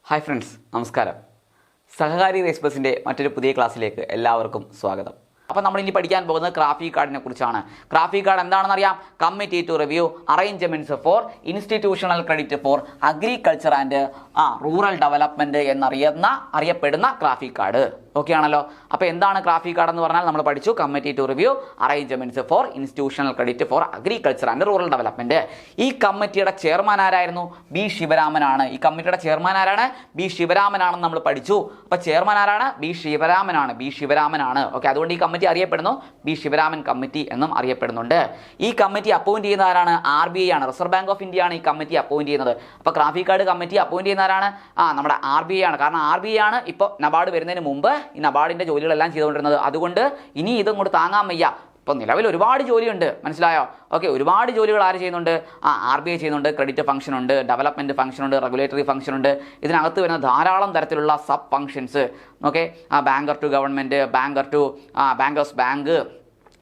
Hi friends, നമസ്കാരം. സഹകാരി റേസ്ബസിൻ്റെ മറ്റൊരു പുതിയ ക്ലാസ്സിലേക്ക് എല്ലാവർക്കും സ്വാഗതം. അപ്പോൾ നമ്മൾ ഇനി പഠിക്കാൻ പോകുന്നത് ഗ്രാഫിക് കാർഡിനെ കുറിച്ചാണ്. ഗ്രാഫിക് കാർഡ് എന്താണെന്ന് അറിയാം. Committee to review arrangements for institutional credit for agriculture and rural development അറിയപ്പെടുന്ന ഗ്രാഫിക് കാർഡ്. ഓക്കെ ആണല്ലോ. അപ്പോൾ എന്താണ് ഗ്രാഫിക് കാർഡ് എന്ന് പറഞ്ഞാൽ നമ്മൾ പഠിച്ചു. Committee to review arrangements for institutional credit for agriculture and rural development. ഈ കമ്മിറ്റിയുടെ ചെയർമാൻ ആരായിരുന്നു? ബി ശിവരാമനാണ്. ഈ കമ്മിറ്റിയുടെ ചെയർമാൻ ആരാണ്? ബി ശിവരാമനാണെന്ന് നമ്മൾ പഠിച്ചു. അപ്പോൾ ചെയർമാൻ ആരാണ്? ബി ശിവരാമനാണ്. ഓക്കെ, അതുകൊണ്ട് ഈ കമ്മിറ്റി അറിയപ്പെടുന്നു ബി ശിവരാമൻ കമ്മിറ്റി എന്നും അറിയപ്പെടുന്നുണ്ട്. ഈ കമ്മിറ്റി അപ്പോയിന്റ് ചെയ്യുന്ന ആരാണ്? RBI ആണ്. റിസർവ് ബാങ്ക് ഓഫ് ഇന്ത്യ ആണ് ഈ കമ്മിറ്റി അപ്പോയിന്റ് ചെയ്യുന്നത്. അപ്പോൾ ഗ്രാഫിക് കാർഡ് കമ്മിറ്റി അപ്പോയിന്റ് ചെയ്യുന്ന ആരാണ്? നമ്മുടെ RBI ആണ്. കാരണം RBI ആണ് ഇപ്പോൾ നബാർഡ് വരുന്നതിന് മുമ്പ് ഈ നബാർഡിന്റെ ജോലികളെല്ലാം ചെയ്തുകൊണ്ടിരുന്നത്. അതുകൊണ്ട് ഇനി ഇതും കൂടെ താങ്ങാൻ വയ്യ. ഇപ്പോൾ നിലവിൽ ഒരുപാട് ജോലിയുണ്ട്, മനസ്സിലായോ? ഓക്കെ, ഒരുപാട് ജോലികൾ ആര് ചെയ്യുന്നുണ്ട്? RBI ചെയ്യുന്നുണ്ട്. ക്രെഡിറ്റ് ഫംഗ്ഷൻ ഉണ്ട്, ഡെവലപ്മെന്റ് ഫംഗ്ഷൻ ഉണ്ട്, റെഗുലേറ്ററി ഫംഗ്ഷൻ ഉണ്ട്. ഇതിനകത്ത് വരുന്ന ധാരാളം തരത്തിലുള്ള sub functions. Okay, banker to government, bankers bank,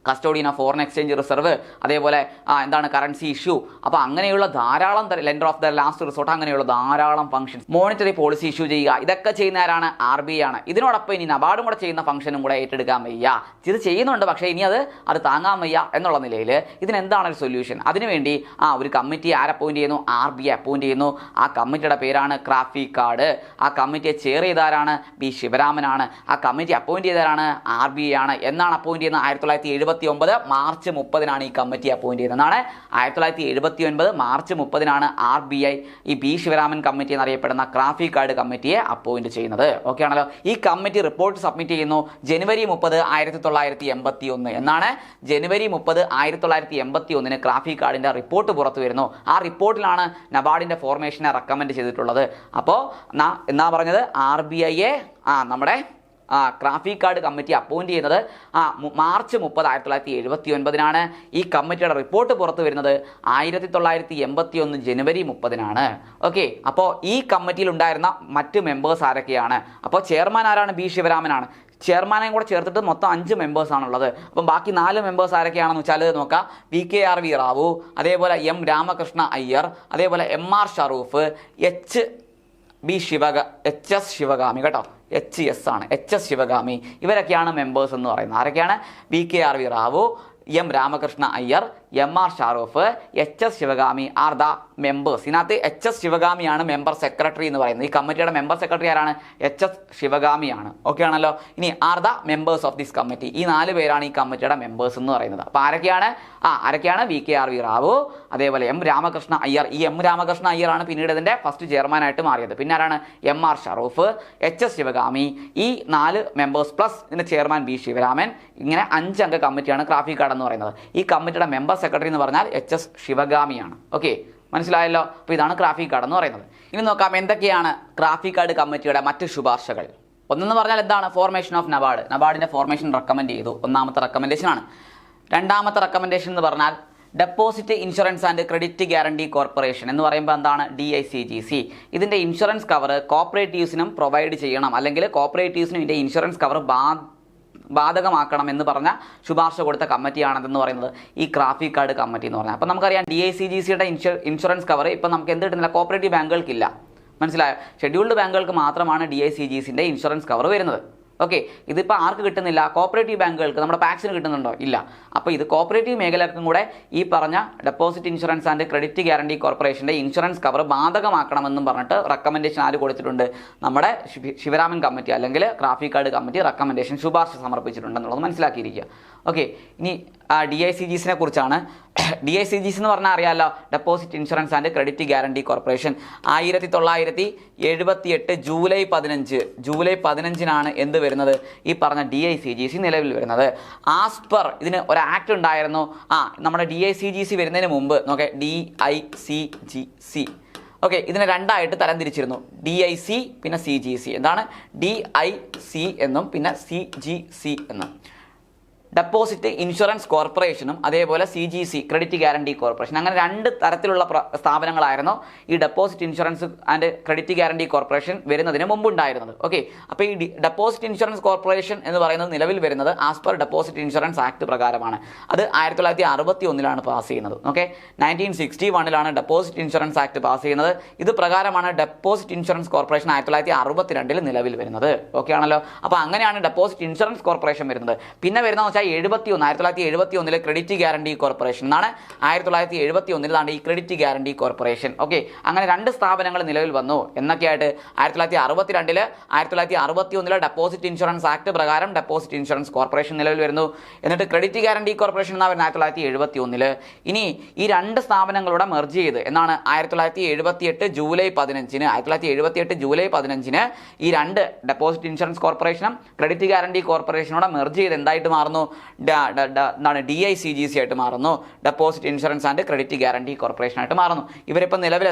custodian of foreign exchange reserve, അതേപോലെ എന്താണ് കറൻസി ഇഷ്യൂ. അപ്പോൾ അങ്ങനെയുള്ള ധാരാളം lender of the last resort, അങ്ങനെയുള്ള ധാരാളം ഫംഗ്ഷൻസ്, മോണിറ്ററി പോളിസി ഇഷ്യൂ ചെയ്യുക, ഇതൊക്കെ ചെയ്യുന്ന ആരാണ്? RBI ആണ്. ഇതിനോടൊപ്പം ഇനി നബാർഡും കൂടെ ചെയ്യുന്ന ഫംഗ്ഷനും കൂടെ ഏറ്റെടുക്കാൻ വയ്യ. ഇത് ചെയ്യുന്നുണ്ട്, പക്ഷേ ഇനി അത് താങ്ങാൻ വയ്യ എന്നുള്ള നിലയിൽ ഇതിനെന്താണ് ഒരു സൊല്യൂഷൻ? അതിനുവേണ്ടി ഒരു കമ്മിറ്റി അപ്പോയിന്റ് ചെയ്യുന്നു? RBI അപ്പോയിന്റ് ചെയ്യുന്നു. ആ കമ്മിറ്റിയുടെ പേരാണ് ഗ്രാഫിക് കാർഡ്. ആ കമ്മിറ്റിയെ ചെയർ ചെയ്താരാണ്? ബി ശിവരാമനാണ്. ആ കമ്മിറ്റി അപ്പോയിന്റ് ചെയ്താരാണ്? RBI ആണ്. എന്നാണ് അപ്പോയിന്റ് ചെയ്യുന്നത്? 1979 മാർച്ച് 30 ഈ കമ്മിറ്റി അപ്പോയിന്റ് ചെയ്യുന്നതാണ്. 1979 മാർച്ച് 30 RBI ഈ ബി ശിവരാമൻ കമ്മിറ്റി എന്നറിയപ്പെടുന്ന ഗ്രാഫിക് കാർഡ് കമ്മിറ്റിയെ അപ്പോയിന്റ് ചെയ്യുന്നത്. ഓക്കെ ആണല്ലോ. ഈ കമ്മിറ്റി റിപ്പോർട്ട് സബ്മിറ്റ് ചെയ്യുന്നു ജനുവരി 30, 1981 എന്നാണ്. ജനുവരി 30, 1981 ഗ്രാഫിക് കാർഡിന്റെ റിപ്പോർട്ട് പുറത്തു വരുന്നു. ആ റിപ്പോർട്ടിലാണ് നബാർഡിന്റെ ഫോർമേഷനെ റെക്കമെൻഡ് ചെയ്തിട്ടുള്ളത്. അപ്പോൾ എന്നാ പറഞ്ഞത്? RBIയെ നമ്മുടെ ഗ്രാഫിക് കാർഡ് കമ്മിറ്റി അപ്പോയിന്റ് ചെയ്യുന്നത് മാർച്ച് 30, 1979 ഈ കമ്മിറ്റിയുടെ റിപ്പോർട്ട് പുറത്തു വരുന്നത് 1981 ജനുവരി 30. ഓക്കെ, അപ്പോൾ ഈ കമ്മിറ്റിയിൽ ഉണ്ടായിരുന്ന മറ്റ് മെമ്പേഴ്സ് ആരൊക്കെയാണ്? അപ്പോൾ ചെയർമാൻ ആരാണ്? ബി ശിവരാമനാണ്. ചെയർമാനെയും കൂടെ ചേർത്തിട്ട് മൊത്തം 5 മെമ്പേഴ്സ് ആണുള്ളത്. അപ്പം ബാക്കി 4 മെമ്പേഴ്സ് ആരൊക്കെയാണെന്ന് വെച്ചാൽ നോക്കാം. VKRV റാവു, അതേപോലെ M രാമകൃഷ്ണ അയ്യർ, അതേപോലെ MR ഷറൂഫ്, HS ശിവഗാമി. കേട്ടോ, HS ആണ്, HS ശിവഗാമി. ഇവരൊക്കെയാണ് മെമ്പേഴ്സ് എന്ന് പറയുന്നത്. ആരൊക്കെയാണ്? VKRV Rao, M Ramakrishna Iyer, MR ഷാറൂഫ്, HS Sivagami are the members. ഇതിനകത്ത് HS ശിവഗാമിയാണ് മെമ്പർ സെക്രട്ടറി എന്ന് പറയുന്നത്. ഈ കമ്മിറ്റിയുടെ മെമ്പർ സെക്രട്ടറി ആരാണ്? HS ശിവഗാമിയാണ്. ഓക്കെ ആണല്ലോ. ഇനി are the members of this committee. ഈ 4 പേരാണ് ഈ കമ്മിറ്റിയുടെ മെമ്പേഴ്സ് എന്ന് പറയുന്നത്. അപ്പോൾ ആരൊക്കെയാണ്? VKRV റാവു, അതേപോലെ M രാമകൃഷ്ണ അയ്യർ. ഈ M രാമകൃഷ്ണ അയ്യർ ആണ് പിന്നീട് ഇതിന്റെ ഫസ്റ്റ് ചെയർമാനായിട്ട് മാറിയത്. പിന്നെ ആരാണ്? MR Sharoof, HS Sivagami. ഈ 4 മെമ്പേഴ്സ് പ്ലസ് ഇതിന്റെ ചെയർമാൻ ബി ശിവരാമൻ. ഇങ്ങനെ 5 അംഗ കമ്മിറ്റിയാണ് ഗ്രാഫിക് കാർഡ് എന്ന് പറയുന്നത്. ഈ കമ്മിറ്റിയുടെ മെമ്പർ സെക്രട്ടറി എന്ന് പറഞ്ഞാൽ HS ശിവഗാമിയാണ്. ഓക്കെ, മനസ്സിലായല്ലോ. അപ്പോൾ ഇതാണ് ഗ്രാഫിക് കാർഡ് എന്ന് പറയുന്നത്. ഇനി നോക്കാം എന്തൊക്കെയാണ് ഗ്രാഫിക് കാർഡ് കമ്മിറ്റിയുടെ മറ്റ് ശുപാർശകൾ. ഒന്നെന്ന് പറഞ്ഞാൽ എന്താണ്? Formation of NABARD. നബാർഡിന്റെ ഫോർമേഷൻ റെക്കമെൻഡ് ചെയ്തു. ഒന്നാമത്തെ റെക്കമെൻഡേഷൻ ആണ്. രണ്ടാമത്തെ റെക്കമെൻഡേഷൻ എന്ന് പറഞ്ഞാൽ deposit insurance and credit guarantee corporation എന്ന് പറയുമ്പോൾ എന്താണ്? DICGC. ഇതിന്റെ ഇൻഷുറൻസ് കവർ കോപ്പറേറ്റീവ്സിനും പ്രൊവൈഡ് ചെയ്യണം, അല്ലെങ്കിൽ കോപ്പറേറ്റീവ്സിനും ഇതിന്റെ ഇൻഷുറൻസ് കവർ ബാധകമാക്കണം എന്ന് പറഞ്ഞ ശുപാർശ കൊടുത്ത കമ്മിറ്റിയാണെന്ന് പറയുന്നത് ഈ ഗ്രാഫിക് കാർഡ് കമ്മിറ്റി എന്ന് പറഞ്ഞാൽ. അപ്പോൾ നമുക്കറിയാം DICGCയുടെ ഇൻഷുറൻസ് കവർ ഇപ്പം നമുക്ക് എന്ത് കിട്ടുന്നില്ല? കോപ്പറേറ്റീവ് ബാങ്കുകൾക്കില്ല. മനസ്സിലായോ? ഷെഡ്യൂൾഡ് ബാങ്കുകൾക്ക് മാത്രമാണ് DICGCന്റെ ഇൻഷുറൻസ് കവർ വരുന്നത്. ഓക്കെ, ഇതിപ്പോൾ ആർക്ക് കിട്ടുന്നില്ല? കോപ്പറേറ്റീവ് ബാങ്കുകൾക്ക്. നമ്മുടെ പാക്സിന് കിട്ടുന്നുണ്ടോ? ഇല്ല. അപ്പോൾ ഇത് കോപ്പറേറ്റീവ് മേഖലക്കും കൂടെ ഈ പറഞ്ഞ deposit insurance and credit guarantee കോർപ്പറേഷൻ്റെ ഇൻഷുറൻസ് കവർ ബാധകമാക്കണമെന്നും പറഞ്ഞിട്ട് റെക്കമെൻഡേഷൻ ആര് കൊടുത്തിട്ടുണ്ട്? നമ്മുടെ ശിവരാമൻ കമ്മിറ്റി അല്ലെങ്കിൽ ഗ്രാഫിക് കാർഡ് കമ്മിറ്റി റെക്കമെൻഡേഷൻ ശുപാർശ സമർപ്പിച്ചിട്ടുണ്ടെന്നുള്ളത് മനസ്സിലാക്കിയിരിക്കുക. ഓക്കെ, ഇനി DICGCനെ കുറിച്ചാണ്. DICGC എന്ന് പറഞ്ഞാൽ അറിയാമല്ലോ, deposit insurance and credit guarantee corporation. 1978 July 15 എന്ത് വരുന്നത്? ഈ പറഞ്ഞ DICGC നിലവിൽ വരുന്നത്. ആസ്പർ ഇതിന് ഒരു ആക്ട് ഉണ്ടായിരുന്നു. നമ്മുടെ DICGC വരുന്നതിന് മുമ്പ് നോക്കെ DICGC. ഓക്കെ, ഇതിനെ രണ്ടായിട്ട് തരംതിരിച്ചിരുന്നു. DIC പിന്നെ CGC. എന്താണ്? DIC എന്നും പിന്നെ CGC എന്നും. ഡെപ്പോസിറ്റ് ഇൻഷുറൻസ് കോർപ്പറേഷനും അതേപോലെ CGC ക്രെഡിറ്റ് ഗ്യാരണ്ടി കോർപ്പറേഷൻ, അങ്ങനെ രണ്ട് തരത്തിലുള്ള സ്ഥാപനങ്ങളായിരുന്നു ഈ deposit insurance and credit guarantee corporation വരുന്നതിന് മുമ്പുണ്ടായിരുന്നത്. ഓക്കെ, അപ്പോൾ ഈ ഡെപ്പോസിറ്റ് ഇൻഷുറൻസ് കോർപ്പറേഷൻ എന്ന് പറയുന്നത് നിലവിൽ വരുന്നത് as per deposit insurance act പ്രകാരമാണ്. അത് 1961 പാസ് ചെയ്യുന്നത്. Okay, 1961 deposit insurance act pass ചെയ്യുന്നത്. ഇത് പ്രകാരമാണ് ഡെപ്പോസിറ്റ് ഇൻഷുറൻസ് കോർപ്പറേഷൻ 1962 നിലവിൽ വരുന്നത്. ഓക്കെ ആണല്ലോ. അപ്പോൾ അങ്ങനെയാണ് ഡെപ്പോസിറ്റ് ഇൻഷുറൻസ് കോർപ്പറേഷൻ വരുന്നത്. പിന്നെ വരുന്നത് 1971 ക്രെഡിറ്റ് ഗ്യാരണ്ടി കോർപ്പറേഷൻ എന്നാണ്. 1971 ഈ ക്രെഡിറ്റ് ഗ്യാരണ്ടി കോർപ്പറേഷൻ. ഓക്കെ, അങ്ങനെ രണ്ട് സ്ഥാപനങ്ങൾ നിലവിൽ വന്നു. എന്നൊക്കെയായിട്ട് 1961 ഡെപ്പോസിറ്റ് ഇൻഷുറൻസ് ആക്ട് പ്രകാരം ഡെപ്പോസിറ്റ് ഇൻഷുറൻസ് കോർപ്പറേഷൻ നിലവിൽ വരുന്നു. എന്നിട്ട് ക്രെഡിറ്റ് ഗ്യാരണ്ടി കോർപ്പറേഷൻ എന്നാണ് വരുന്നത് 1971. ഇനി ഈ രണ്ട് സ്ഥാപനങ്ങളുടെ മെർജ് ചെയ്ത് എന്നാണ് 1978 ജൂലൈ 15 ഈ രണ്ട് ഡെപ്പോസിറ്റ് ഇൻഷുറൻസ് കോർപ്പറേഷനും ക്രെഡിറ്റ് ഗ്യാരണ്ടി കോർപ്പറേഷനോടെ മെർജ് ചെയ്ത് എന്തായിട്ട് മാറുന്നു? DICGC ആയിട്ട് മാറുന്നു. Deposit insurance and credit guarantee corporation ആയിട്ട് മാറുന്നു. ഇവരിപ്പോൾ നിലവിൽ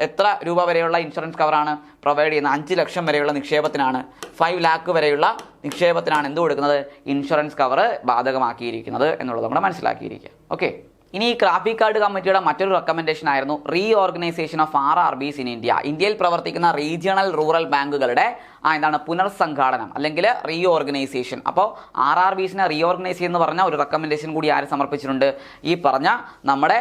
എത്ര രൂപ വരെയുള്ള ഇൻഷുറൻസ് കവറാണ് പ്രൊവൈഡ് ചെയ്യുന്നത്? 5 ലക്ഷം വരെയുള്ള നിക്ഷേപത്തിനാണ്, 5 ലാക്ക് വരെയുള്ള നിക്ഷേപത്തിനാണ് എന്ത് കൊടുക്കുന്നത്? ഇൻഷുറൻസ് കവർ ബാധകമാക്കിയിരിക്കുന്നത് എന്നുള്ളത് നമ്മൾ മനസ്സിലാക്കിയിരിക്കുക. ഓക്കെ, ഇനി ഈ ഗ്രാഫിക് കാർഡ് കമ്മിറ്റിയുടെ മറ്റൊരു റെക്കമെൻഡേഷൻ ആയിരുന്നു reorganisation of RRBs in India. ഇന്ത്യയിൽ പ്രവർത്തിക്കുന്ന റീജിയണൽ റൂറൽ ബാങ്കുകളുടെ എന്താണ് പുനർസംഘാടനം അല്ലെങ്കിൽ റീഓർഗനൈസേഷൻ. അപ്പോൾ RRBസിനെ റീഓർഗനൈസ് ചെയ്യുന്ന പറഞ്ഞ ഒരു റെക്കമെൻഡേഷൻ കൂടി ആര് സമർപ്പിച്ചിട്ടുണ്ട്? ഈ പറഞ്ഞ നമ്മുടെ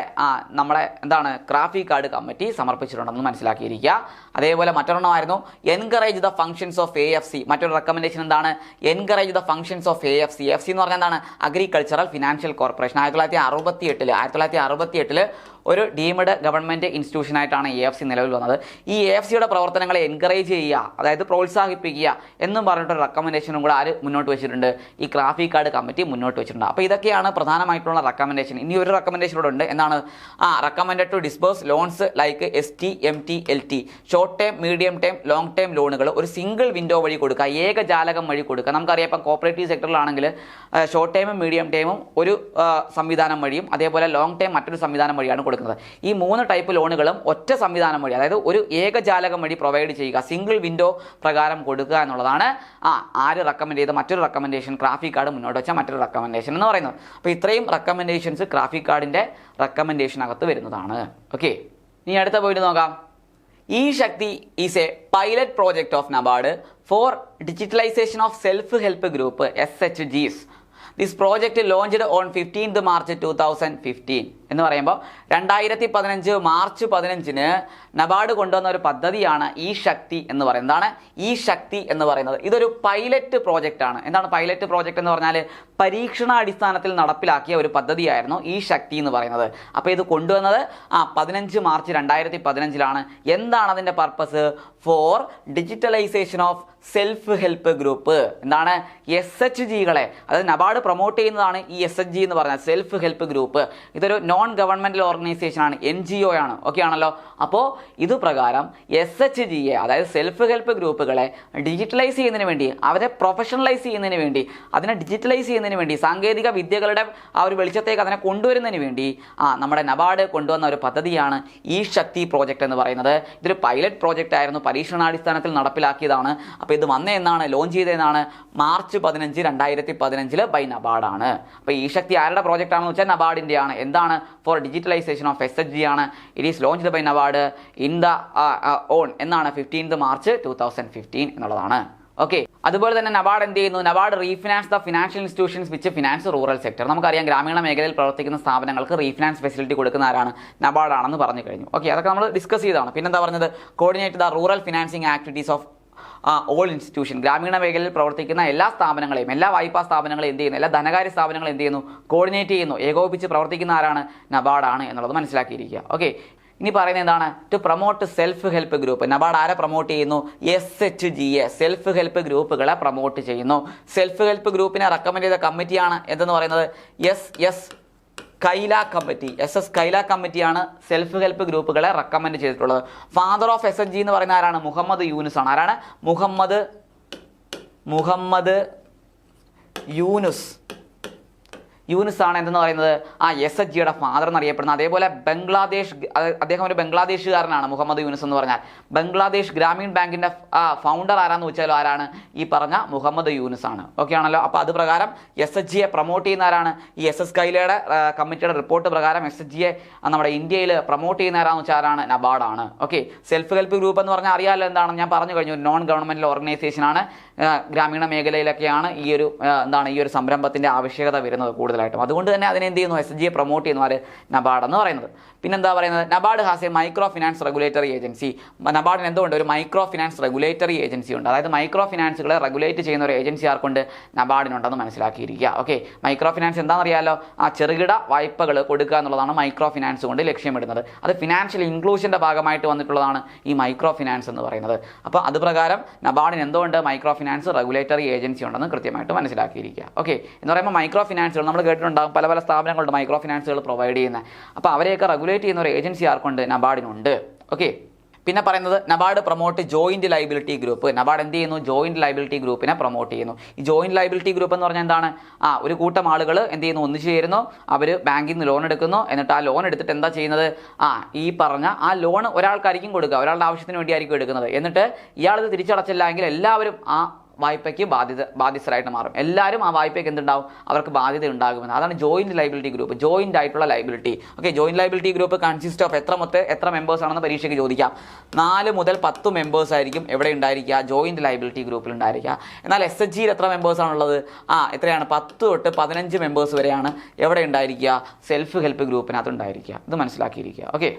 എന്താണ് ഗ്രാഫിക് കാർഡ് കമ്മിറ്റി സമർപ്പിച്ചിട്ടുണ്ടെന്ന് മനസ്സിലാക്കിയിരിക്കുക. അതേപോലെ മറ്റൊരെണ്ണമായിരുന്നു encourage the functions of AFC. മറ്റൊരു റെക്കമെൻഡേഷൻ എന്താണ്? Encourage the functions of AFC. AFC എന്ന് പറഞ്ഞാൽ എന്താണ്? Agricultural financial corporation. 1968 ഒരു ഡീംഡ് ഗവൺമെൻറ് ഇൻസ്റ്റിറ്റ്യൂഷനായിട്ടാണ് AFC നിലവിൽ വന്നത്. ഈ AFCയുടെ പ്രവർത്തനങ്ങളെ എൻകറേജ് ചെയ്യുക, അതായത് പ്രോത്സാഹിപ്പിക്കുക എന്നും പറഞ്ഞിട്ടൊരു റെക്കമെൻഡേഷനും കൂടെ ആര് മുന്നോട്ട് വെച്ചിട്ടുണ്ട്? ഈ ഗ്രാഫിക് കാർഡ് കമ്മിറ്റി മുന്നോട്ട് വെച്ചിട്ടുണ്ട്. അപ്പോൾ ഇതൊക്കെയാണ് പ്രധാനമായിട്ടുള്ള റെക്കമെൻഡേഷൻ. ഇനി ഒരു റെക്കമെൻഡേഷൻ കൂടെ ഉണ്ട്. എന്താണ്? Recommended to disburse loans like ST, MT, LT, short term, medium term, long term ലോണുകൾ ഒരു സിംഗിൾ വിൻഡോ വഴി കൊടുക്കുക, ഏകജാലകം വഴി കൊടുക്കുക. നമുക്കറിയാം ഇപ്പം കോപ്പറേറ്റീവ് സെക്ടറിലാണെങ്കിൽ ഷോർട്ട് ടേമും മീഡിയം ടേമും ഒരു സംവിധാനം വഴിയും അതേപോലെ ലോങ് ടേം മറ്റൊരു സംവിധാനം വഴിയാണ് കൊടുക്കുന്നത്. ഈ 3 ടൈപ്പ് ലോണുകളും ഒറ്റ സംവിധാനം വഴി, അതായത് ഒരു ഏകജാലകം വഴി പ്രൊവൈഡ് ചെയ്യുക, സിംഗിൾ വിൻഡോ പ്രകാരം കൊടുക്കുക എന്നുള്ളതാണ് ആര് റെക്കമെൻഡ് ചെയ്ത മറ്റൊരു റെക്കമെൻഡേഷൻ, ഗ്രാഫിക് കാർഡ് മുന്നോട്ട് വെച്ച മറ്റൊരു റെക്കമെൻഡേഷൻ എന്ന് പറയുന്നത്. അപ്പോൾ ഇത്രയും റെക്കമെൻഡേഷൻസ് ഗ്രാഫിക് കാർഡിൻ്റെ റെക്കമെൻഡേഷനകത്ത് വരുന്നതാണ്. ഓക്കെ, ഇനി അടുത്ത പോയിട്ട് നോക്കാം. E-Shakti is a pilot project of NABARD for digitalization of self-help group SHGs. This project launched on 15th March 2015. എന്ന് പറയുമ്പോൾ 2015 മാർച്ച് 15 നബാർഡ് കൊണ്ടുവന്ന ഒരു പദ്ധതിയാണ് E-Shakti എന്ന് പറയുന്നത്. എന്താണ് E-Shakti എന്ന് പറയുന്നത്? ഇതൊരു പൈലറ്റ് പ്രോജക്റ്റ് ആണ്. എന്താണ് പൈലറ്റ് പ്രോജക്റ്റ് എന്ന് പറഞ്ഞാൽ? പരീക്ഷണാടിസ്ഥാനത്തിൽ നടപ്പിലാക്കിയ ഒരു പദ്ധതിയായിരുന്നു E-Shakti എന്ന് പറയുന്നത്. അപ്പോൾ ഇത് കൊണ്ടുവന്നത് 15 മാർച്ച് 2015 എന്താണ് അതിൻ്റെ purpose? For digitalisation of self help group. എന്താണ്? SHGകളെ, അതായത് നബാർഡ് പ്രൊമോട്ട് ചെയ്യുന്നതാണ് ഈ SHG എന്ന് പറഞ്ഞാൽ സെൽഫ് ഹെൽപ്പ് ഗ്രൂപ്പ്. ഇതൊരു നോൺ ഗവൺമെൻറ്റൽ ഓർഗനൈസേഷൻ ആണ്, NGO ആണ്. ഓക്കെ ആണല്ലോ. അപ്പോൾ ഇത് പ്രകാരം SHGയെ, അതായത് സെൽഫ് ഹെൽപ്പ് ഗ്രൂപ്പുകളെ ഡിജിറ്റലൈസ് ചെയ്യുന്നതിന് വേണ്ടി, അവരെ പ്രൊഫഷണലൈസ് ചെയ്യുന്നതിന് വേണ്ടി, അതിനെ ഡിജിറ്റലൈസ് ചെയ്യുന്നതിന് വേണ്ടി, സാങ്കേതിക വിദ്യകളുടെ ആ ഒരു വെളിച്ചത്തേക്ക് അതിനെ കൊണ്ടുവരുന്നതിന് വേണ്ടി നമ്മുടെ നബാർഡ് കൊണ്ടുവന്ന ഒരു പദ്ധതിയാണ് E-Shakti പ്രോജക്റ്റ് എന്ന് പറയുന്നത്. ഇതൊരു പൈലറ്റ് പ്രോജക്റ്റ് ആയിരുന്നു, പരീക്ഷണാടിസ്ഥാനത്തിൽ നടപ്പിലാക്കിയതാണ്. അപ്പോൾ ഇത് വന്നതെന്നാണ്, ലോഞ്ച് ചെയ്തതെന്നാണ് മാർച്ച് 15, 2015 ബൈ നബാർഡാണ്. അപ്പോൾ E-Shakti ആരുടെ പ്രോജക്റ്റ് ആണെന്ന് വെച്ചാൽ നബാർഡിൻ്റെ ആണ്. എന്താണ്? ഫോർ ഡിജിറ്റലൈസേഷൻ ഓഫ് SHG ആണ്. It is launched by NABARD in the on എന്നാണ് 15th March 2015 എന്നുള്ളതാണ്. ഓക്കെ, അതുപോലെ തന്നെ നബാർഡ് എന്ത് ചെയ്യുന്നു? NABARD refinance the financial institutions which finance rural sector. നമുക്കറിയാം ഗ്രാമീണ മേഖലയിൽ പ്രവർത്തിക്കുന്ന സ്ഥാപനങ്ങൾക്ക് റീഫിനാൻസ് ഫെസിലിറ്റി കൊടുക്കുന്ന ആരാണ്? നബാർഡാണെന്ന് പറഞ്ഞു കഴിഞ്ഞു. ഓക്കെ, അതൊക്കെ നമ്മൾ ഡിസ്കസ് ചെയ്തതാണ്. പിന്നെന്താ പറഞ്ഞത്? Coordinate the rural financing activities of all institution. ഗ്രാമീണ മേഖലയിൽ പ്രവർത്തിക്കുന്ന എല്ലാ സ്ഥാപനങ്ങളെയും, എല്ലാ വായ്പാ സ്ഥാപനങ്ങളെയും എന്ത് ചെയ്യുന്നു? എല്ലാ ധനകാര്യ സ്ഥാപനങ്ങളും എന്ത് ചെയ്യുന്നു? കോർഡിനേറ്റ് ചെയ്യുന്നു, ഏകോപിപ്പിച്ച് പ്രവർത്തിക്കുന്ന ആരാണ്? നബാർഡാണ് എന്നുള്ളത് മനസ്സിലാക്കിയിരിക്കുക. ഓക്കെ, ഇനി പറയുന്നത് എന്താണ്? To promote self help group. NABARD ആരെ പ്രൊമോട്ട് ചെയ്യുന്നു? SHGയെ, സെൽഫ് ഹെൽപ്പ് ഗ്രൂപ്പുകളെ പ്രൊമോട്ട് ചെയ്യുന്നു. സെൽഫ് ഹെൽപ്പ് ഗ്രൂപ്പിനെ റെക്കമെൻഡ് ചെയ്ത കമ്മിറ്റിയാണ് എന്തെന്ന് പറയുന്നത്? SS Kaila committee. SS Kaila കമ്മിറ്റിയാണ് സെൽഫ് ഹെൽപ്പ് ഗ്രൂപ്പുകളെ റെക്കമെൻഡ് ചെയ്തിട്ടുള്ളത്. ഫാദർ ഓഫ് SHG എന്ന് പറയുന്ന ആരാണ്? മുഹമ്മദ് യൂനുസ് ആണ്. ആരാണ്? മുഹമ്മദ് യൂനുസ്. യൂനുസ് ആണ് എന്തെന്ന് പറയുന്നത് SHGയുടെ ഫാദർ എന്നറിയപ്പെടുന്ന. അതേപോലെ ബംഗ്ലാദേശ്, അദ്ദേഹം ഒരു ബംഗ്ലാദേശുകാരനാണ് മുഹമ്മദ് യൂനുസ് എന്ന് പറഞ്ഞാൽ. ബംഗ്ലാദേശ് ഗ്രാമീൺ ബാങ്കിന്റെ ഫൗണ്ടർ ആരാന്ന് വെച്ചാലും ആരാണ്? ഈ പറഞ്ഞ മുഹമ്മദ് യൂനുസ് ആണ്. ഓക്കെ ആണല്ലോ. അപ്പോൾ അത് പ്രകാരം SHGയെ പ്രൊമോട്ട് ചെയ്യുന്ന ആരാണ്? ഈ SS കൈലയുടെ കമ്മിറ്റിയുടെ റിപ്പോർട്ട് പ്രകാരം SHGയെ നമ്മുടെ ഇന്ത്യയിൽ പ്രൊമോട്ട് ചെയ്യുന്ന ആരാന്ന് വെച്ചാൽ ആരാണ്? നബാർഡാണ്. ഓക്കെ. സെൽഫ് ഹെൽപ്പ് ഗ്രൂപ്പ് എന്ന് പറഞ്ഞാൽ അറിയാമല്ലോ എന്താണെന്ന് ഞാൻ പറഞ്ഞു കഴിഞ്ഞു. നോൺ ഗവൺമെന്റൽ ഓർഗനൈസേഷൻ ആണ്. ഗ്രാമീണ മേഖലയിലൊക്കെയാണ് ഈ ഒരു സംരംഭത്തിന്റെ ആവശ്യകത വരുന്നത് കൂടുതലായിട്ടും. അതുകൊണ്ട് തന്നെ അതിനെ എന്ത് ചെയ്യുന്നു? SHGയെ പ്രൊമോട്ട് ചെയ്യുന്നു ആര്? നബാർഡ് എന്ന് പറയുന്നത്. പിന്നെന്താ പറയുന്നത്? NABARD has a micro finance regulatory agency. നബാർഡിന് എന്തുകൊണ്ട്? ഒരു മൈക്രോ ഫിനാൻസ് റെഗുലേറ്ററി ഏജൻസി ഉണ്ട്. അതായത് മൈക്രോ ഫിനാൻസുകളെ റെഗുലേറ്റ് ചെയ്യുന്ന ഒരു ഏജൻസി ആർക്കുണ്ട്? നബാർഡിനുണ്ടെന്ന് മനസ്സിലാക്കിയിരിക്കുക. ഓക്കെ. മൈക്രോ ഫിനാൻസ് എന്താണെന്നറിയാലോ? ചെറുകിട വായ്പകൾ കൊടുക്കുക എന്നുള്ളതാണ് മൈക്രോ ഫിനാൻസ് കൊണ്ട് ലക്ഷ്യമിടുന്നത്. അത് ഫിനാൻഷ്യൽ ഇൻക്ലൂഷൻ്റെ ഭാഗമായിട്ട് വന്നിട്ടുള്ളതാണ് ഈ മൈക്രോ ഫിനാൻസ് എന്ന് പറയുന്നത്. അപ്പോൾ അത് പ്രകാരം നബാർഡിന് എന്തുകൊണ്ട്? മൈക്രോ ഫിനാൻസ് റെഗുലേറ്ററി ഏജൻസി ഉണ്ടെന്ന് കൃത്യമായിട്ട് മനസ്സിലാക്കിയിരിക്കുക. ഓക്കെ. എന്ന് പറയുമ്പോൾ മൈക്രോ ഫിനാൻസുകൾ നമ്മൾ കേട്ടിട്ടുണ്ടാകും, പല പല സ്ഥാപനങ്ങളുണ്ട് മൈക്രോ ഫിനാൻസുകൾ പ്രൊവൈഡ് ചെയ്യുന്നത്. അപ്പോൾ അവരെയൊക്കെ റെഗുലേറ്റ് ചെയ്യുന്ന ഒരു ഏജൻസി ആർക്കുണ്ട്? നബാർഡിനുണ്ട്. ഓക്കെ. പിന്നെ പറയുന്നത് NABARD promote joint liability group. NABARD എന്ത് ചെയ്യുന്നു? ജോയിന്റ് ലൈബിലിറ്റി ഗ്രൂപ്പിനെ പ്രൊമോട്ട് ചെയ്യുന്നു. ഈ ജോയിന്റ് ലൈബിലിറ്റി ഗ്രൂപ്പ് എന്ന് പറഞ്ഞാൽ എന്താണ്? ഒരു കൂട്ടം ആളുകൾ എന്ത് ചെയ്യുന്നു? ഒന്നിച്ചു ചേരുന്നു, അവർ ബാങ്കിൽ നിന്ന് ലോൺ എടുക്കുന്നു. എന്നിട്ട് ആ ലോൺ എടുത്തിട്ട് എന്താ ചെയ്യുന്നത്? ഈ പറഞ്ഞ ആ ലോൺ ഒരാൾക്കായിരിക്കും കൊടുക്കുക, ഒരാളുടെ ആവശ്യത്തിന് വേണ്ടിയായിരിക്കും എടുക്കുന്നത്. എന്നിട്ട് ഇയാളിത് തിരിച്ചടച്ചില്ല എങ്കിൽ എല്ലാവരും ആ വായ്പയ്ക്ക് ബാധ്യസ്ഥരായിട്ട് മാറും. എല്ലാവരും ആ വായ്പയ്ക്ക് എന്തുണ്ടാവും? അവർക്ക് ബാധ്യത ഉണ്ടാകുമെന്ന്. അതാണ് ജോയിന്റ് ലൈബിലിറ്റി ഗ്രൂപ്പ്, ജോയിന്റ് ആയിട്ടുള്ള liability. Okay. Joint liability group consist of എത്ര മെമ്പേഴ്സ് ആണെന്ന് പരീക്ഷയ്ക്ക് ചോദിക്കാം. 4 മുതൽ 10 മെമ്പേഴ്സ് ആയിരിക്കും എവിടെ ഉണ്ടായിരിക്കുക? ജോയിന്റ് ലൈബിലിറ്റി ഗ്രൂപ്പിൽ ഉണ്ടായിരിക്കുക. എന്നാൽ SHGയിൽ എത്ര മെമ്പേഴ്സ് ആണുള്ളത്? എത്രയാണ്? 10 തൊട്ട് 15 മെമ്പേഴ്സ് വരെയാണ് എവിടെ ഉണ്ടായിരിക്കുക? സെൽഫ് ഹെൽപ്പ് ഗ്രൂപ്പിനകത്ത് ഉണ്ടായിരിക്കുക. ഇത് മനസ്സിലാക്കിയിരിക്കുക. ഓക്കെ.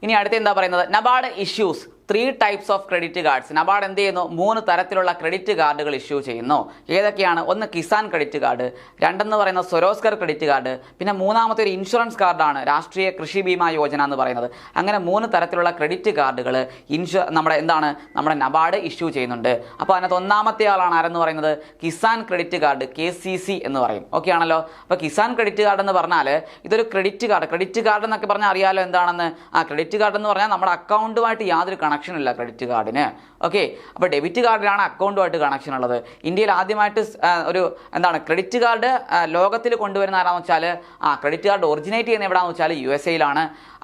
ഇനി അടുത്ത എന്താ പറയുന്നത്? NABARD issues 3 types of credit cards. NABARD എന്ത് ചെയ്യുന്നു? 3 തരത്തിലുള്ള ക്രെഡിറ്റ് കാർഡുകൾ ഇഷ്യൂ ചെയ്യുന്നു. ഏതൊക്കെയാണ്? ഒന്ന് കിസാൻ ക്രെഡിറ്റ് കാർഡ്, രണ്ടെന്ന് പറയുന്ന സ്വരോസ്കർ ക്രെഡിറ്റ് കാർഡ്, പിന്നെ മൂന്നാമത്തെ ഒരു ഇൻഷുറൻസ് കാർഡാണ് രാഷ്ട്രീയ കൃഷി ബീമാ യോജന എന്ന് പറയുന്നത്. അങ്ങനെ 3 തരത്തിലുള്ള ക്രെഡിറ്റ് കാർഡുകൾ നമ്മുടെ നബാർഡ് ഇഷ്യൂ ചെയ്യുന്നുണ്ട്. അപ്പോൾ അതിനകത്ത് ഒന്നാമത്തെ ആളാണ് ആരെന്ന് പറയുന്നത്? കിസാൻ ക്രെഡിറ്റ് കാർഡ്, KCC എന്ന് പറയും. ഓക്കെ ആണല്ലോ. അപ്പോൾ കിസാൻ ക്രെഡിറ്റ് കാർഡ് എന്ന് പറഞ്ഞാൽ ഇതൊരു ക്രെഡിറ്റ് കാർഡ് എന്നൊക്കെ പറഞ്ഞാൽ അറിയാലോ എന്താണെന്ന്. ക്രെഡിറ്റ് കാർഡ് എന്ന് പറഞ്ഞാൽ നമ്മുടെ അക്കൗണ്ടുമായിട്ട് യാതൊരു കണക്ഷൻ ഇല്ല ക്രെഡിറ്റ് കാർഡിന്. ഓക്കെ. അപ്പോൾ ഡെബിറ്റ് കാർഡിലാണ് അക്കൗണ്ടുമായിട്ട് കണക്ഷൻ ഉള്ളത്. ഇന്ത്യയിൽ ആദ്യമായിട്ട് ക്രെഡിറ്റ് കാർഡ് ലോകത്തിൽ കൊണ്ടുവരുന്ന ആരാന്ന് വെച്ചാൽ ക്രെഡിറ്റ് കാർഡ് ഒറിജിനേറ്റ് ചെയ്യുന്ന എവിടെയാണെന്ന് വെച്ചാൽ USA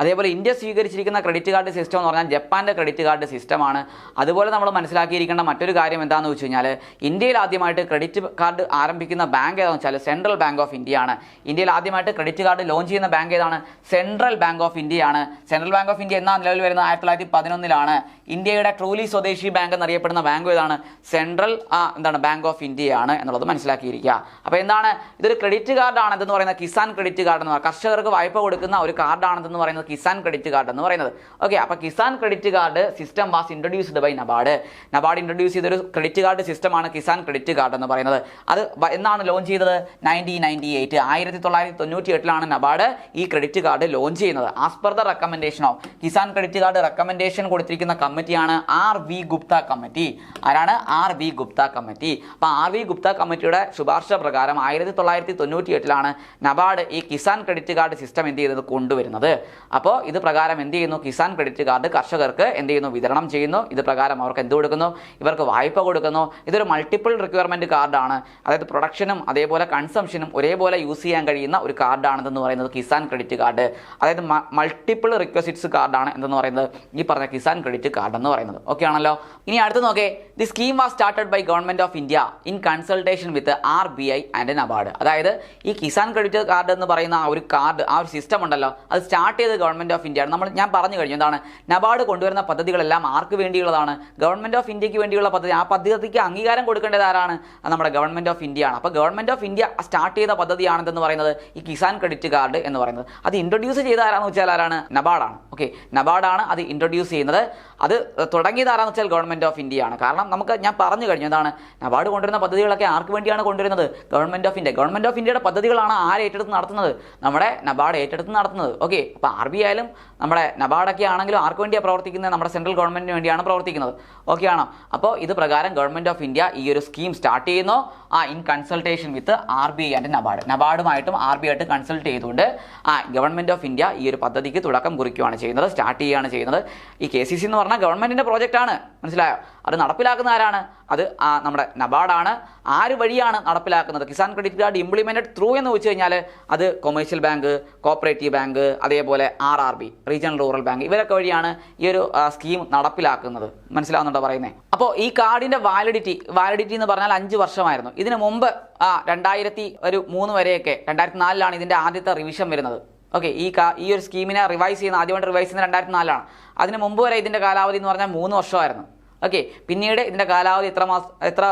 അതേപോലെ ഇന്ത്യ സ്വീകരിച്ചിരിക്കുന്ന ക്രെഡിറ്റ് കാർഡ് സിസ്റ്റം എന്ന് പറഞ്ഞാൽ ജപ്പാൻ്റെ ക്രെഡിറ്റ് കാർഡ് സിസ്റ്റമാണ്. അതുപോലെ നമ്മൾ മനസ്സിലാക്കിയിരിക്കേണ്ട മറ്റൊരു കാര്യം എന്താണെന്ന് വെച്ച് കഴിഞ്ഞാൽ ഇന്ത്യയിൽ ആദ്യമായിട്ട് ക്രെഡിറ്റ് കാർഡ് ആരംഭിക്കുന്ന ബാങ്ക് ഏതാണെന്ന് വെച്ചാൽ സെൻട്രൽ ബാങ്ക് ഓഫ് ഇന്ത്യ ആണ്. ഇന്ത്യയിൽ ആദ്യമായിട്ട് ക്രെഡിറ്റ് കാർഡ് ലോഞ്ച് ചെയ്യുന്ന ബാങ്ക് ഏതാണ്? സെൻട്രൽ ബാങ്ക് ഓഫ് ഇന്ത്യ ആണ്. സെൻട്രൽ ബാങ്ക് ഓഫ് ഇന്ത്യ എന്നാ നിലവിൽ വരുന്നത്? 1911 ഇന്ത്യയുടെ ട്രൂലി സ്വദേശി ബാങ്ക് എന്നറിയപ്പെടുന്ന ബാങ്ക് ഏതാണ്? സെൻട്രൽ ബാങ്ക് ഓഫ് ഇന്ത്യ ആണ് എന്നുള്ളത് മനസ്സിലാക്കിയിരിക്കുക. അപ്പോൾ ഇതൊരു ക്രെഡിറ്റ് കാർഡാണ് എന്ന് പറയുന്നത് കിസാൻ ക്രെഡിറ്റ് കാർഡ് എന്ന് പറയുന്നത്. കർഷകർക്ക് വായ്പ കൊടുക്കുന്ന ഒരു കാർഡാണെന്ന് പറയുന്നത് കിസാൻ ക്രെഡിറ്റ് കാർഡ് എന്ന് പറയുന്നത്. ഓക്കെ. അപ്പോൾ Kisan credit card system was introduced by NABARD. NABARD introduce ചെയ്തൊരു ക്രെഡിറ്റ് കാർഡ് സിസ്റ്റമാണ് കിസാൻ ക്രെഡിറ്റ് കാർഡ് എന്ന് പറയുന്നത്. അത് എന്നാണ് ലോഞ്ച് ചെയ്തത്? 1998 1998 നബാർഡ് ഈ ക്രെഡിറ്റ് കാർഡ് ലോഞ്ച് ചെയ്യുന്നത്. As per the recommendation of Kisan credit card recommendation കൊടുത്തിരിക്കുന്ന കമ്മിറ്റിയാണ് RV ഗുപ്ത കമ്മിറ്റി. ആരാണ്? RV Gupta committee. അപ്പോൾ RV ഗുപ്ത കമ്മിറ്റിയുടെ ശുപാർശ പ്രകാരം 1998 നബാർഡ് ഈ കിസാൻ ക്രെഡിറ്റ് കാർഡ് സിസ്റ്റം എന്ത് ചെയ്തത്? കൊണ്ടുവരുന്നത്. അപ്പോൾ ഇത് പ്രകാരം എന്ത് ചെയ്യുന്നു? കിസാൻ ക്രെഡിറ്റ് കാർഡ് കർഷകർക്ക് എന്ത് ചെയ്യുന്നു? വിതരണം ചെയ്യുന്നു. ഇത് പ്രകാരം അവർക്ക് എന്ത് കൊടുക്കുന്നു? ഇവർക്ക് വായ്പ കൊടുക്കുന്നു. ഇതൊരു മൾട്ടിപ്പിൾ റിക്വയർമെൻറ്റ് കാർഡാണ്. അതായത് പ്രൊഡക്ഷനും അതേപോലെ കൺസംഷനും ഒരേപോലെ യൂസ് ചെയ്യാൻ കഴിയുന്ന ഒരു കാർഡാണെന്ന് പറയുന്നത് കിസാൻ ക്രെഡിറ്റ് കാർഡ്. അതായത് മൾട്ടിപ്പിൾ റിക്വസിറ്റ്സ് കാർഡാണ് എന്തെന്ന് പറയുന്നത് ഈ പറഞ്ഞ കിസാൻ ക്രെഡിറ്റ് കാർഡ് എന്ന് പറയുന്നത്. ഓക്കെ ആണല്ലോ. ഇനി അടുത്ത് നോക്കേ. The scheme was started by government of India in consultation with RBI and NABARD. അതായത് ഈ കിസാൻ ക്രെഡിറ്റ് കാർഡ് എന്ന് പറയുന്ന ആ ഒരു സിസ്റ്റം ഉണ്ടല്ലോ, അത് സ്റ്റാർട്ട് ചെയ്ത് ഗവൺമെന്റ് ഓഫ് ഇന്ത്യ ആണ്. ഞാൻ പറഞ്ഞു കഴിഞ്ഞു എന്താണ് നബാർഡ് കൊണ്ടുവരുന്ന പദ്ധതികളെല്ലാം ആർക്ക് വേണ്ടിയുള്ളതാണ്? ഗവൺമെന്റ് ഓഫ് ഇന്ത്യക്ക് വേണ്ടിയുള്ള പദ്ധതി. ആ പദ്ധതിക്ക് അംഗീകാരം കൊടുക്കേണ്ടത് ആരാണ്? നമ്മുടെ ഗവൺമെന്റ് ഓഫ് ഇന്ത്യ ആണ്. അപ്പോൾ ഗവൺമെന്റ് ഓഫ് ഇന്ത്യ സ്റ്റാർട്ട് ചെയ്ത പദ്ധതിയാണെന്ന് പറയുന്നത് ഈ കിസാൻ ക്രെഡിറ്റ് കാർഡ് എന്ന് പറയുന്നത്. അത് ഇൻട്രൊഡ്യൂസ് ചെയ്ത ആരാന്ന് വെച്ചാൽ ആരാണ്? നബാർഡാണ്. ഓക്കെ. നബാർഡാണ് അത് ഇൻട്രൊഡ്യൂസ് ചെയ്യുന്നത്. അത് തുടങ്ങിയത് ആരാന്ന് വെച്ചാൽ ഗവൺമെന്റ് ഓഫ് ഇന്ത്യ ആണ്. കാരണം ഞാൻ പറഞ്ഞു കഴിഞ്ഞു എന്താണ് നബാർഡ് കൊണ്ടുവരുന്ന പദ്ധതികളൊക്കെ ആർക്ക് വേണ്ടിയാണ് കൊണ്ടുവരുന്നത്? Government of India. Government of ഇന്ത്യയുടെ പദ്ധതികളാണ് ആര് ഏറ്റെടുത്ത് നടത്തുന്നത്? നമ്മുടെ നബാർഡ് ഏറ്റെടുത്ത് നടത്തുന്നത്. ഓക്കെ. അപ്പോൾ RBI ആയാലും നമ്മുടെ നബാർഡൊക്കെ ആണെങ്കിലും ആർക്ക് വേണ്ടിയാണ് പ്രവർത്തിക്കുന്നത്? നമ്മുടെ സെൻട്രൽ ഗവൺമെന്റിന് വേണ്ടിയാണ് പ്രവർത്തിക്കുന്നത്. ഓക്കെ ആണോ? അപ്പോൾ ഇത് പ്രകാരം ഗവൺമെന്റ് ഓഫ് ഇന്ത്യ ഈ ഒരു സ്കീം സ്റ്റാർട്ട് ചെയ്യുന്നു in consultation with RBI and NABARD. നബാർഡുമായിട്ടും RBI ആയിട്ട് കൺസൾട്ട് ചെയ്തുകൊണ്ട് ഗവൺമെന്റ് ഓഫ് ഇന്ത്യ ഈ ഒരു പദ്ധതിക്ക് തുടക്കം കുറിക്കുകയാണ് ചെയ്യുന്നത്, സ്റ്റാർട്ട് ചെയ്യുകയാണ് ചെയ്യുന്നത്. ഈ KCC എന്ന് പറഞ്ഞാൽ പറഞ്ഞാൽ ഗവൺമെൻറ്റിൻ്റെ പ്രോജക്റ്റാണ്, മനസ്സിലായോ? അത് നടപ്പിലാക്കുന്ന ആരാണ്? അത് നമ്മുടെ നബാർഡാണ്. ആര് വഴിയാണ് നടപ്പിലാക്കുന്നത്? Kisan credit card implemented through എന്ന് വെച്ച് കഴിഞ്ഞാൽ അത് കൊമേഴ്ഷ്യൽ ബാങ്ക്, കോപ്പറേറ്റീവ് ബാങ്ക്, അതേപോലെ RRB റീജിയണൽ റൂറൽ ബാങ്ക്, ഇവരൊക്കെ വഴിയാണ് ഈ ഒരു സ്കീം നടപ്പിലാക്കുന്നത്. മനസ്സിലാവുന്നുണ്ടോ പറയുന്നത്? അപ്പോൾ ഈ കാർഡിൻ്റെ വാലിഡിറ്റി എന്ന് പറഞ്ഞാൽ 5 വർഷമായിരുന്നു. ഇതിന് മുമ്പ് 2003 വരെയൊക്കെ, 2004 ഇതിൻ്റെ ആദ്യത്തെ റിവിഷൻ വരുന്നത്. ഓക്കെ, ഈ ഒരു സ്കീമിനെ ആദ്യമായിട്ട് റിവൈസ് ചെയ്യുന്നത് 2004. അതിന് മുമ്പ് വരെ ഇതിൻ്റെ കാലാവധി എന്ന് പറഞ്ഞാൽ 3 വർഷമായിരുന്നു. ഓക്കെ, പിന്നീട് ഇതിൻ്റെ കാലാവധി എത്ര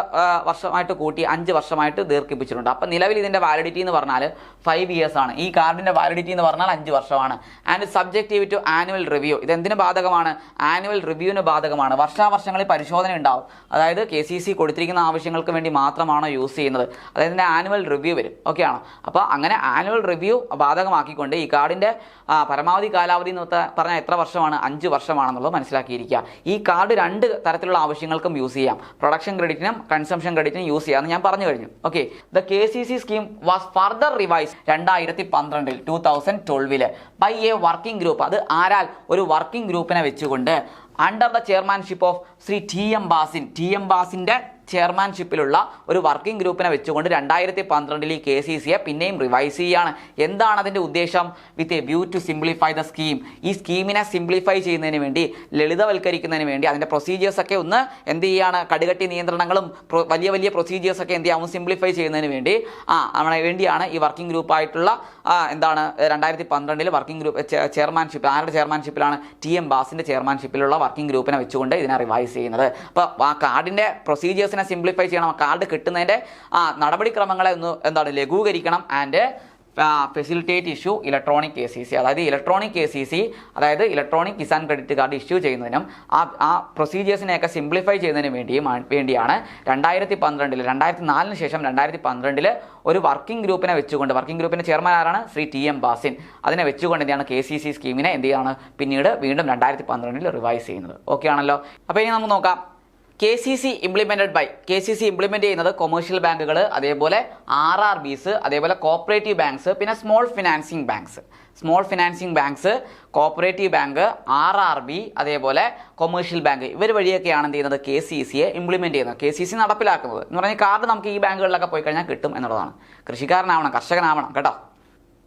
വർഷമായിട്ട് കൂട്ടി 5 വർഷമായിട്ട് ദീർഘിപ്പിച്ചിട്ടുണ്ട്. അപ്പം നിലവിൽ ഇതിൻ്റെ വാലിഡിറ്റി എന്ന് പറഞ്ഞാൽ 5 years ആണ്. ഈ കാർഡിൻ്റെ വാലിഡിറ്റി എന്ന് പറഞ്ഞാൽ 5 വർഷമാണ്. And subjective to annual review. ഇതെന്തിന് ബാധകമാണ്? ആനുവൽ റിവ്യൂവിന് ബാധകമാണ്. വർഷാവർഷങ്ങളിൽ പരിശോധന ഉണ്ടാവും. അതായത് KCC കൊടുത്തിരിക്കുന്ന ആവശ്യങ്ങൾക്ക് വേണ്ടി മാത്രമാണോ യൂസ് ചെയ്യുന്നത്, അതായത് ഇതിൻ്റെ ആനുവൽ റിവ്യൂ വരും. ഓക്കെ ആണോ? അപ്പോൾ അങ്ങനെ ആനുവൽ റിവ്യൂ ബാധകമാക്കിക്കൊണ്ട് ഈ കാർഡിൻ്റെ പരമാവധി കാലാവധി എന്ന് പറഞ്ഞാൽ എത്ര വർഷമാണ്? 5 വർഷമാണെന്നുള്ളത് മനസ്സിലാക്കിയിരിക്കുക. ഈ കാർഡ് 2 തരത്തിലുള്ള ആവശ്യങ്ങൾക്കും യൂസ് ചെയ്യാം. പ്രൊഡക്ഷൻ ക്രെഡിറ്റിനും കൺസംഷൻ ക്രെഡിറ്റിനും യൂസ് ചെയ്യാമെന്ന് ഞാൻ പറഞ്ഞു കഴിഞ്ഞു. Okay, the KCC scheme was further revise 2012 by a working group. അത് ആരാൽ? ഒരു വർക്കിംഗ് ഗ്രൂപ്പിനെ വെച്ചുകൊണ്ട് under the chairmanship of Shri TM ബാസിൻ്റെ ചെയർമാൻഷിപ്പിലുള്ള ഒരു വർക്കിംഗ് ഗ്രൂപ്പിനെ വെച്ചുകൊണ്ട് 2012 ഈ KCCയെ പിന്നെയും റിവൈസ് ചെയ്യുകയാണ്. എന്താണ് അതിൻ്റെ ഉദ്ദേശം? With a view to simplify the scheme. ഈ സ്കീമിനെ സിംപ്ലിഫൈ ചെയ്യുന്നതിന് വേണ്ടി, ലളിതവൽക്കരിക്കുന്നതിന് വേണ്ടി, അതിൻ്റെ പ്രൊസീജിയേഴ്സൊക്കെ ഒന്ന് എന്ത് ചെയ്യുകയാണ്? കടുകട്ടി നിയന്ത്രണങ്ങളും വലിയ പ്രൊസീജിയേഴ്സൊക്കെ എന്ത് ചെയ്യാം? സിംപ്ലിഫൈ ചെയ്യുന്നതിന് വേണ്ടി നമ്മളെ വേണ്ടിയാണ് ഈ വർക്കിംഗ് ഗ്രൂപ്പായിട്ടുള്ള 2012 വർക്കിംഗ് ഗ്രൂപ്പ് ചെയർമാൻഷിപ്പ്, ആരുടെ ചെയർമാൻഷിപ്പിലാണ്? TM ബാസിൻ്റെ ചെയർമാൻഷിപ്പിലുള്ള വർക്കിംഗ് ഗ്രൂപ്പിനെ വെച്ചുകൊണ്ട് ഇതിനെ റിവൈസ് ചെയ്യുന്നത്. അപ്പോൾ ആ കാർഡിൻ്റെ പ്രൊസീജിയേഴ്സിനെ സിംപ്ലിഫൈ ചെയ്യണം. കാർഡ് കിട്ടുന്നതിൻ്റെ നടപടിക്രമങ്ങളെ ഒന്ന് ലഘൂകരിക്കണം. And facilitate issue electronic KCC, അതായത് ഇലക്ട്രോണിക് KCC, അതായത് electronic Kisan credit card issue ചെയ്യുന്നതിനും ആ പ്രൊസീജിയേഴ്സിനെയൊക്കെ സിംപ്ലിഫൈ ചെയ്യുന്നതിന് വേണ്ടിയാണ് 2004 ശേഷം 2012 ഒരു വർക്കിംഗ് ഗ്രൂപ്പിനെ വെച്ചുകൊണ്ട്, വർക്കിംഗ് ഗ്രൂപ്പിൻ്റെ ചെയർമാൻ ആരാണ്? ശ്രീ TM ബാസിൻ. അതിനെ വെച്ചുകൊണ്ട് എന്താണ് KCC സ്കീമിനെ എന്ത് ചെയ്യാണ്? പിന്നീട് വീണ്ടും 2012 റിവൈസ് ചെയ്യുന്നത്. ഓക്കെ ആണല്ലോ? അപ്പോൾ ഇനി നമുക്ക് നോക്കാം. KCC ഇംപ്ലിമെൻ്റ് ചെയ്യുന്നത് കൊമേഴ്ഷ്യൽ ബാങ്കുകൾ, അതേപോലെ RRBs, അതേപോലെ കോപ്പറേറ്റീവ് ബാങ്ക്സ്, പിന്നെ small financing banks, cooperative bank, RRB, അതേപോലെ കൊമേഴ്ഷ്യൽ ബാങ്ക്, ഇവർ വഴിയൊക്കെയാണ് എന്ത് ചെയ്യുന്നത്? KCCയെ ഇംപ്ലിമെൻ്റ് ചെയ്യുന്നത്, KCC നടപ്പിലാക്കുന്നത്. എന്ന് പറഞ്ഞാൽ കാർഡ് നമുക്ക് ഈ ബാങ്കുകളിലൊക്കെ പോയി കഴിഞ്ഞാൽ കിട്ടും എന്നുള്ളതാണ്. കർഷകനാവണം കേട്ടോ.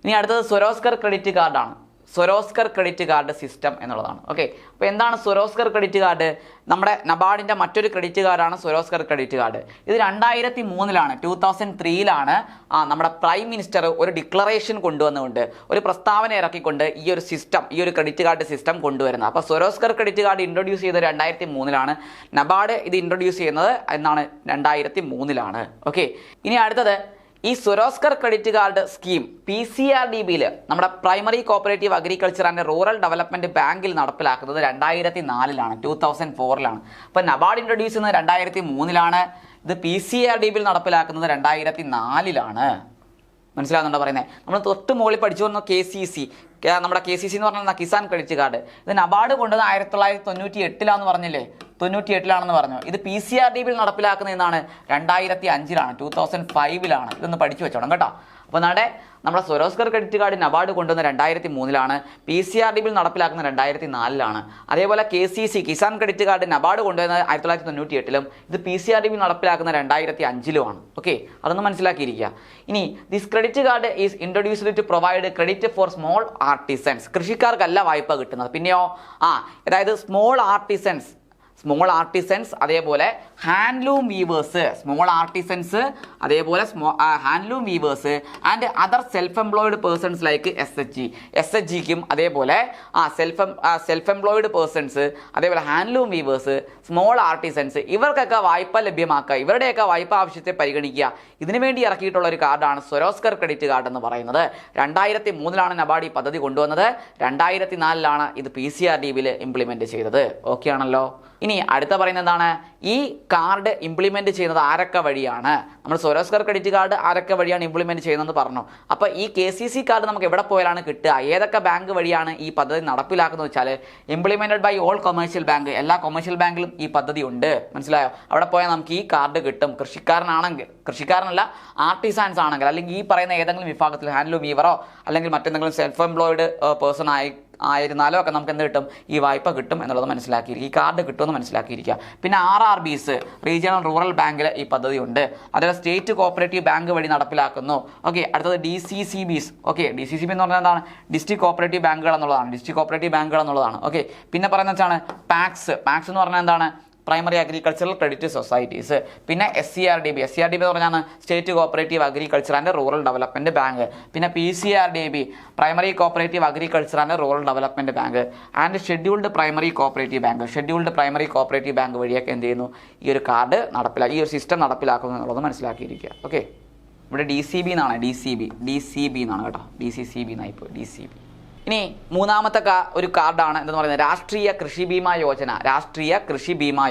ഇനി അടുത്തത് സ്വരോസ്കർ ക്രെഡിറ്റ് കാർഡാണ്. സ്വരോസ്കർ ക്രെഡിറ്റ് കാർഡ് സിസ്റ്റം എന്നുള്ളതാണ്. ഓക്കെ, അപ്പോൾ എന്താണ് സ്വരോസ്കർ ക്രെഡിറ്റ് കാർഡ്? നമ്മുടെ നബാർഡിൻ്റെ മറ്റൊരു ക്രെഡിറ്റ് കാർഡാണ് സ്വരോസ്കർ ക്രെഡിറ്റ് കാർഡ്. ഇത് 2003 നമ്മുടെ പ്രൈം മിനിസ്റ്റർ ഒരു ഡിക്ലറേഷൻ കൊണ്ടുവന്നുകൊണ്ട്, ഒരു പ്രസ്താവന ഇറക്കിക്കൊണ്ട് ഈ ഒരു ക്രെഡിറ്റ് കാർഡ് സിസ്റ്റം കൊണ്ടുവരുന്നത്. അപ്പോൾ സ്വരോസ്കർ ക്രെഡിറ്റ് കാർഡ് ഇൻട്രൊഡ്യൂസ് ചെയ്തത് 2003. നബാർഡ് ഇത് ഇൻട്രൊഡ്യൂസ് ചെയ്യുന്നത് 2003. ഓക്കെ, ഇനി അടുത്തത് ഈ സ്വരോസ്കർ ക്രെഡിറ്റ് കാർഡ് സ്കീം PCRDBയിൽ നമ്മുടെ primary cooperative agriculture and rural development ബാങ്കിൽ നടപ്പിലാക്കുന്നത് 2004. അപ്പോൾ നബാർഡ് ഇൻട്രൊഡ്യൂസ് ചെയ്യുന്നത് 2003. ഇത് PCRDBയിൽ നടപ്പിലാക്കുന്നത് 2004. മനസ്സിലാവുന്നുണ്ടോ പറയുന്നത്? നമ്മൾ തൊട്ട് മുകളിൽ പഠിച്ചു വന്ന KCC, നമ്മുടെ KCC എന്ന് പറഞ്ഞാൽ കിസാൻ ക്രെഡിറ്റ് കാർഡ്. ഇത് നബാർഡ് കൊണ്ടുവന്ന് 1998 പറഞ്ഞില്ലേ? 98 പറഞ്ഞു. ഇത് PCRDBയിൽ നടപ്പിലാക്കുന്ന എന്നാണ് 2005, 2005. ഇതൊന്ന് പഠിച്ചു വെച്ചോണം കേട്ടോ. അപ്പോൾ നമ്മുടെ സ്വരോസ്കർ ക്രെഡിറ്റ് കാർഡ് നബാർഡ് കൊണ്ടുവന്ന 2003, PCRDBയിൽ നടപ്പിലാക്കുന്ന 2004. അതേപോലെ KCC Kisan credit card NABARD കൊണ്ടുവന്നത് 1998, ഇത് PCRDBയിൽ നടപ്പിലാക്കുന്ന 2005. ഓക്കെ, അതൊന്ന് മനസ്സിലാക്കിയിരിക്കുക. ഇനി this credit card is introduced to provide credit for small artisans. കൃഷിക്കാർക്കല്ല വായ്പ കിട്ടുന്നത്, പിന്നെയോ അതായത് സ്മോൾ ആർട്ടിസൻസ്, അതേപോലെ handloom weavers, handloom weavers and other self employed persons like SHGക്കും, അതേപോലെ സെൽഫ് എംപ്ലോയിഡ് പേഴ്സൺസ്, അതേപോലെ ഹാൻഡ്ലൂം വീവേഴ്സ്, സ്മോൾ ആർട്ടിസൻസ്, ഇവർക്കൊക്കെ വായ്പ ലഭ്യമാക്കുക, ഇവരുടെയൊക്കെ വായ്പ ആവശ്യത്തെ പരിഗണിക്കുക. ഇതിനുവേണ്ടി ഇറക്കിയിട്ടുള്ള ഒരു കാർഡാണ് സ്വരോസ്കർ ക്രെഡിറ്റ് കാർഡ് എന്ന് പറയുന്നത്. 2003 നബാർഡ് ഈ പദ്ധതി കൊണ്ടുവന്നത്. 2004 ഇത് PCRDBയിൽ ഇംപ്ലിമെൻറ്റ് ചെയ്തത്. ഓക്കെ ആണല്ലോ? ഇനി അടുത്ത പറയുന്നത് എന്താണ്? ഈ കാർഡ് ഇംപ്ലിമെൻറ്റ് ചെയ്യുന്നത് ആരൊക്കെ വഴിയാണ്? നമ്മൾ സ്വരോസ്കർ ക്രെഡിറ്റ് കാർഡ് ആരൊക്കെ വഴിയാണ് ഇംപ്ലിമെൻറ്റ് ചെയ്യുന്നതെന്ന് പറഞ്ഞു. അപ്പോൾ ഈ KCC കാർഡ് നമുക്ക് എവിടെ പോയാലാണ് കിട്ടുക? ഏതൊക്കെ ബാങ്ക് വഴിയാണ് ഈ പദ്ധതി നടപ്പിലാക്കുന്നത് വെച്ചാൽ implemented by all commercial bank. എല്ലാ കൊമേഴ്ഷ്യൽ ബാങ്കിലും ഈ പദ്ധതി ഉണ്ട്. മനസ്സിലായോ? അവിടെ പോയാൽ നമുക്ക് ഈ കാർഡ് കിട്ടും. കൃഷിക്കാരനല്ല, ആർട്ടിസാൻസ് ആണെങ്കിൽ, അല്ലെങ്കിൽ ഈ പറയുന്ന ഏതെങ്കിലും വിഭാഗത്തിൽ ഹാൻഡ്ലൂം വീവറോ അല്ലെങ്കിൽ മറ്റെന്തെങ്കിലും സെൽഫ് എംപ്ലോയിഡ് പേഴ്സൺ ആയിരുന്നാലോ ഒക്കെ നമുക്ക് എന്ത് കിട്ടും, ഈ വായ്പ കിട്ടും എന്നുള്ളത് മനസ്സിലാക്കിയിരിക്കുക, ഈ കാർഡ് കിട്ടുമെന്ന് മനസ്സിലാക്കിയിരിക്കുക. പിന്നെ RRBs റീജിയണൽ റൂറൽ ബാങ്കിൽ ഈ പദ്ധതി ഉണ്ട്. അതുപോലെ സ്റ്റേറ്റ് കോപ്പറേറ്റീവ് ബാങ്ക് വഴി നടപ്പിലാക്കുന്നു. ഓക്കെ, അടുത്തത് DCCBs. ഓക്കെ, DCCB എന്ന് പറഞ്ഞാൽ എന്താണ്, ഡിസ്ട്രിക്ട് കോപ്പറേറ്റീവ് ബാങ്കുകൾ എന്നുള്ളതാണ്, ഡിസ്ട്രിക്ട് കോപ്പറേറ്റീവ് ബാങ്കുകൾ എന്നുള്ളതാണ്. ഓക്കെ, പിന്നെ പറയുന്നത് വെച്ചാണ് പാക്സ് എന്ന് പറഞ്ഞാൽ എന്താണ്, പ്രൈമറി അഗ്രികൾച്ചറൽ ക്രെഡിറ്റ് സൊസൈറ്റീസ്. പിന്നെ SCRDB എന്ന് പറഞ്ഞാൽ state cooperative agriculture and rural development bank. പിന്നെ PCRDB primary cooperative agriculture and rural development bank. And scheduled primary cooperative bank വഴിയൊക്കെ എന്ത് ചെയ്യുന്നു, ഈ ഒരു കാർഡ് നടപ്പിലാക്കി, ഈ ഒരു സിസ്റ്റം നടപ്പിലാക്കുന്നു എന്നുള്ളത് മനസ്സിലാക്കിയിരിക്കുക. ഓക്കെ, ഇവിടെ DCB എന്നാണ്, DCB എന്നാണ് കേട്ടോ, DCCB എന്നായി ഇപ്പോൾ DCB. ഇനി മൂന്നാമത്തെ ഒരു കാർഡാണ് എന്തെന്ന് പറയുന്നത്, രാഷ്ട്രീയ കൃഷി ബീമാ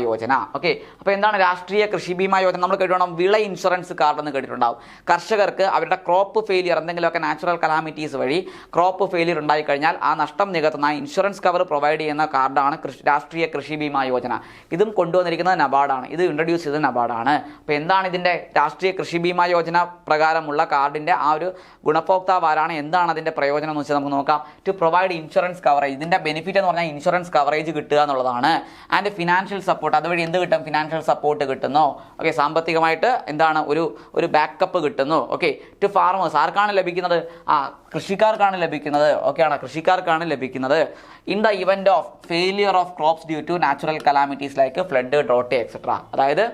യോജന. ഓക്കെ, അപ്പോൾ എന്താണ് രാഷ്ട്രീയ കൃഷി ബീമാ യോജന? നമ്മൾ കേട്ടിട്ടുണ്ടാവും വിള ഇൻഷുറൻസ് കാർഡ് എന്ന് കേട്ടിട്ടുണ്ടാവും. കർഷകർക്ക് അവരുടെ ക്രോപ്പ് ഫെയിലിയർ, എന്തെങ്കിലുമൊക്കെ നാച്ചുറൽ കലാമിറ്റീസ് വഴി ക്രോപ്പ് ഫെയിലിയർ ഉണ്ടായിക്കഴിഞ്ഞാൽ ആ നഷ്ടം നികത്തുന്ന ഇൻഷുറൻസ് കവർ പ്രൊവൈഡ് ചെയ്യുന്ന കാർഡാണ് രാഷ്ട്രീയ കൃഷി ബീമാ യോജന. ഇതും കൊണ്ടുവന്നിരിക്കുന്നത് നബാർഡാണ്, ഇത് ഇൻട്രൊഡ്യൂസ് ചെയ്തത് നബാർഡാണ്. അപ്പോൾ എന്താണ് ഇതിൻ്റെ രാഷ്ട്രീയ കൃഷി ബീമാ യോജന പ്രകാരമുള്ള കാർഡിൻ്റെ ആ ഒരു ഗുണഭോക്താവ് ആരാണ്, എന്താണ് അതിൻ്റെ പ്രയോജനം എന്ന് വെച്ചാൽ നമുക്ക് നോക്കാം. ടു പ്രൊവൈഡ് ഇൻഷുറൻസ് കവറേജ്, ഇതിൻ്റെ ബെനിഫിറ്റ് എന്ന് പറഞ്ഞാൽ ഇൻഷുറൻസ് കവറേജ് കിട്ടുക എന്നുള്ളതാണ്. ആൻഡ് ഫിനാൻഷ്യൽ സപ്പോർട്ട്, അതുവഴി എന്ത് കിട്ടും, ഫിനാൻഷ്യൽ സപ്പോർട്ട് കിട്ടുന്നു. ഓക്കെ, സാമ്പത്തികമായിട്ട് എന്താണ് ഒരു ബാക്കപ്പ് കിട്ടുന്നു. ഓക്കെ, ടു ഫാർമേഴ്സ്, ആർക്കാണ് ലഭിക്കുന്നത്, കൃഷിക്കാർക്കാണ് ലഭിക്കുന്നത്. ഓക്കെയാണ്, കൃഷിക്കാർക്കാണ് ലഭിക്കുന്നത്. In the event of failure of crops due to natural calamities like flood, drought etcetera. അതായത്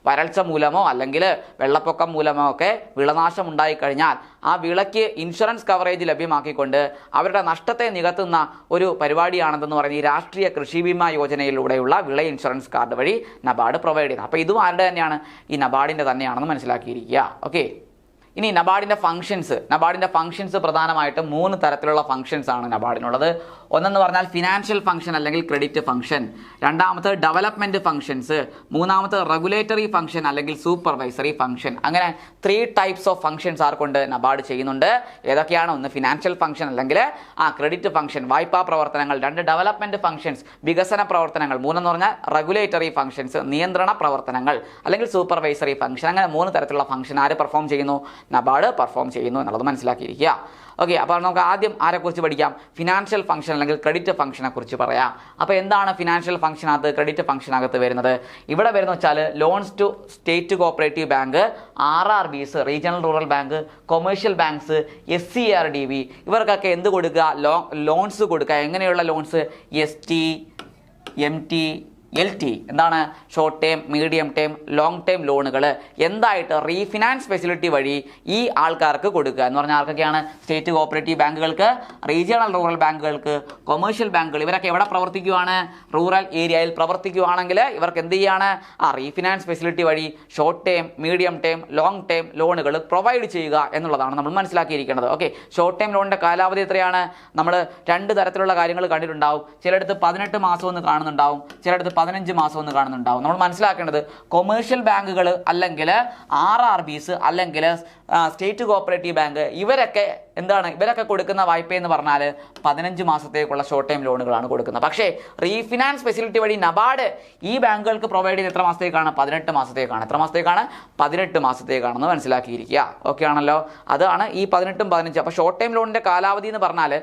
വരൾച്ച മൂലമോ അല്ലെങ്കിൽ വെള്ളപ്പൊക്കം മൂലമോ ഒക്കെ വിളനാശം ഉണ്ടായിക്കഴിഞ്ഞാൽ ആ വിളയ്ക്ക് ഇൻഷുറൻസ് കവറേജ് ലഭ്യമാക്കിക്കൊണ്ട് അവരുടെ നഷ്ടത്തെ നികത്തുന്ന ഒരു പരിപാടിയാണെന്ന് പറയുന്നത് ഈ രാഷ്ട്രീയ കൃഷി ബീമാ യോജനയിലൂടെയുള്ള വിള ഇൻഷുറൻസ് കാർഡ് വഴി നബാർഡ് പ്രൊവൈഡ് ചെയ്യുന്നത്. അപ്പോൾ ഇതും ആരുടെ തന്നെയാണ്, ഈ നബാർഡിൻ്റെ തന്നെയാണെന്ന് മനസ്സിലാക്കിയിരിക്കുക. ഓക്കെ, ഇനി നബാർഡിൻ്റെ ഫംഗ്ഷൻസ് പ്രധാനമായിട്ടും 3 തരത്തിലുള്ള ഫംഗ്ഷൻസ് ആണ് നബാർഡിനുള്ളത്. ഒന്നെന്ന് പറഞ്ഞാൽ ഫിനാൻഷ്യൽ ഫംഗ്ഷൻ അല്ലെങ്കിൽ ക്രെഡിറ്റ് ഫംഗ്ഷൻ, രണ്ടാമത് ഡെവലപ്മെൻറ്റ് ഫംഗ്ഷൻസ്, മൂന്നാമത് റെഗുലേറ്ററി ഫംഗ്ഷൻ അല്ലെങ്കിൽ സൂപ്പർവൈസറി ഫംഗ്ഷൻ. അങ്ങനെ 3 ടൈപ്സ് ഓഫ് ഫംഗ്ഷൻസ് ആർക്കുണ്ട്, നബാർഡ് ചെയ്യുന്നുണ്ട്. ഏതൊക്കെയാണ്, ഒന്ന് ഫിനാൻഷ്യൽ ഫംഗ്ഷൻ അല്ലെങ്കിൽ ക്രെഡിറ്റ് ഫംഗ്ഷൻ വായ്പാ പ്രവർത്തനങ്ങൾ, 2 ഡെവലപ്മെൻറ്റ് ഫംഗ്ഷൻസ് വികസന പ്രവർത്തനങ്ങൾ, 3 എന്ന് പറഞ്ഞാൽ റെഗുലേറ്ററി ഫംഗ്ഷൻസ് നിയന്ത്രണ പ്രവർത്തനങ്ങൾ അല്ലെങ്കിൽ സൂപ്പർവൈസറി ഫംഗ്ഷൻ. അങ്ങനെ 3 തരത്തിലുള്ള ഫംഗ്ഷൻ ആര് പെർഫോം ചെയ്യുന്നു, നബാർഡ് പെർഫോം ചെയ്യുന്നു എന്നുള്ളത് മനസ്സിലാക്കിയിരിക്കുക. ഓക്കെ, അപ്പോൾ നമുക്ക് ആദ്യം ആരെക്കുറിച്ച് പഠിക്കാം, ഫിനാൻഷ്യൽ ഫംഗ്ഷൻ അല്ലെങ്കിൽ ക്രെഡിറ്റ് ഫംഗ്ഷനെ കുറിച്ച് പറയാം. അപ്പോൾ എന്താണ് ഫിനാൻഷ്യൽ ഫംഗ്ഷനകത്ത്, ക്രെഡിറ്റ് ഫംഗ്ഷനകത്ത് വരുന്നത്? ഇവിടെ വരുന്ന വെച്ചാൽ loans to state cooperative bank, RRBs regional rural bank, commercial banks, SCRDB ഇവർക്കൊക്കെ എന്ത് കൊടുക്കുക, ലോൺസ് കൊടുക്കുക. എങ്ങനെയുള്ള ലോൺസ്, ST, MT, LT എന്താണ്, short term, medium term, long term ലോണുകൾ എന്തായിട്ട് റീഫിനാൻസ് ഫെസിലിറ്റി വഴി ഈ ആൾക്കാർക്ക് കൊടുക്കുക എന്ന് പറഞ്ഞാൽ ആർക്കൊക്കെയാണ്, സ്റ്റേറ്റ് കോപ്പറേറ്റീവ് ബാങ്കുകൾക്ക്, റീജിയണൽ റൂറൽ ബാങ്കുകൾക്ക്, കൊമേഴ്ഷ്യൽ ബാങ്കുകൾ. ഇവരൊക്കെ എവിടെ പ്രവർത്തിക്കുകയാണ്, റൂറൽ ഏരിയയിൽ പ്രവർത്തിക്കുകയാണെങ്കിൽ ഇവർക്ക് എന്ത് ചെയ്യാണ്, റീഫിനാൻസ് ഫെസിലിറ്റി വഴി short term, medium term, long term ലോണുകൾ പ്രൊവൈഡ് ചെയ്യുക എന്നുള്ളതാണ് നമ്മൾ മനസ്സിലാക്കിയിരിക്കുന്നത്. ഓക്കെ, ഷോർട്ട് ടേം ലോണിൻ്റെ കാലാവധി എത്രയാണ്, നമ്മൾ 2 തരത്തിലുള്ള കാര്യങ്ങൾ കണ്ടിട്ടുണ്ടാവും. ചിലയിടത്ത് 18 മാസം എന്ന് കാണുന്നുണ്ടാവും, ചിലയിടത്ത് 15 മാസം എന്ന് കാണുന്നുണ്ടാവും. നമ്മൾ മനസ്സിലാക്കേണ്ടത് കൊമേഴ്ഷ്യൽ ബാങ്കുകൾ അല്ലെങ്കിൽ RRBs അല്ലെങ്കിൽ സ്റ്റേറ്റ് കോപ്പറേറ്റീവ് ബാങ്ക് ഇവരൊക്കെ കൊടുക്കുന്ന വായ്പ എന്ന് പറഞ്ഞാൽ 15 മാസത്തേക്കുള്ള ഷോർട്ട് ടൈം ലോണുകളാണ് കൊടുക്കുന്നത്. പക്ഷേ റീഫിനാൻസ് ഫെസിലിറ്റി വഴി നബാർഡ് ഈ ബാങ്കുകൾക്ക് പ്രൊവൈഡ് ചെയ്യുന്ന എത്ര മാസത്തേക്കാണ്, 18 മാസത്തേക്കാണ്. എത്ര മാസത്തേക്കാണ്, 18 മാസത്തേക്കാണെന്ന് മനസ്സിലാക്കിയിരിക്കുക. ഓക്കെ ആണല്ലോ, അതാണ് ഈ 18ഉം 15. അപ്പോൾ ഷോർട്ട് ടൈം ലോണിൻ്റെ കാലാവധി എന്ന് പറഞ്ഞാൽ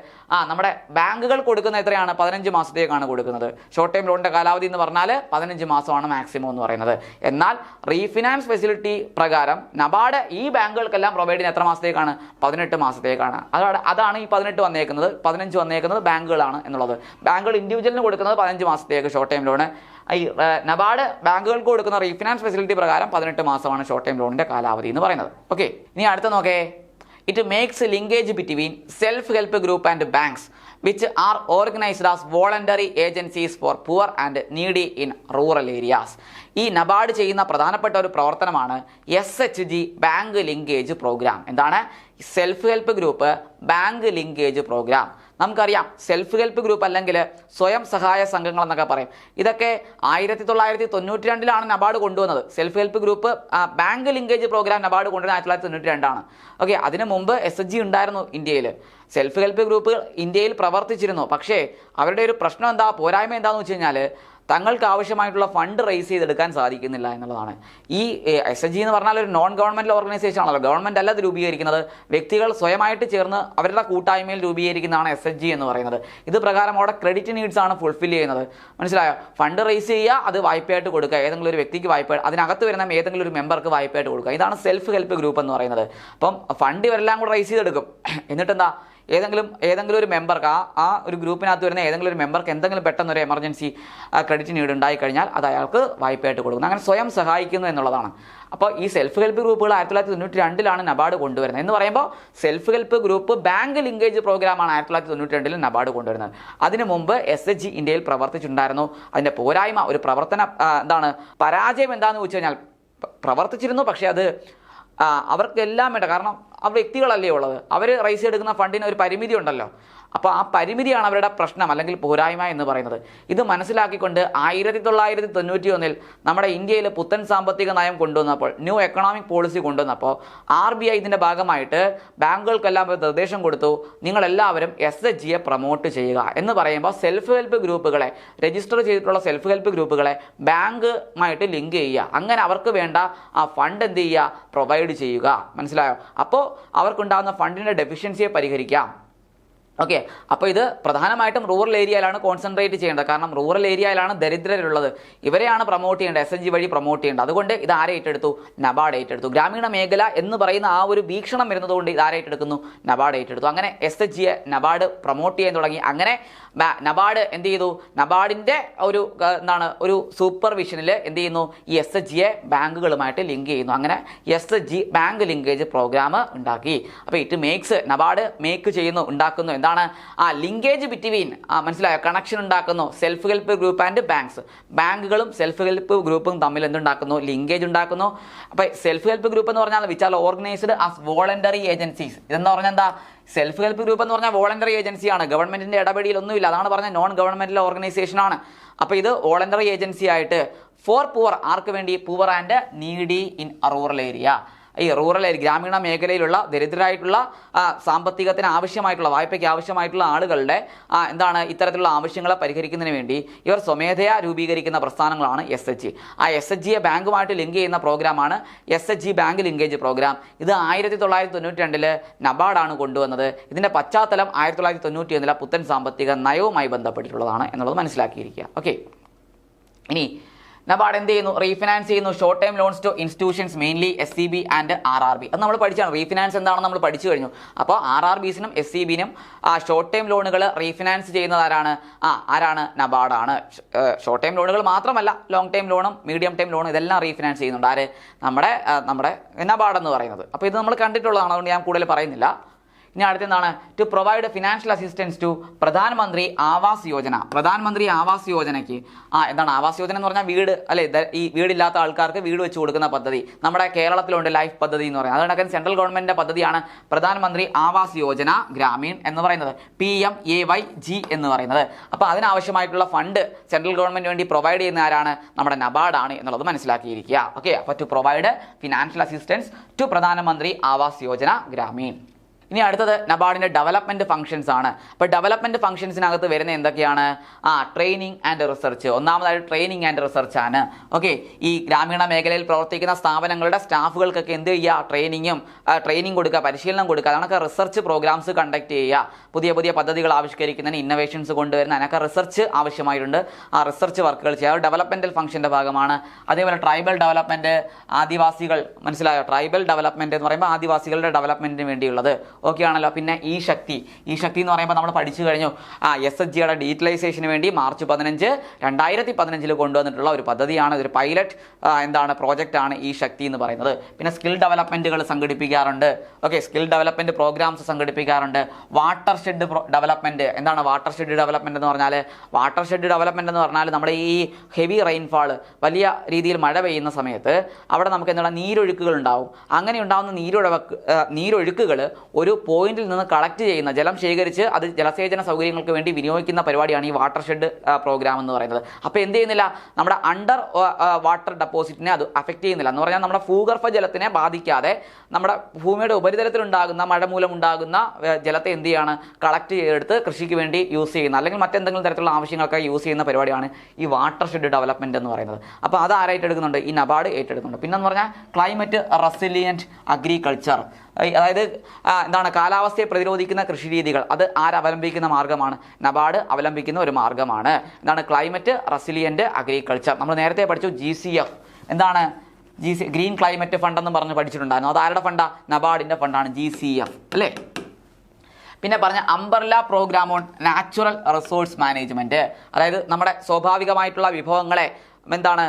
നമ്മുടെ ബാങ്കുകൾ കൊടുക്കുന്ന എത്രയാണ്, 15 മാസത്തേക്കാണ് കൊടുക്കുന്നത്. ഷോർട്ട് ടൈം ലോണിൻ്റെ കാലാവധി എന്ന് പറഞ്ഞാൽ 15 മാസമാണ് മാക്സിമം എന്ന് പറയുന്നത്. എന്നാൽ റീഫിനാൻസ് ഫെസിലിറ്റി പ്രകാരം നബാർഡ് ഈ ബാങ്കുകൾക്കെല്ലാം പ്രൊവൈഡ് ചെയ്യുന്ന എത്ര മാസത്തേക്കാണ്, 18 മാസത്തേക്കാണ്. അതാണ് ഈ 18 വന്നേക്കുന്നത്. 15 വന്നേക്കുന്നത് ബാങ്കുകളാണ് എന്നുള്ളത്. ബാങ്കുകൾ ഇൻഡിവിജ്വലിന് കൊടുക്കുന്നത് 15 മാസത്തേക്ക് ഷോർട്ട് ടൈം ലോണ്. ഈ നബാർഡ് ബാങ്കുകൾക്ക് കൊടുക്കുന്ന റീഫിനാൻസ് ഫെസിലിറ്റി പ്രകാരം 18 മാസമാണ് ഷോർട്ട് ടൈം ലോണിൻ്റെ കാലാവധി എന്ന് പറയുന്നത്. ഓക്കെ, ഇനി അടുത്ത നോക്കേ, it makes linkage between self help group and banks which are organized as voluntary agencies for poor and needy in rural areas. ഈ നബാർഡ് ചെയ്യുന്ന പ്രധാനപ്പെട്ട ഒരു പ്രവർത്തനമാണ് SHG ബാങ്ക് ലിങ്കേജ് പ്രോഗ്രാം. എന്താണ്, self help group bank linkage programme. നമുക്കറിയാം self help group അല്ലെങ്കിൽ സ്വയം സഹായ സംഘങ്ങൾ എന്നൊക്കെ പറയും. ഇതൊക്കെ 1992 നബാർഡ് കൊണ്ടുവന്നത്. Self help group bank linkage programme NABARD കൊണ്ടുവന്നത് 1992. ഓക്കെ, അതിനു മുമ്പ് SHG ഉണ്ടായിരുന്നു ഇന്ത്യയിൽ. സെൽഫ് ഹെൽപ്പ് ഗ്രൂപ്പ് ഇന്ത്യയിൽ പ്രവർത്തിച്ചിരുന്നു. പക്ഷേ അവരുടെ ഒരു പ്രശ്നം എന്താ, പോരായ്മ എന്താണെന്ന് വെച്ച് കഴിഞ്ഞാൽ തങ്ങൾക്ക് ആവശ്യമായിട്ടുള്ള ഫണ്ട് റേസ് ചെയ്തെടുക്കാൻ സാധിക്കുന്നില്ല എന്നുള്ളതാണ്. ഈ SHG എന്ന് പറഞ്ഞാൽ ഒരു നോൺ ഗവൺമെൻറ് ഓർഗനൈസേഷൻ ആണല്ലോ, ഗവൺമെൻറ് അല്ല ഇത് രൂപീകരിക്കുന്നത്, വ്യക്തികൾ സ്വയമായിട്ട് ചേർന്ന് അവരുടെ കൂട്ടായ്മയിൽ രൂപീകരിക്കുന്നതാണ് SHG എന്ന് പറയുന്നത്. ഇത് പ്രകാരം അവിടെ ക്രെഡിറ്റ് നീഡ്സ് ആണ് ഫുൾഫിൽ ചെയ്യുന്നത്. മനസ്സിലായോ? ഫണ്ട് റേസ് ചെയ്യുക, അത് വായ്പയായിട്ട് കൊടുക്കുക, ഏതെങ്കിലും ഒരു വ്യക്തിക്ക് വായ്പ, അതിനകത്ത് വരുന്ന ഏതെങ്കിലും ഒരു മെമ്പർക്ക് വായ്പയായിട്ട് കൊടുക്കുക. ഇതാണ് സെൽഫ് ഹെൽപ്പ് ഗ്രൂപ്പ് എന്ന് പറയുന്നത്. അപ്പം ഫണ്ട് ഇവരെല്ലാം കൂടെ റേസ് ചെയ്തെടുക്കും. എന്നിട്ടെന്താ, ഏതെങ്കിലും ഒരു മെമ്പർക്ക് ആ ഒരു ഗ്രൂപ്പിനകത്ത് വരുന്ന ഏതെങ്കിലും ഒരു മെമ്പർക്ക് എന്തെങ്കിലും പെട്ടെന്ന് ഒരു എമർജൻസി ക്രെഡിറ്റ് നീഡ് ഉണ്ടായി കഴിഞ്ഞാൽ അത് അയാൾക്ക് വായ്പയായിട്ട് കൊടുക്കുന്നു. അങ്ങനെ സ്വയം സഹായിക്കുന്നു എന്നുള്ളതാണ്. അപ്പോൾ ഈ സെൽഫ് ഹെൽപ്പ് ഗ്രൂപ്പുകൾ 1992 നബാർഡ് കൊണ്ടുവരുന്നത്. എന്ന് പറയുമ്പോൾ self help group bank linkage പ്രോഗ്രാമാണ് 1992 നബാർഡ് കൊണ്ടുവരുന്നത്. അതിനു മുമ്പ് SHG ഇന്ത്യയിൽ പ്രവർത്തിച്ചിട്ടുണ്ടായിരുന്നു. അതിൻ്റെ പോരായ്മ, ഒരു പ്രവർത്തന പരാജയം എന്താണെന്ന് ചോദിച്ചു കഴിഞ്ഞാൽ, പ്രവർത്തിച്ചിരുന്നു, പക്ഷേ അത് അവർക്കെല്ലാം വേണ്ട, കാരണം ആ വ്യക്തികളല്ലേ ഉള്ളത്, അവർ റൈസ് എടുക്കുന്ന ഫണ്ടിന് ഒരു പരിമിതി ഉണ്ടല്ലോ. അപ്പോൾ ആ പരിമിതിയാണ് അവരുടെ പ്രശ്നം, അല്ലെങ്കിൽ പോരായ്മ എന്ന് പറയുന്നത്. ഇത് മനസ്സിലാക്കിക്കൊണ്ട് 1991 നമ്മുടെ ഇന്ത്യയിൽ പുത്തൻ സാമ്പത്തിക നയം കൊണ്ടുവന്നപ്പോൾ, ന്യൂ എക്കണോമിക് പോളിസി കൊണ്ടുവന്നപ്പോൾ RBI ഇതിൻ്റെ ഭാഗമായിട്ട് ബാങ്കുകൾക്കെല്ലാം ഒരു നിർദ്ദേശം കൊടുത്തു, നിങ്ങളെല്ലാവരും SHGയെ പ്രൊമോട്ട് ചെയ്യുക എന്ന് പറയുമ്പോൾ സെൽഫ് ഹെൽപ്പ് ഗ്രൂപ്പുകളെ, രജിസ്റ്റർ ചെയ്തിട്ടുള്ള സെൽഫ് ഹെൽപ്പ് ഗ്രൂപ്പുകളെ ബാങ്കുമായിട്ട് ലിങ്ക് ചെയ്യുക. അങ്ങനെ അവർക്ക് വേണ്ട ആ ഫണ്ട് എന്ത് ചെയ്യുക, പ്രൊവൈഡ് ചെയ്യുക. മനസ്സിലായോ? അപ്പോൾ അവർക്കുണ്ടാകുന്ന ഫണ്ടിൻ്റെ ഡെഫിഷ്യൻസിയെ പരിഹരിക്കാം. ഓക്കെ, അപ്പോൾ ഇത് പ്രധാനമായിട്ടും റൂറൽ ഏരിയയിലാണ് കോൺസെൻട്രേറ്റ് ചെയ്യേണ്ടത്. കാരണം റൂറൽ ഏരിയയിലാണ് ദരിദ്രരുള്ളത്, ഇവരെയാണ് പ്രൊമോട്ട് ചെയ്യേണ്ടത്, SHG വഴി പ്രൊമോട്ട് ചെയ്യേണ്ടത്. അതുകൊണ്ട് ഇത് ആരെ ഏറ്റെടുത്തു? നബാർഡ് ഏറ്റെടുത്തു. ഗ്രാമീണ മേഖല എന്ന് പറയുന്ന ആ ഒരു വീക്ഷണം വരുന്നതുകൊണ്ട് ഇത് ആരെ ഏറ്റെടുക്കുന്നു? നബാർഡ് ഏറ്റെടുത്തു. അങ്ങനെ SHGയെ നബാർഡ് പ്രൊമോട്ട് ചെയ്യാൻ തുടങ്ങി. അങ്ങനെ നബാർഡ് എന്ത് ചെയ്തു? നബാർഡിൻ്റെ ഒരു സൂപ്പർവിഷനിൽ എന്ത് ചെയ്യുന്നു? ഈ SHGയെ ബാങ്കുകളുമായിട്ട് ലിങ്ക് ചെയ്യുന്നു. അങ്ങനെ SHG ബാങ്ക് ലിങ്കേജ് പ്രോഗ്രാം ഉണ്ടാക്കി. അപ്പോൾ ഇറ്റ് മേക്സ്, നബാർഡ് മേക്ക് ചെയ്യുന്നു, ഉണ്ടാക്കുന്നു. എന്താണ് ആ ലിങ്കേജ് ബിറ്റ്വീൻ, മനസ്സിലായോ? കണക്ഷൻ ഉണ്ടാക്കുന്നു. Self help group and banks, ബാങ്കുകളും സെൽഫ് ഹെൽപ്പ് ഗ്രൂപ്പും തമ്മിൽ എന്തുണ്ടാക്കുന്നു? ലിങ്കേജ് ഉണ്ടാക്കുന്നു. അപ്പോൾ സെൽഫ് ഹെൽപ്പ് ഗ്രൂപ്പ് എന്ന് പറഞ്ഞാൽ which are organised as voluntary agencies. ഇതെന്ന് പറഞ്ഞാൽ എന്താ? സെൽഫ് ഹെൽപ്പ് ഗ്രൂപ്പ് എന്ന് പറഞ്ഞാൽ വോളണ്ടറി ഏജൻസിയാണ്, ഗവൺമെന്റിന്റെ ഇടപെടലൊന്നുമില്ല. അതാണ് പറഞ്ഞ നോൺ ഗവൺമെന്റൽ ഓർഗനൈസേഷൻ ആണ്. അപ്പോൾ ഇത് വോളണ്ടറി ഏജൻസി ആയിട്ട് ഫോർ പുവർ, ആർക്ക് വേണ്ടി? Poor and needy in rural area. ഈ റൂറൽ ഏരിയ, ഗ്രാമീണ മേഖലയിലുള്ള ദരിദ്രരായിട്ടുള്ള സാമ്പത്തികത്തിന് ആവശ്യമായിട്ടുള്ള, വായ്പയ്ക്ക് ആവശ്യമായിട്ടുള്ള ആളുകളുടെ ഇത്തരത്തിലുള്ള ആവശ്യങ്ങളെ പരിഹരിക്കുന്നതിന് വേണ്ടി ഇവർ സ്വമേധയാ രൂപീകരിക്കുന്ന പ്രസ്ഥാനങ്ങളാണ് SHG. ആ SHGയെ ബാങ്കുമായിട്ട് ലിങ്ക് ചെയ്യുന്ന പ്രോഗ്രാമാണ് SHG ബാങ്ക് ലിങ്കേജ് പ്രോഗ്രാം. ഇത് 1992 നബാർഡാണ് കൊണ്ടുവന്നത്. ഇതിൻ്റെ പശ്ചാത്തലം 1991 പുത്തൻ സാമ്പത്തിക നയവുമായി ബന്ധപ്പെട്ടിട്ടുള്ളതാണ് എന്നുള്ളത് മനസ്സിലാക്കിയിരിക്കുക. ഓക്കെ, ഇനി നബാർഡ് എന്ത് ചെയ്യുന്നു? റീഫിനാൻസ് ചെയ്യുന്നു short time loans to institutions, mainly SCB and RRB. അത് നമ്മൾ പഠിച്ചാണ്. റീഫിനാൻസ് എന്താണെന്ന് നമ്മൾ പഠിച്ചു കഴിഞ്ഞു. അപ്പോൾ RRBസിനും SCBനും ഷോർട്ട് ടൈം ലോണുകൾ റീഫിനാൻസ് ചെയ്യുന്നത് ആരാണ്? നബാർഡാണ്. ഷോർട്ട് ടൈം ലോണുകൾ മാത്രമല്ല, ലോങ് ടൈം ലോണും മീഡിയം ടൈം ലോണും ഇതെല്ലാം റീഫിനാൻസ് ചെയ്യുന്നുണ്ട്. ആര്? നമ്മുടെ നബാർഡ് എന്ന് പറയുന്നത്. അപ്പോൾ ഇത് നമ്മൾ കണ്ടിട്ടുള്ളതാണ്, അതുകൊണ്ട് ഞാൻ കൂടുതൽ പറയുന്നില്ല. ഇനി അടുത്തെന്താണ്? To provide financial assistance to പ്രധാനമന്ത്രി ആവാസ് യോജന. പ്രധാനമന്ത്രി ആവാസ് യോജനയ്ക്ക് എന്താണ് ആവാസ് യോജന എന്ന് പറഞ്ഞാൽ? വീട് അല്ലേ, ഈ വീടില്ലാത്ത ആൾക്കാർക്ക് വീട് വെച്ച് കൊടുക്കുന്ന പദ്ധതി. നമ്മുടെ കേരളത്തിലുണ്ട് ലൈഫ് പദ്ധതി എന്ന് പറയുന്നത്. അതുകൊണ്ടൊക്കെ സെൻട്രൽ ഗവൺമെന്റിന്റെ പദ്ധതിയാണ് പ്രധാനമന്ത്രി ആവാസ് യോജന ഗ്രാമീൺ എന്ന് പറയുന്നത്, PMAYG എന്ന് പറയുന്നത്. അപ്പോൾ അതിനാവശ്യമായിട്ടുള്ള ഫണ്ട് സെൻട്രൽ ഗവൺമെന്റ് വേണ്ടി പ്രൊവൈഡ് ചെയ്യുന്ന ആരാണ്? നമ്മുടെ നബാർഡാണ് എന്നുള്ളത് മനസ്സിലാക്കിയിരിക്കുക. ഓക്കെ, അപ്പോൾ to provide financial assistance to പ്രധാനമന്ത്രി ആവാസ് യോജന ഗ്രാമീൺ. ഇനി അടുത്തത് നബാർഡിൻ്റെ ഡെവലപ്മെൻറ്റ് ഫംഗ്ഷൻസ് ആണ്. അപ്പോൾ ഡെവലപ്മെൻറ്റ് ഫംഗ്ഷൻസിനകത്ത് വരുന്ന എന്തൊക്കെയാണ്? Training and research. ഒന്നാമതായിട്ട് ട്രെയിനിങ് ആൻഡ് റിസർച്ച് ആണ്. ഓക്കെ, ഈ ഗ്രാമീണ മേഖലയിൽ പ്രവർത്തിക്കുന്ന സ്ഥാപനങ്ങളുടെ സ്റ്റാഫുകൾക്കൊക്കെ എന്ത് ചെയ്യുക? ട്രെയിനിങ് കൊടുക്കുക, പരിശീലനം കൊടുക്കുക. അതിനൊക്കെ റിസർച്ച് പ്രോഗ്രാംസ് കണ്ടക്ട് ചെയ്യുക. പുതിയ പുതിയ പദ്ധതികൾ ആവിഷ്കരിക്കുന്നതിന്, ഇന്നോവേഷൻസ് കൊണ്ടുവരുന്ന അതിനൊക്കെ റിസർച്ച് ആവശ്യമായിട്ടുണ്ട്. ആ റിസർച്ച് വർക്കുകൾ ചെയ്യുക ഡെവലപ്മെൻറ്റൽ ഫംഗ്ഷൻ്റെ ഭാഗമാണ്. അതേപോലെ ട്രൈബൽ ഡെവലപ്മെൻറ്റ്, ആദിവാസികൾ, മനസ്സിലായോ? ട്രൈബൽ ഡെവലപ്മെൻറ്റ് എന്ന് പറയുമ്പോൾ ആദിവാസികളുടെ ഡെവലപ്മെൻറ്റിന് വേണ്ടിയുള്ളത്. ഓക്കെ ആണല്ലോ. പിന്നെ ഈ ശക്തി എന്ന് പറയുമ്പോൾ നമ്മൾ പഠിച്ചു കഴിഞ്ഞു. SHGയുടെ ഡീറ്റലൈസേഷന് വേണ്ടി മാർച്ച് 15, 2015 കൊണ്ടുവന്നിട്ടുള്ള ഒരു പദ്ധതിയാണ്. ഒരു പൈലറ്റ് പ്രോജക്റ്റ് ആണ് ഈ ശക്തി എന്ന് പറയുന്നത്. പിന്നെ സ്കിൽ ഡെവലപ്മെൻറ്റുകൾ സംഘടിപ്പിക്കാറുണ്ട്. ഓക്കെ, സ്കിൽ ഡെവലപ്മെൻറ്റ് പ്രോഗ്രാംസ് സംഘടിപ്പിക്കാറുണ്ട്. Water shed development. എന്താണ് വാട്ടർ ഷെഡ് ഡെവലപ്മെൻറ്റ് എന്ന് പറഞ്ഞാൽ? വാട്ടർ ഷെഡ് ഡെവലപ്മെൻറ്റ് എന്ന് പറഞ്ഞാൽ നമ്മുടെ ഈ ഹെവി റെയിൻഫാൾ, വലിയ രീതിയിൽ മഴ പെയ്യുന്ന സമയത്ത് അവിടെ നമുക്ക് നീരൊഴുക്കുകൾ ഉണ്ടാവും. അങ്ങനെ ഉണ്ടാകുന്ന നീരൊഴുക്കുകൾ ഒരു ഒരു പോയിന്റിൽ നിന്ന് കളക്ട് ചെയ്യുന്ന ജലം ശേഖരിച്ച് അത് ജലസേചന സൗകര്യങ്ങൾക്ക് വേണ്ടി വിനിയോഗിക്കുന്ന പരിപാടിയാണ് ഈ വാട്ടർ ഷെഡ് പ്രോഗ്രാം എന്ന് പറയുന്നത്. അപ്പോൾ എന്ത് ചെയ്യുന്നില്ല, നമ്മുടെ അണ്ടർ വാട്ടർ ഡെപ്പോസിറ്റിനെ അത് അഫക്റ്റ് ചെയ്യുന്നില്ല എന്ന് പറഞ്ഞാൽ നമ്മുടെ ഭൂഗർഭ ജലത്തിനെ ബാധിക്കാതെ നമ്മുടെ ഭൂമിയുടെ ഉപരിതലത്തിൽ ഉണ്ടാകുന്ന മഴ മൂലം ഉണ്ടാകുന്ന ജലത്തെ എന്ത് ചെയ്യാണ്, കളക്ട് ചെയ്തെടുത്ത് കൃഷിക്ക് വേണ്ടി യൂസ് ചെയ്യുന്ന അല്ലെങ്കിൽ മറ്റെന്തെങ്കിലും തരത്തിലുള്ള ആവശ്യങ്ങൾക്കായി യൂസ് ചെയ്യുന്ന പരിപാടിയാണ് ഈ വാട്ടർ ഷെഡ് ഡെവലപ്മെന്റ് എന്ന് പറയുന്നത്. അപ്പോൾ അത് ആരായിട്ട് എടുക്കുന്നുണ്ട്, ഈ നബാർഡ് ഏറ്റെടുക്കുന്നുണ്ട്. പിന്നെന്ന് പറഞ്ഞാൽ ക്ലൈമറ്റ് റെസിലിയൻറ്റ് അഗ്രികൾച്ചർ, അതായത് എന്താണ് കാലാവസ്ഥയെ പ്രതിരോധിക്കുന്ന കൃഷി രീതികൾ, അത് ആരവലംബിക്കുന്ന മാർഗ്ഗമാണ്, നബാർഡ് അവലംബിക്കുന്ന ഒരു മാർഗ്ഗമാണ്. എന്താണ് ക്ലൈമറ്റ് റെസിലിയൻറ്റ് അഗ്രികൾച്ചർ. നമ്മൾ നേരത്തെ പഠിച്ചു GCF, എന്താണ് ഗ്രീൻ ക്ലൈമറ്റ് ഫണ്ട് എന്ന് പറഞ്ഞ് പഠിച്ചിട്ടുണ്ടായിരുന്നു. അത് ആരുടെ ഫണ്ടാ, നബാർഡിൻ്റെ ഫണ്ടാണ് GCF അല്ലേ. പിന്നെ പറഞ്ഞ umbrella programme on natural resource management, അതായത് നമ്മുടെ സ്വാഭാവികമായിട്ടുള്ള വിഭവങ്ങളെ എന്താണ്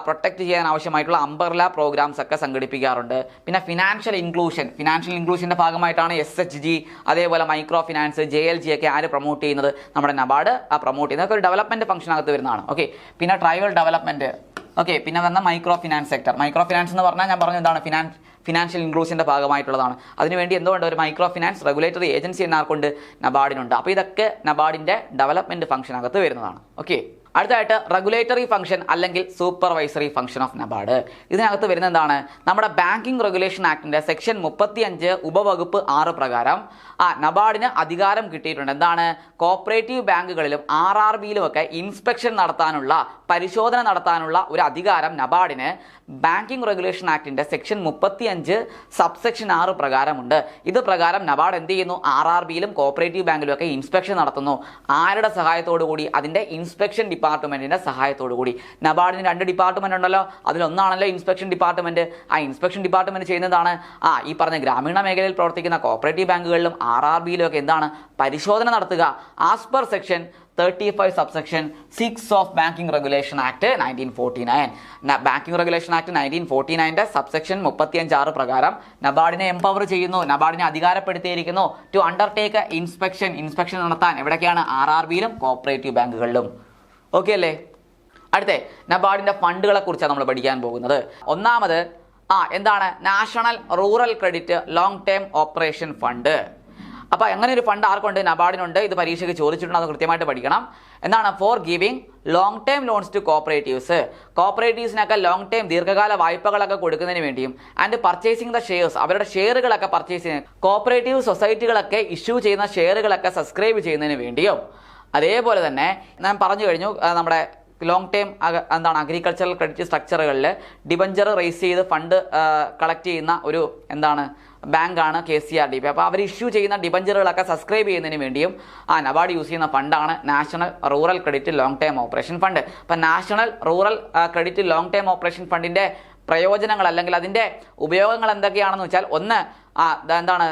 പ്രൊട്ടക്റ്റ് ചെയ്യാൻ ആവശ്യമായിട്ടുള്ള അംബർല പ്രോഗ്രാംസ് ഒക്കെ സംഘടിപ്പിക്കാറുണ്ട്. പിന്നെ ഫിനാൻഷ്യൽ ഇൻക്ലൂഷൻ്റെ ഭാഗമായിട്ടാണ് SHG, അതേപോലെ മൈക്രോ ഫിനാൻസ്, JLG ഒക്കെ ആര് പ്രൊമോട്ട് ചെയ്യുന്നത്, നമ്മുടെ നബാർഡ് പ്രൊമോട്ട് ചെയ്യുന്നത്. ഒരു ഡെവലപ്മെൻറ്റ് ഫംഗ്ഷനകത്ത് വരുന്നതാണ്. ഓക്കെ, പിന്നെ ട്രൈബൽ ഡെവലപ്മെൻറ്റ്. ഓക്കെ, പിന്നെ വന്ന micro finance sector. Micro finance എന്ന് പറഞ്ഞാൽ ഞാൻ പറഞ്ഞു എന്താണ് ഫിനാൻഷ്യൽ ഇൻക്ലൂഷൻ്റെ ഭാഗമായിട്ടുള്ളതാണ്. അതിനുവേണ്ടി എന്തുകൊണ്ട് ഒരു മൈക്രോ ഫിനാൻസ് റെഗുലേറ്ററി ഏജൻസി എന്നാർക്കുണ്ട്, നബാർഡിനുണ്ട്. അപ്പോൾ ഇതൊക്കെ നബാർഡിൻ്റെ ഡെവലപ്മെൻറ്റ് ഫംഗ്ഷനകത്ത് വരുന്നതാണ്. ഓക്കെ, അടുത്തായിട്ട് റെഗുലേറ്ററി ഫംഗ്ഷൻ അല്ലെങ്കിൽ സൂപ്പർവൈസറി ഫംഗ്ഷൻ ഓഫ് നബാർഡ്. ഇതിനകത്ത് വരുന്ന എന്താണ്, നമ്മുടെ ബാങ്കിങ് റെഗുലേഷൻ ആക്ടിൻ്റെ സെക്ഷൻ 35 ഉപവകുപ്പ് 6 പ്രകാരം നബാർഡിന് അധികാരം കിട്ടിയിട്ടുണ്ട്. എന്താണ്, കോപ്പറേറ്റീവ് ബാങ്കുകളിലും RRBയിലും ഒക്കെ ഇൻസ്പെക്ഷൻ നടത്താനുള്ള, പരിശോധന നടത്താനുള്ള ഒരു അധികാരം നബാർഡിന് ബാങ്കിങ് റെഗുലേഷൻ ആക്ടിൻ്റെ സെക്ഷൻ 35 സബ്സെക്ഷൻ 6 പ്രകാരമുണ്ട്. ഇത് പ്രകാരം നബാർഡ് എന്ത് ചെയ്യുന്നു, RRBയിലും കോപ്പറേറ്റീവ് ബാങ്കിലും ഒക്കെ ഇൻസ്പെക്ഷൻ നടത്തുന്നു. ആരുടെ സഹായത്തോടു കൂടി, അതിൻ്റെ ഇൻസ്പെക്ഷൻ ഡിപ്പാർട്ട്മെൻറ്റിൻ്റെ സഹായത്തോടു കൂടി. നബാർഡിന് 2 ഡിപ്പാർട്ട്മെൻറ്റ് ഉണ്ടല്ലോ, അതിലൊന്നാണല്ലോ ഇൻസ്പെക്ഷൻ ഡിപ്പാർട്ട്മെൻറ്റ്. ആ ഇൻസ്പെക്ഷൻ ഡിപ്പാർട്ട്മെൻറ്റ് ചെയ്യുന്നതാണ് ഈ പറഞ്ഞ ഗ്രാമീണ മേഖലയിൽ പ്രവർത്തിക്കുന്ന കോപ്പറേറ്റീവ് ബാങ്കുകളിലും RRBയിലും ഒക്കെ എന്താണ് പരിശോധന നടത്തുക. As per section 35 subsection 6 of banking regulation act 1949. Banking regulation act 1949ൻ്റെ സബ്സെക്ഷൻ 35(6) പ്രകാരം നബാർഡിനെ എംപവർ ചെയ്യുന്നു, നബാർഡിനെ അധികാരപ്പെടുത്തിയിരിക്കുന്നു ടു അണ്ടർടേക്ക് ഇൻസ്പെക്ഷൻ നടത്താൻ. എവിടേക്കാണ്, RRBയിലും കോപ്പറേറ്റീവ് ബാങ്കുകളിലും. ഓക്കെ അല്ലേ. അടുത്ത നബാർഡിൻ്റെ ഫണ്ടുകളെ കുറിച്ചാണ് നമ്മൾ പഠിക്കാൻ പോകുന്നത്. ഒന്നാമത് എന്താണ്, national rural credit long term operation fund. അപ്പോൾ അങ്ങനെ ഒരു ഫണ്ട് ആർക്കുണ്ട്, നബാർഡിനുണ്ട്. ഇത് പരീക്ഷയ്ക്ക് ചോദിച്ചിട്ടുണ്ട്, അത് കൃത്യമായിട്ട് പഠിക്കണം. എന്താണ്, for giving long term loans to കോപ്പറേറ്റീവ്സിനൊക്കെ ലോങ് ടേം ദീർഘകാല വായ്പകളൊക്കെ കൊടുക്കുന്നതിന് വേണ്ടിയും ആൻഡ് പർച്ചേസിംഗ് ദ ഷെയർസ്, അവരുടെ ഷെയറുകളൊക്കെ പർച്ചേസ് ചെയ്യുന്ന കോപ്പറേറ്റീവ് സൊസൈറ്റികളൊക്കെ ഇഷ്യൂ ചെയ്യുന്ന ഷെയറുകളൊക്കെ സബ്സ്ക്രൈബ് ചെയ്യുന്നതിന് വേണ്ടിയും, അതേപോലെ തന്നെ ഞാൻ പറഞ്ഞു കഴിഞ്ഞു നമ്മുടെ ലോങ് ടേം എന്താണ് അഗ്രികൾച്ചറൽ ക്രെഡിറ്റ് സ്ട്രക്ചറുകളിൽ ഡിബഞ്ചർ റേസ് ചെയ്ത് ഫണ്ട് കളക്ട് ചെയ്യുന്ന ഒരു എന്താണ് ബാങ്കാണ് KCRDB. അപ്പോൾ അവർ ഇഷ്യൂ ചെയ്യുന്ന ഡിബഞ്ചറുകളൊക്കെ സബ്സ്ക്രൈബ് ചെയ്യുന്നതിന് വേണ്ടിയും നബാർഡ് യൂസ് ചെയ്യുന്ന ഫണ്ടാണ് national rural credit long term operation fund. അപ്പോൾ national rural credit long term operation ഫണ്ടിൻ്റെ പ്രയോജനങ്ങൾ അല്ലെങ്കിൽ അതിൻ്റെ ഉപയോഗങ്ങൾ എന്തൊക്കെയാണെന്ന് വെച്ചാൽ, ഒന്ന് എന്താണ്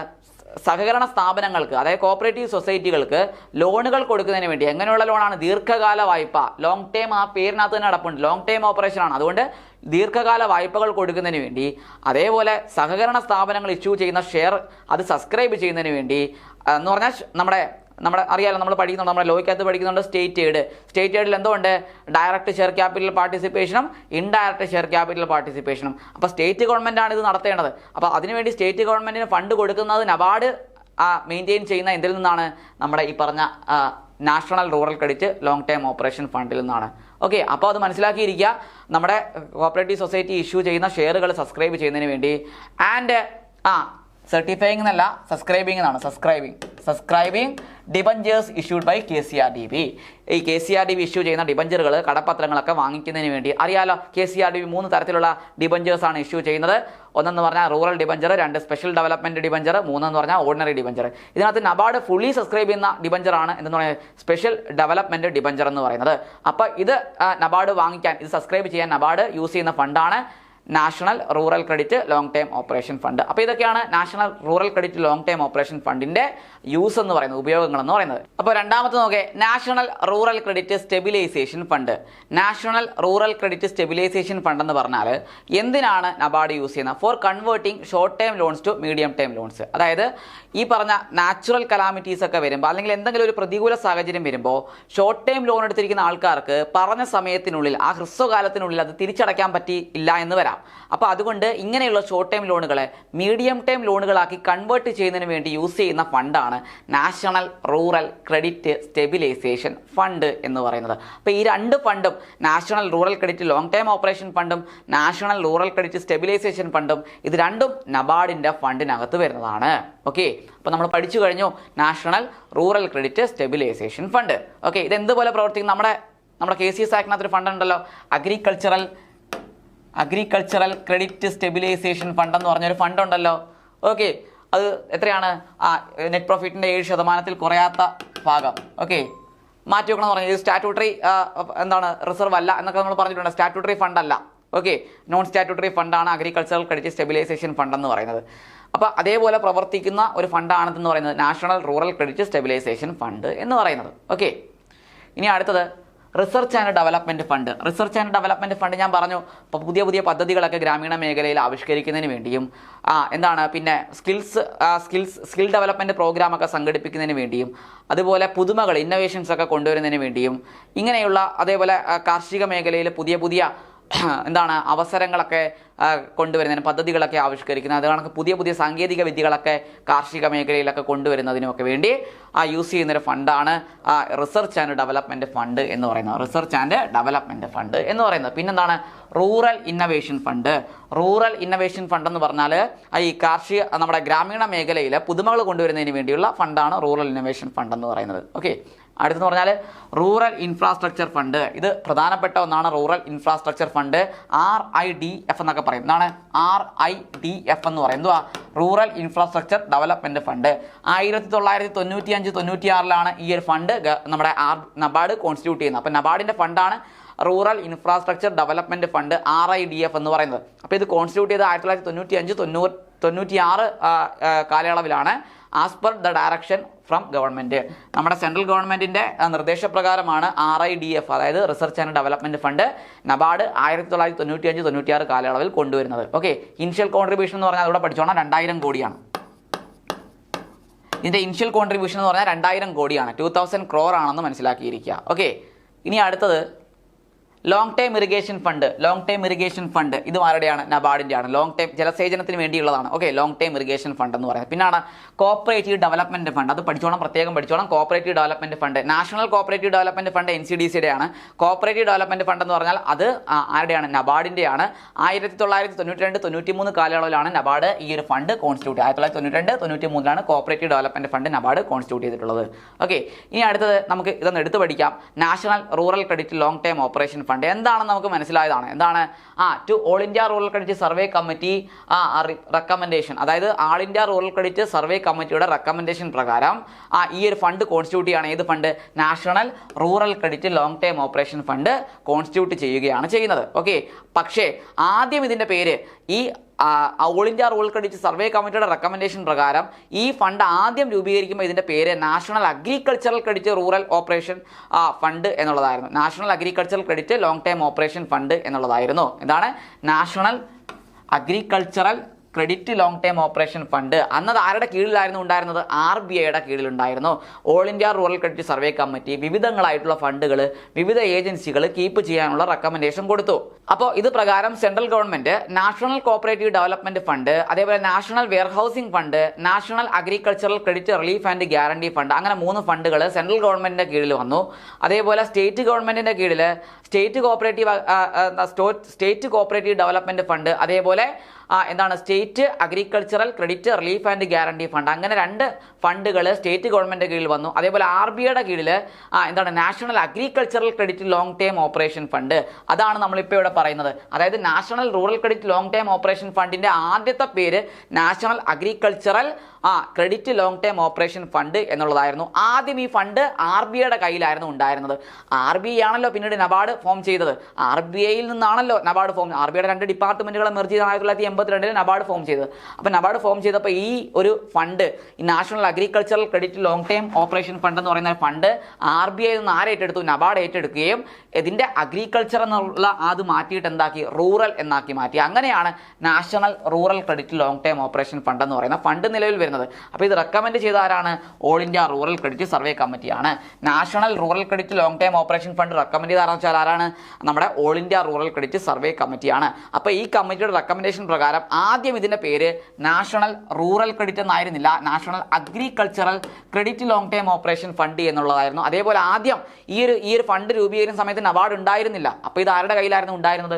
സഹകരണ സ്ഥാപനങ്ങൾക്ക്, അതായത് കോപ്പറേറ്റീവ് സൊസൈറ്റികൾക്ക് ലോണുകൾ കൊടുക്കുന്നതിന് വേണ്ടി. എങ്ങനെയുള്ള ലോണാണ്, ദീർഘകാല വായ്പ. ലോങ് ടേം ആ പേരിനകത്ത് തന്നെ നടപ്പുണ്ട്, ലോങ് ടേം ഓപ്പറേഷൻ ആണ്. അതുകൊണ്ട് ദീർഘകാല വായ്പകൾ കൊടുക്കുന്നതിന് വേണ്ടി, അതേപോലെ സഹകരണ സ്ഥാപനങ്ങൾ ഇഷ്യൂ ചെയ്യുന്ന ഷെയർ അത് സബ്സ്ക്രൈബ് ചെയ്യുന്നതിന് വേണ്ടി എന്ന് പറഞ്ഞാൽ നമ്മുടെ അറിയാലോ, നമ്മൾ പഠിക്കുന്നുണ്ട്, നമ്മുടെ ലോയ്ക്കകത്ത് പഠിക്കുന്നുണ്ട് സ്റ്റേറ്റ് എയ്ഡിൽ എന്തുകൊണ്ട്, ഡയറക്റ്റ് ഷെയർ ക്യാപിറ്റൽ പാർട്ടിസിപ്പേഷനും ഇൻഡയറക്റ്റ് ഷെയർ ക്യാപിറ്റൽ പാർട്ടിസിപ്പേഷനും. അപ്പോൾ സ്റ്റേറ്റ് ഗവൺമെൻറ്റാണ് ഇത് നടത്തേണ്ടത്. അപ്പോൾ അതിനുവേണ്ടി സ്റ്റേറ്റ് ഗവൺമെൻറ്റിന് ഫണ്ട് കൊടുക്കുന്നത് നബാർഡ് മെയിൻറ്റെയിൻ ചെയ്യുന്ന എന്തിൽ നിന്നാണ്, നമ്മുടെ ഈ പറഞ്ഞ national rural credit long term operation ഫണ്ടിൽ നിന്നാണ്. ഓക്കെ, അപ്പോൾ അത് മനസ്സിലാക്കിയിരിക്കുക. നമ്മുടെ കോപ്പറേറ്റീവ് സൊസൈറ്റി ഇഷ്യൂ ചെയ്യുന്ന ഷെയറുകൾ സബ്സ്ക്രൈബ് ചെയ്യുന്നതിന് വേണ്ടി ആൻഡ് സർട്ടിഫൈയിങ് എന്നല്ല, സബ്സ്ക്രൈബിംഗ് എന്നാണ്. Subscribing debentures issued by KCRDB. ഈ KCRDB ഇഷ്യൂ ചെയ്യുന്ന ഡിബഞ്ചറുകൾ, കടപ്പത്രങ്ങളൊക്കെ വാങ്ങിക്കുന്നതിന് വേണ്ടി. അറിയാലോ, KCRDB 3 തരത്തിലുള്ള ഡിബഞ്ചേഴ്സാണ് ഇഷ്യൂ ചെയ്യുന്നത്. ഒന്നെന്ന് പറഞ്ഞാൽ rural debenture, 2 special development debenture, 3 എന്ന് പറഞ്ഞാൽ ഓർഡിനറി ഡിബഞ്ചർ. ഇതിനകത്ത് നബാർഡ് ഫുള്ളി സബ്സ്ക്രൈബ് ചെയ്യുന്ന ഡിബഞ്ചറാണ് എന്തെന്ന് പറയുന്നത്, സ്പെഷ്യൽ ഡെവലപ്മെൻറ്റ് ഡിബഞ്ചർ എന്ന് പറയുന്നത്. അപ്പോൾ ഇത് നബാർഡ് വാങ്ങിക്കാൻ, ഇത് സബ്സ്ക്രൈബ് ചെയ്യാൻ നബാർഡ് യൂസ് ചെയ്യുന്ന ഫണ്ടാണ് national rural credit long term operation fund. അപ്പോൾ ഇതൊക്കെയാണ് national rural credit long term operation ഫണ്ടിൻ്റെ യൂസ് എന്ന് പറയുന്നത്, ഉപയോഗങ്ങൾ എന്ന് പറയുന്നത്. അപ്പോൾ രണ്ടാമത്തെ നോക്കേ, national rural credit stabilisation fund. National rural credit stabilisation fund എന്ന് പറഞ്ഞാൽ എന്തിനാണ് നബാർഡ് യൂസ് ചെയ്യുന്നത്, for converting short term loans to medium term loans. അതായത് ഈ പറഞ്ഞ നാച്ചുറൽ കലാമിറ്റീസ് ഒക്കെ വരുമ്പോൾ, അല്ലെങ്കിൽ എന്തെങ്കിലും ഒരു പ്രതികൂല സാഹചര്യം വരുമ്പോൾ ഷോർട്ട് ടേം ലോൺ എടുത്തിരിക്കുന്ന ആൾക്കാർക്ക് പറഞ്ഞ സമയത്തിനുള്ളിൽ, ആ ഹ്രസ്വകാലത്തിനുള്ളിൽ അത് തിരിച്ചടയ്ക്കാൻ പറ്റിയില്ല എന്ന് വരാം. വരാം. അപ്പോൾ അതുകൊണ്ട് ഇങ്ങനെയുള്ള ഷോർട്ട് ടൈം ലോണുകളെ മീഡിയം ടൈം ലോണുകളാക്കി കൺവേർട്ട് ചെയ്യുന്നതിന് വേണ്ടി യൂസ് ചെയ്യുന്ന ഫണ്ടാണ് national rural credit stabilisation fund എന്ന് പറയുന്നത്. അപ്പോൾ ഈ രണ്ട് ഫണ്ടും, national rural credit long time operation ഫണ്ടും നാഷണൽ റൂറൽ ക്രെഡിറ്റ് സ്റ്റെബിലൈസേഷൻ ഫണ്ടും, ഇത് രണ്ടും നബാർഡിൻ്റെ ഫണ്ടിനകത്ത് വരുന്നതാണ്. ഓക്കെ, അപ്പോൾ നമ്മൾ പഠിച്ചു കഴിഞ്ഞു national rural credit stabilisation fund. Okay, ഇത് എന്തുപോലെ പ്രവർത്തിക്കും? നമ്മുടെ KCS ആക്ടിനകത്തൊരു ഫണ്ട് ഉണ്ടല്ലോ, അഗ്രികൾച്ചറൽ ക്രെഡിറ്റ് സ്റ്റെബിലൈസേഷൻ ഫണ്ട് എന്ന് പറഞ്ഞൊരു ഫണ്ട് ഉണ്ടല്ലോ. ഓക്കെ, അത് എത്രയാണ്? നെറ്റ് പ്രോഫിറ്റിൻ്റെ 7% കുറയാത്ത ഭാഗം. ഓക്കെ, മാറ്റി വെക്കണം എന്ന് പറഞ്ഞാൽ ഇത് സ്റ്റാറ്റ്യൂട്ടറി റിസർവ് അല്ല എന്നൊക്കെ നമ്മൾ പറഞ്ഞിട്ടുണ്ട്. സ്റ്റാറ്റ്യൂട്ടറി ഫണ്ട് അല്ല. ഓക്കെ, നോൺ സ്റ്റാറ്റ്യൂട്ടറി ഫണ്ടാണ് അഗ്രികൾച്ചറൽ ക്രെഡിറ്റ് സ്റ്റെബിലൈസേഷൻ ഫണ്ട് എന്ന് പറയുന്നത്. അപ്പോൾ അതേപോലെ പ്രവർത്തിക്കുന്ന ഒരു ഫണ്ടാണെന്ന് പറയുന്നത് national rural credit stabilisation fund എന്ന് പറയുന്നത്. ഓക്കെ, ഇനി അടുത്തത് research and development fund. Research and development fund ഞാൻ പറഞ്ഞു, ഇപ്പോൾ പുതിയ പുതിയ പദ്ധതികളൊക്കെ ഗ്രാമീണ മേഖലയിൽ ആവിഷ്കരിക്കുന്നതിന് വേണ്ടിയും പിന്നെ സ്കിൽ ഡെവലപ്മെൻറ്റ് പ്രോഗ്രാമൊക്കെ സംഘടിപ്പിക്കുന്നതിന് വേണ്ടിയും അതുപോലെ പുതുമകൾ ഇന്നോവേഷൻസ് ഒക്കെ കൊണ്ടുവരുന്നതിന് വേണ്ടിയും ഇങ്ങനെയുള്ള അതേപോലെ കാർഷിക മേഖലയിൽ പുതിയ അവസരങ്ങളൊക്കെ കൊണ്ടുവരുന്നതിന് പദ്ധതികളൊക്കെ ആവിഷ്കരിക്കുന്നത്, അത് കണക്ക് പുതിയ സാങ്കേതിക വിദ്യകളൊക്കെ കാർഷിക മേഖലയിലൊക്കെ കൊണ്ടുവരുന്നതിനുമൊക്കെ വേണ്ടി യൂസ് ചെയ്യുന്നൊരു ഫണ്ടാണ് റിസർച്ച് ആൻഡ് ഡെവലപ്മെൻറ്റ് ഫണ്ട് എന്ന് പറയുന്നത്. റിസർച്ച് ആൻഡ് ഡെവലപ്മെൻറ്റ് ഫണ്ട് എന്ന് പറയുന്നത്. പിന്നെന്താണ്? Rural innovation fund. Rural innovation fund എന്ന് പറഞ്ഞാൽ ഈ നമ്മുടെ ഗ്രാമീണ മേഖലയിൽ പുതുമകൾ കൊണ്ടുവരുന്നതിന് വേണ്ടിയുള്ള ഫണ്ടാണ് റൂറൽ ഇന്നവേഷൻ ഫണ്ട് എന്ന് പറയുന്നത്. ഓക്കെ, അടുത്തെന്ന് പറഞ്ഞാൽ റൂറൽ ഇൻഫ്രാസ്ട്രക്ചർ ഫണ്ട്. ഇത് പ്രധാനപ്പെട്ട ഒന്നാണ്. റൂറൽ ഇൻഫ്രാസ്ട്രക്ചർ ഫണ്ട് RIDF എന്നൊക്കെ പറയും. എന്താണ് RIDF എന്ന് പറയും? എന്തുവാ? Rural infrastructure development fund. 1995-96 ഈ ഒരു ഫണ്ട് നമ്മുടെ നബാർഡ് കോൺസ്റ്റിറ്റ്യൂട്ട് ചെയ്യുന്നത്. അപ്പോൾ നബാർഡിൻ്റെ ഫണ്ടാണ് rural infrastructure development fund RIDF എന്ന് പറയുന്നത്. അപ്പോൾ ഇത് കോൺസ്റ്റിറ്റ്യൂട്ട് ചെയ്ത് 1995-96 കാലയളവിലാണ്. As per the direction from government, നമ്മുടെ സെൻട്രൽ ഗവൺമെൻറ്റിൻ്റെ നിർദ്ദേശപ്രകാരമാണ് RIDF, അതായത് research and development fund, NABARD 1995-96 കാലയളവിൽ കൊണ്ടുവരുന്നത്. ഓക്കെ, ഇനിഷ്യൽ കോൺട്രിബ്യൂഷൻ എന്ന് പറഞ്ഞാൽ ഇവിടെ പഠിച്ചോണം 2000 കോടിയാണ്. ഇതിൻ്റെ ഇനിഷ്യൽ കോൺട്രിബ്യൂഷൻ എന്ന് പറഞ്ഞാൽ 2000 കോടിയാണ്. 2000 crore ആണെന്ന് മനസ്സിലാക്കിയിരിക്കുക. ഓക്കെ, ഇനി അടുത്തത് long time irrigation fund. Long time irrigation fund ഇത് ആരുടെയാണ്? നബാർഡിൻ്റെയാണ്. ലോങ് ടൈം ജലസേചനത്തിന് വേണ്ടിയുള്ളതാണ്. Okay, long time irrigation fund എന്ന് പറയുന്നത്. പിന്നാണ് കോപ്പറേറ്റീവ് ഡെവലപ്മെൻറ്റ് ഫണ്ട്. അത് പ്രത്യേകം പഠിച്ചോണം. Cooperative development fund, national cooperative development fund NCDCയുടെ ആണ്. കോപ്പറേറ്റീവ് ഡെവലപ്മെൻറ്റ് ഫണ്ട് എന്ന് പറഞ്ഞാൽ അത് ആരുടെയാണ്? നബാർഡിൻ്റെയാണ്. 1992-93 കാലയളവിലാണ് നബാർഡ് ഈ ഒരു fund constitute. 1992-93 cooperative development fund NABARD constitute ചെയ്തിട്ടുള്ളത്. ഓക്കെ, ഇനി അടുത്തത് നമുക്ക് ഇതൊന്ന് എടുത്തു പഠിക്കാം. National rural credit long time operation fund എന്താണെന്ന് നമുക്ക് മനസ്സിലായതാണ്. എന്താണ്? To all India rural credit survey committee recommendation, അതായത് all India rural credit survey കമ്മിറ്റിയുടെ റെക്കമെൻഡേഷൻ പ്രകാരം ഈ ഒരു ഫണ്ട് കോൺസ്റ്റിറ്റ്യൂട്ട് ചെയ്യുകയാണ്. ഏത് fund? National rural credit long time operation fund constitute ചെയ്യുകയാണ് ചെയ്യുന്നത്. ഓക്കെ, പക്ഷേ ആദ്യം ഇതിൻ്റെ പേര് ഈ all India rural credit survey കമ്മിറ്റിയുടെ റെക്കമെൻഡേഷൻ പ്രകാരം ഈ ഫണ്ട് ആദ്യം രൂപീകരിക്കുമ്പോൾ ഇതിൻ്റെ പേര് national agricultural credit rural operation fund എന്നുള്ളതായിരുന്നു. National agricultural credit long time operation fund എന്നുള്ളതായിരുന്നു. എന്താണ്? National agricultural credit long time operation fund. അന്നത് ആരുടെ കീഴിലായിരുന്നു ഉണ്ടായിരുന്നത്? RBIയുടെ കീഴിലുണ്ടായിരുന്നു. All India rural credit survey committee വിവിധങ്ങളായിട്ടുള്ള ഫണ്ടുകൾ വിവിധ ഏജൻസികൾ കീപ്പ് ചെയ്യാനുള്ള റെക്കമെൻഡേഷൻ കൊടുത്തു. അപ്പോൾ ഇത് പ്രകാരം central government national cooperative development fund, അതേപോലെ national warehousing fund, national agricultural credit relief and guarantee fund, അങ്ങനെ 3 ഫണ്ടുകൾ സെൻട്രൽ ഗവൺമെൻറ്റിൻ്റെ കീഴിൽ വന്നു. അതേപോലെ സ്റ്റേറ്റ് ഗവൺമെൻറ്റിൻ്റെ കീഴിൽ സ്റ്റേറ്റ് കോപ്പറേറ്റീവ് ഡെവലപ്മെൻറ്റ് ഫണ്ട്, അതേപോലെ state agricultural credit relief and guarantee fund, അങ്ങനെ 2 ഫണ്ടുകൾ സ്റ്റേറ്റ് ഗവൺമെൻറ് കീഴിൽ വന്നു. അതേപോലെ RBIയുടെ കീഴിൽ national agricultural credit long time operation fund. അതാണ് നമ്മളിപ്പോൾ ഇവിടെ പറയുന്നത്. അതായത് national rural credit long time operation ഫണ്ടിൻ്റെ ആദ്യത്തെ പേര് national agricultural credit long time operation fund എന്നുള്ളതായിരുന്നു. ആദ്യം ഈ ഫണ്ട് RBIയുടെ കയ്യിലായിരുന്നു ഉണ്ടായിരുന്നത്. RBI ആണല്ലോ പിന്നീട് നബാർഡ് ഫോം ചെയ്തത്. RBIയിൽ നിന്നാണല്ലോ നബാർഡ് ഫോം. RBIയുടെ 2 ഡിപ്പാർട്ട്മെൻറ്റുകളെ മെർജ് ചെയ്ത് 1982 നബാർഡ് ഫോം ചെയ്തത്. അപ്പോൾ നബാർഡ് ഫോം ചെയ്തപ്പോൾ ഈ ഒരു ഫണ്ട്, ഈ national agricultural credit long time operation fund എന്ന് പറയുന്ന ഫണ്ട് RBI നിന്ന് ആര് ഏറ്റെടുത്തു? നബാർഡ് ഏറ്റെടുക്കുകയും ഇതിൻ്റെ അഗ്രികൾച്ചർ എന്നുള്ള അത് മാറ്റിയിട്ട് എന്താക്കി? റൂറൽ എന്നാക്കി മാറ്റി. അങ്ങനെയാണ് national rural credit long time operation fund എന്ന് പറയുന്ന ഫണ്ട് നിലവിൽ വരുന്നത്. അപ്പോൾ ഇത് റെക്കമെൻഡ് ചെയ്ത ആരാണ്? All India rural credit survey കമ്മിറ്റിയാണ്. National rural credit long time operation fund recommend ചെയ്ത ആരെന്ന് ആരാണ്? നമ്മുടെ all India rural credit survey കമ്മിറ്റിയാണ്. അപ്പോൾ ഈ കമ്മിറ്റിയുടെ റെക്കമെൻഡേഷൻ പ്രകാരം ആദ്യം ഇതിൻ്റെ പേര് നാഷണൽ റൂറൽ ക്രെഡിറ്റ് എന്നായിരുന്നില്ല, national agricultural credit long time operation fund എന്നുള്ളതായിരുന്നു. അതേപോലെ ആദ്യം ഈ ഒരു ഫണ്ട് രൂപീകരിക്കുന്ന സമയത്ത് നബാർഡ് ഉണ്ടായിരുന്നില്ല. അപ്പോൾ ഇത് ആരുടെ കയ്യിലായിരുന്നു ഉണ്ടായിരുന്നത്?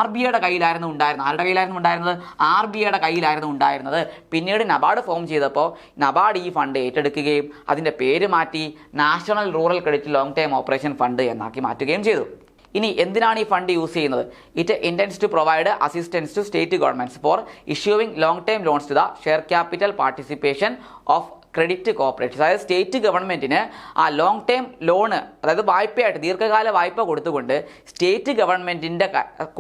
RBIയുടെ കയ്യിലായിരുന്നു ഉണ്ടായിരുന്നത്. ആരുടെ കയ്യിലായിരുന്നു ഉണ്ടായിരുന്നത്? RBIയുടെ കയ്യിലായിരുന്നു ഉണ്ടായിരുന്നത്. പിന്നീട് നബാർഡ് ഫോം ചെയ്തപ്പോൾ നബാർഡ് ഈ ഫണ്ട് ഏറ്റെടുക്കുകയും അതിൻ്റെ പേര് മാറ്റി national rural credit long time operation fund എന്നാക്കി മാറ്റുകയും ചെയ്തു. ഇനി എന്തിനാണ് ഈ ഫണ്ട് യൂസ് ചെയ്യുന്നത്? It intends to provide assistance to state governments for issuing long time loans to the share capital participation of credit cooperatives. അതായത് സ്റ്റേറ്റ് ഗവൺമെൻറ്റിന് ആ ലോങ് ടൈം ലോണ്, അതായത് വായ്പയായിട്ട് ദീർഘകാല വായ്പ കൊടുത്തുകൊണ്ട് സ്റ്റേറ്റ് ഗവൺമെൻറ്റിൻ്റെ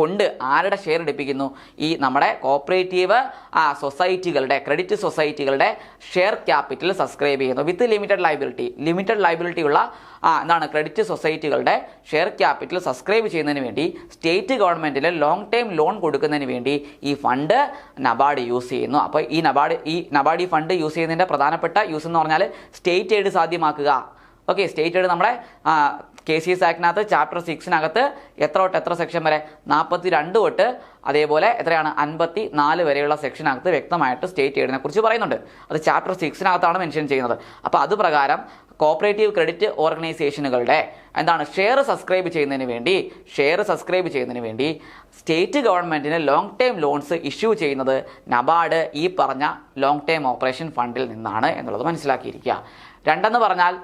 കൊണ്ട് ആരുടെ ഷെയർ എടുപ്പിക്കുന്നു? ഈ നമ്മുടെ കോപ്പറേറ്റീവ് സൊസൈറ്റികളുടെ, ക്രെഡിറ്റ് സൊസൈറ്റികളുടെ ഷെയർ ക്യാപിറ്റൽ സബ്സ്ക്രൈബ് ചെയ്യുന്നു വിത്ത് ലിമിറ്റഡ് ലൈബിലിറ്റി ഉള്ള എന്താണ് ക്രെഡിറ്റ് സൊസൈറ്റികളുടെ ഷെയർ ക്യാപിറ്റൽ സബ്സ്ക്രൈബ് ചെയ്യുന്നതിന് വേണ്ടി സ്റ്റേറ്റ് ഗവൺമെൻറ്റിൽ ലോങ് ടൈം ലോൺ കൊടുക്കുന്നതിന് വേണ്ടി ഈ ഫണ്ട് നബാർഡ് യൂസ് ചെയ്യുന്നു. അപ്പോൾ ഈ നബാർഡ് ഈ ഫണ്ട് യൂസ് ചെയ്യുന്നതിൻ്റെ പ്രധാനപ്പെട്ട യൂസ് എന്ന് പറഞ്ഞാൽ സ്റ്റേറ്റ് എയ്ഡ് സാധ്യമാക്കുക. ഓക്കെ, സ്റ്റേറ്റ് എയ്ഡ് നമ്മുടെ KCS ആക്ടിനകത്ത് ചാപ്റ്റർ 6 എത്ര സെക്ഷൻ വരെ? 42 തൊട്ട് അതേപോലെ എത്രയാണ് 54 വരെയുള്ള സെക്ഷനകത്ത് വ്യക്തമായിട്ട് സ്റ്റേറ്റ് എയ്ഡിനെ കുറിച്ച് പറയുന്നുണ്ട്. അത് ചാപ്റ്റർ 6 മെൻഷൻ ചെയ്യുന്നത്. അപ്പോൾ അത് പ്രകാരം കോപ്പറേറ്റീവ് ക്രെഡിറ്റ് ഓർഗനൈസേഷനുകളുടെ എന്താണ് ഷെയർ സബ്സ്ക്രൈബ് ചെയ്യുന്നതിന് വേണ്ടി സ്റ്റേറ്റ് ഗവൺമെൻറ്റിന് ലോങ് ടൈം ലോൺസ് ഇഷ്യൂ ചെയ്യുന്നത് നബാർഡ് ഈ പറഞ്ഞ ലോങ് ടൈം ഓപ്പറേഷൻ ഫണ്ടിൽ നിന്നാണ് എന്നുള്ളത് മനസ്സിലാക്കിയിരിക്കുക. രണ്ടെന്ന് പറഞ്ഞാൽ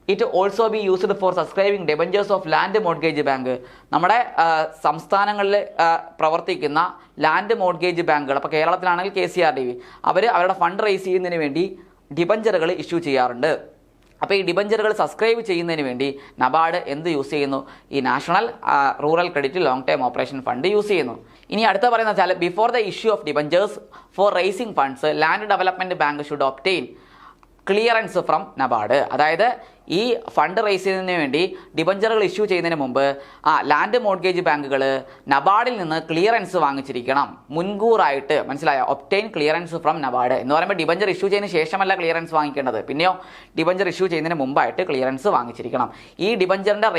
it also be used for subscribing debentures of land mortgage bank. നമ്മുടെ സംസ്ഥാനങ്ങളിൽ പ്രവർത്തിക്കുന്ന ലാൻഡ് മോർഗേജ് ബാങ്കുകൾ, അപ്പോൾ കേരളത്തിലാണെങ്കിൽ KCRDB, അവരുടെ ഫണ്ട് റേസ് ചെയ്യുന്നതിന് വേണ്ടി ഡിബഞ്ചറുകൾ ഇഷ്യൂ ചെയ്യാറുണ്ട്. അപ്പോൾ ഈ ഡിബഞ്ചറുകൾ സബ്സ്ക്രൈബ് ചെയ്യുന്നതിന് വേണ്ടി നബാർഡ് എന്ത് യൂസ് ചെയ്യുന്നു? ഈ national rural credit long time operation fund use ചെയ്യുന്നു. ഇനി അടുത്ത പറയുന്നത് വെച്ചാൽ before the issue of debentures for raising funds land development bank should obtain clearance from NABARD. അതായത് ഈ ഫണ്ട് റേസ് ചെയ്യുന്നതിന് വേണ്ടി ഡിബഞ്ചറുകൾ ഇഷ്യൂ ചെയ്യുന്നതിന് മുമ്പ് ലാൻഡ് മോർഗേജ് ബാങ്കുകൾ നബാർഡിൽ നിന്ന് ക്ലിയറൻസ് വാങ്ങിച്ചിരിക്കണം മുൻകൂറായിട്ട്. മനസ്സിലായോ? ഒബ്റ്റെയിൻ ക്ലിയറൻസ് ഫ്രം നബാർഡ് എന്ന് പറയുമ്പോൾ ഡിബഞ്ചർ ഇഷ്യൂ ചെയ്യുന്നതിന് ശേഷമല്ല ക്ലിയറൻസ് വാങ്ങിക്കേണ്ടത്, പിന്നെയോ ഡിബഞ്ചർ ഇഷ്യൂ ചെയ്യുന്നതിന് മുമ്പായിട്ട് ക്ലിയറൻസ് വാങ്ങിച്ചിരിക്കണം. ഈ ഡിബഞ്ചറിൻ്റെ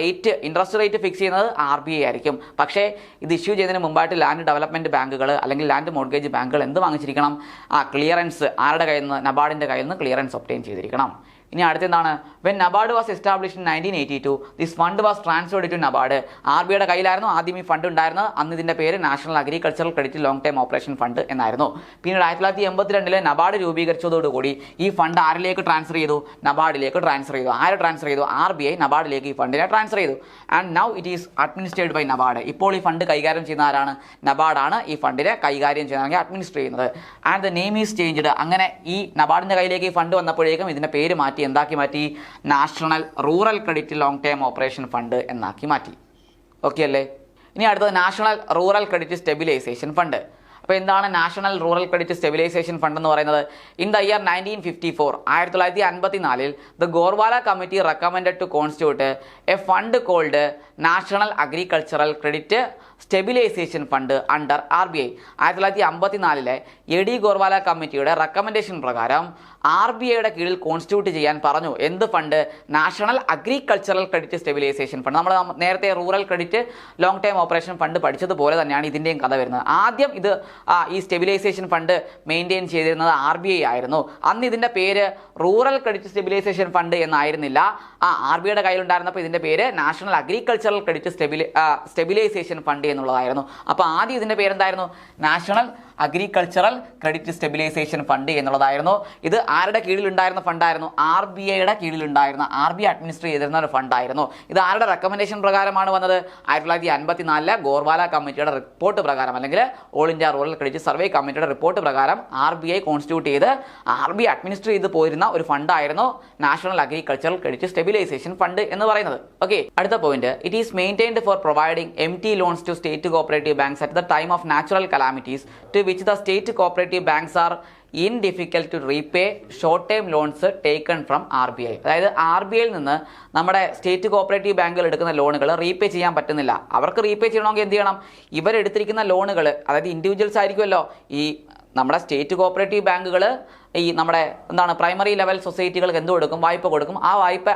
ഇൻട്രസ്റ്റ് റേറ്റ് ഫിക്സ് ചെയ്യുന്നത് RBI ആയിരിക്കും. പക്ഷേ ഇത് ഇഷ്യൂ ചെയ്യുന്നതിന് മുമ്പായിട്ട് ലാൻഡ് ഡെവലപ്മെൻറ്റ് ബാങ്കുകൾ അല്ലെങ്കിൽ ലാൻഡ് മോർഗേജ് ബാങ്കുകൾ എന്ത് വാങ്ങിച്ചിരിക്കണം? ക്ലിയറൻസ് ആരുടെ കയ്യിൽ നിന്ന്? നബാർഡിൻ്റെ കയ്യിൽ നിന്ന് ക്ലിയറൻസ് ഒബ്റ്റെയിൻ ചെയ്തിരിക്കണം. ഇനി അടുത്തെന്താണ്? When NABARD was established in 1982 this fund was transferred to NABARD. RBIയുടെ കയ്യിലായിരുന്നു ആദ്യം ഈ ഫണ്ട് ഉണ്ടായിരുന്നത്. അന്ന് ഇതിൻ്റെ പേര് national agricultural credit long time operation fund എന്നായിരുന്നു. പിന്നീട് 1982 നബാർഡ് രൂപീകരിച്ചതോടുകൂടി ഈ ഫണ്ട് ആരിലേക്ക് ട്രാൻസ്ഫർ ചെയ്തു? നബാർഡിലേക്ക് ട്രാൻസ്ഫർ ചെയ്തു. ആര് ട്രാൻസ്ഫർ ചെയ്തു? RBI നബാർഡിലേക്ക് ഈ ഫണ്ടിനെ ട്രാൻസ്ഫർ ചെയ്തു. And now it is administered by NABARD. ഇപ്പോൾ ഈ ഫണ്ട് കൈകാര്യം ചെയ്യുന്ന ആരാണ്? നബാർഡാണ് ഈ ഫണ്ടിനെ കൈകാര്യം ചെയ്യുന്നത്, അഡ്മിനിസ്റ്റർ ചെയ്യുന്നത്. And the name is changed. അങ്ങനെ ഈ നബാർഡിൻ്റെ കയ്യിലേക്ക് ഈ ഫണ്ട് വന്നപ്പോഴേക്കും ഇതിൻ്റെ പേര് മാറ്റി എന്താക്കി മാറ്റി? National rural credit long time operation fund എന്നാക്കി മാറ്റി. ഓക്കെ അല്ലേ? ഇനി അടുത്തത് national rural credit stabilisation fund. അപ്പോൾ എന്താണ് national rural credit stabilisation fund എന്ന് പറയുന്നത്? In the year 1954 the Gorwala committee recommended to constitute a fund called national agricultural credit stabilisation fund under RBI. 1954 AD Gorwala കമ്മിറ്റിയുടെ റെക്കമെൻഡേഷൻ പ്രകാരം RBIയുടെ കീഴിൽ കോൺസ്റ്റിറ്റ്യൂട്ട് ചെയ്യാൻ പറഞ്ഞു. എന്ത് fund? National agricultural credit stabilisation fund. നമ്മൾ നേരത്തെ rural credit long time operation fund പഠിച്ചതുപോലെ തന്നെയാണ് ഇതിൻ്റെയും കഥ വരുന്നത്. ആദ്യം ഇത് ഈ സ്റ്റെബിലൈസേഷൻ ഫണ്ട് മെയിൻറ്റെയിൻ ചെയ്തിരുന്നത് RBI ആയിരുന്നു. അന്ന് ഇതിൻ്റെ പേര് റൂറൽ ക്രെഡിറ്റ് സ്റ്റെബിലൈസേഷൻ ഫണ്ട് എന്നായിരുന്നില്ല. RBIയുടെ കയ്യിലുണ്ടായിരുന്നപ്പോൾ ഇതിൻ്റെ പേര് national agricultural credit stabilisation fund എന്നുള്ളതായിരുന്നു. അപ്പോൾ ആദ്യം ഇതിൻ്റെ പേരെന്തായിരുന്നു? National agricultural credit stabilisation fund എന്നുള്ളതായിരുന്നു. ഇത് ആരുടെ കീഴിലുണ്ടായിരുന്ന ഫണ്ടായിരുന്നു? RBIയുടെ കീഴിലുണ്ടായിരുന്ന, RBI അഡ്മിനിസ്റ്റർ ചെയ്തിരുന്ന ഒരു ഫണ്ടായിരുന്നു. ഇത് ആരുടെ റെക്കമെൻഡേഷൻ പ്രകാരമാണ് വന്നത്? 1954 ഗോർവാല കമ്മിറ്റിയുടെ റിപ്പോർട്ട് പ്രകാരം, അല്ലെങ്കിൽ all India rural credit survey കമ്മിറ്റിയുടെ റിപ്പോർട്ട് പ്രകാരം RBI കോൺസ്റ്റിറ്റ്യൂട്ട് ചെയ്ത് RBI അഡ്മിനിസ്റ്റർ ചെയ്ത് പോരുന്ന ഒരു ഫണ്ടായിരുന്നു national agricultural credit stabilisation fund എന്ന് പറയുന്നത്. ഓക്കെ, അടുത്ത point. It is maintained for providing MT loans to state cooperative banks at the time of natural calamities to which the state cooperative banks are in difficult to repay short time loans taken from RBI. അതായത് RBIയിൽ നിന്ന് നമ്മുടെ state cooperative ബാങ്കുകൾ എടുക്കുന്ന ലോണുകൾ repay ചെയ്യാൻ പറ്റുന്നില്ല. അവർക്ക് repay ചെയ്യണമെങ്കിൽ എന്ത് ചെയ്യണം? ഇവരെടുത്തിരിക്കുന്ന ലോണുകൾ, അതായത് ഇൻഡിവിജ്വൽസ് ആയിരിക്കുമല്ലോ ഈ നമ്മുടെ സ്റ്റേറ്റ് കോപ്പറേറ്റീവ് ബാങ്കുകൾ ഈ നമ്മുടെ പ്രൈമറി ലെവൽ സൊസൈറ്റികൾക്ക് എന്ത് കൊടുക്കും? വായ്പ കൊടുക്കും. ആ വായ്പ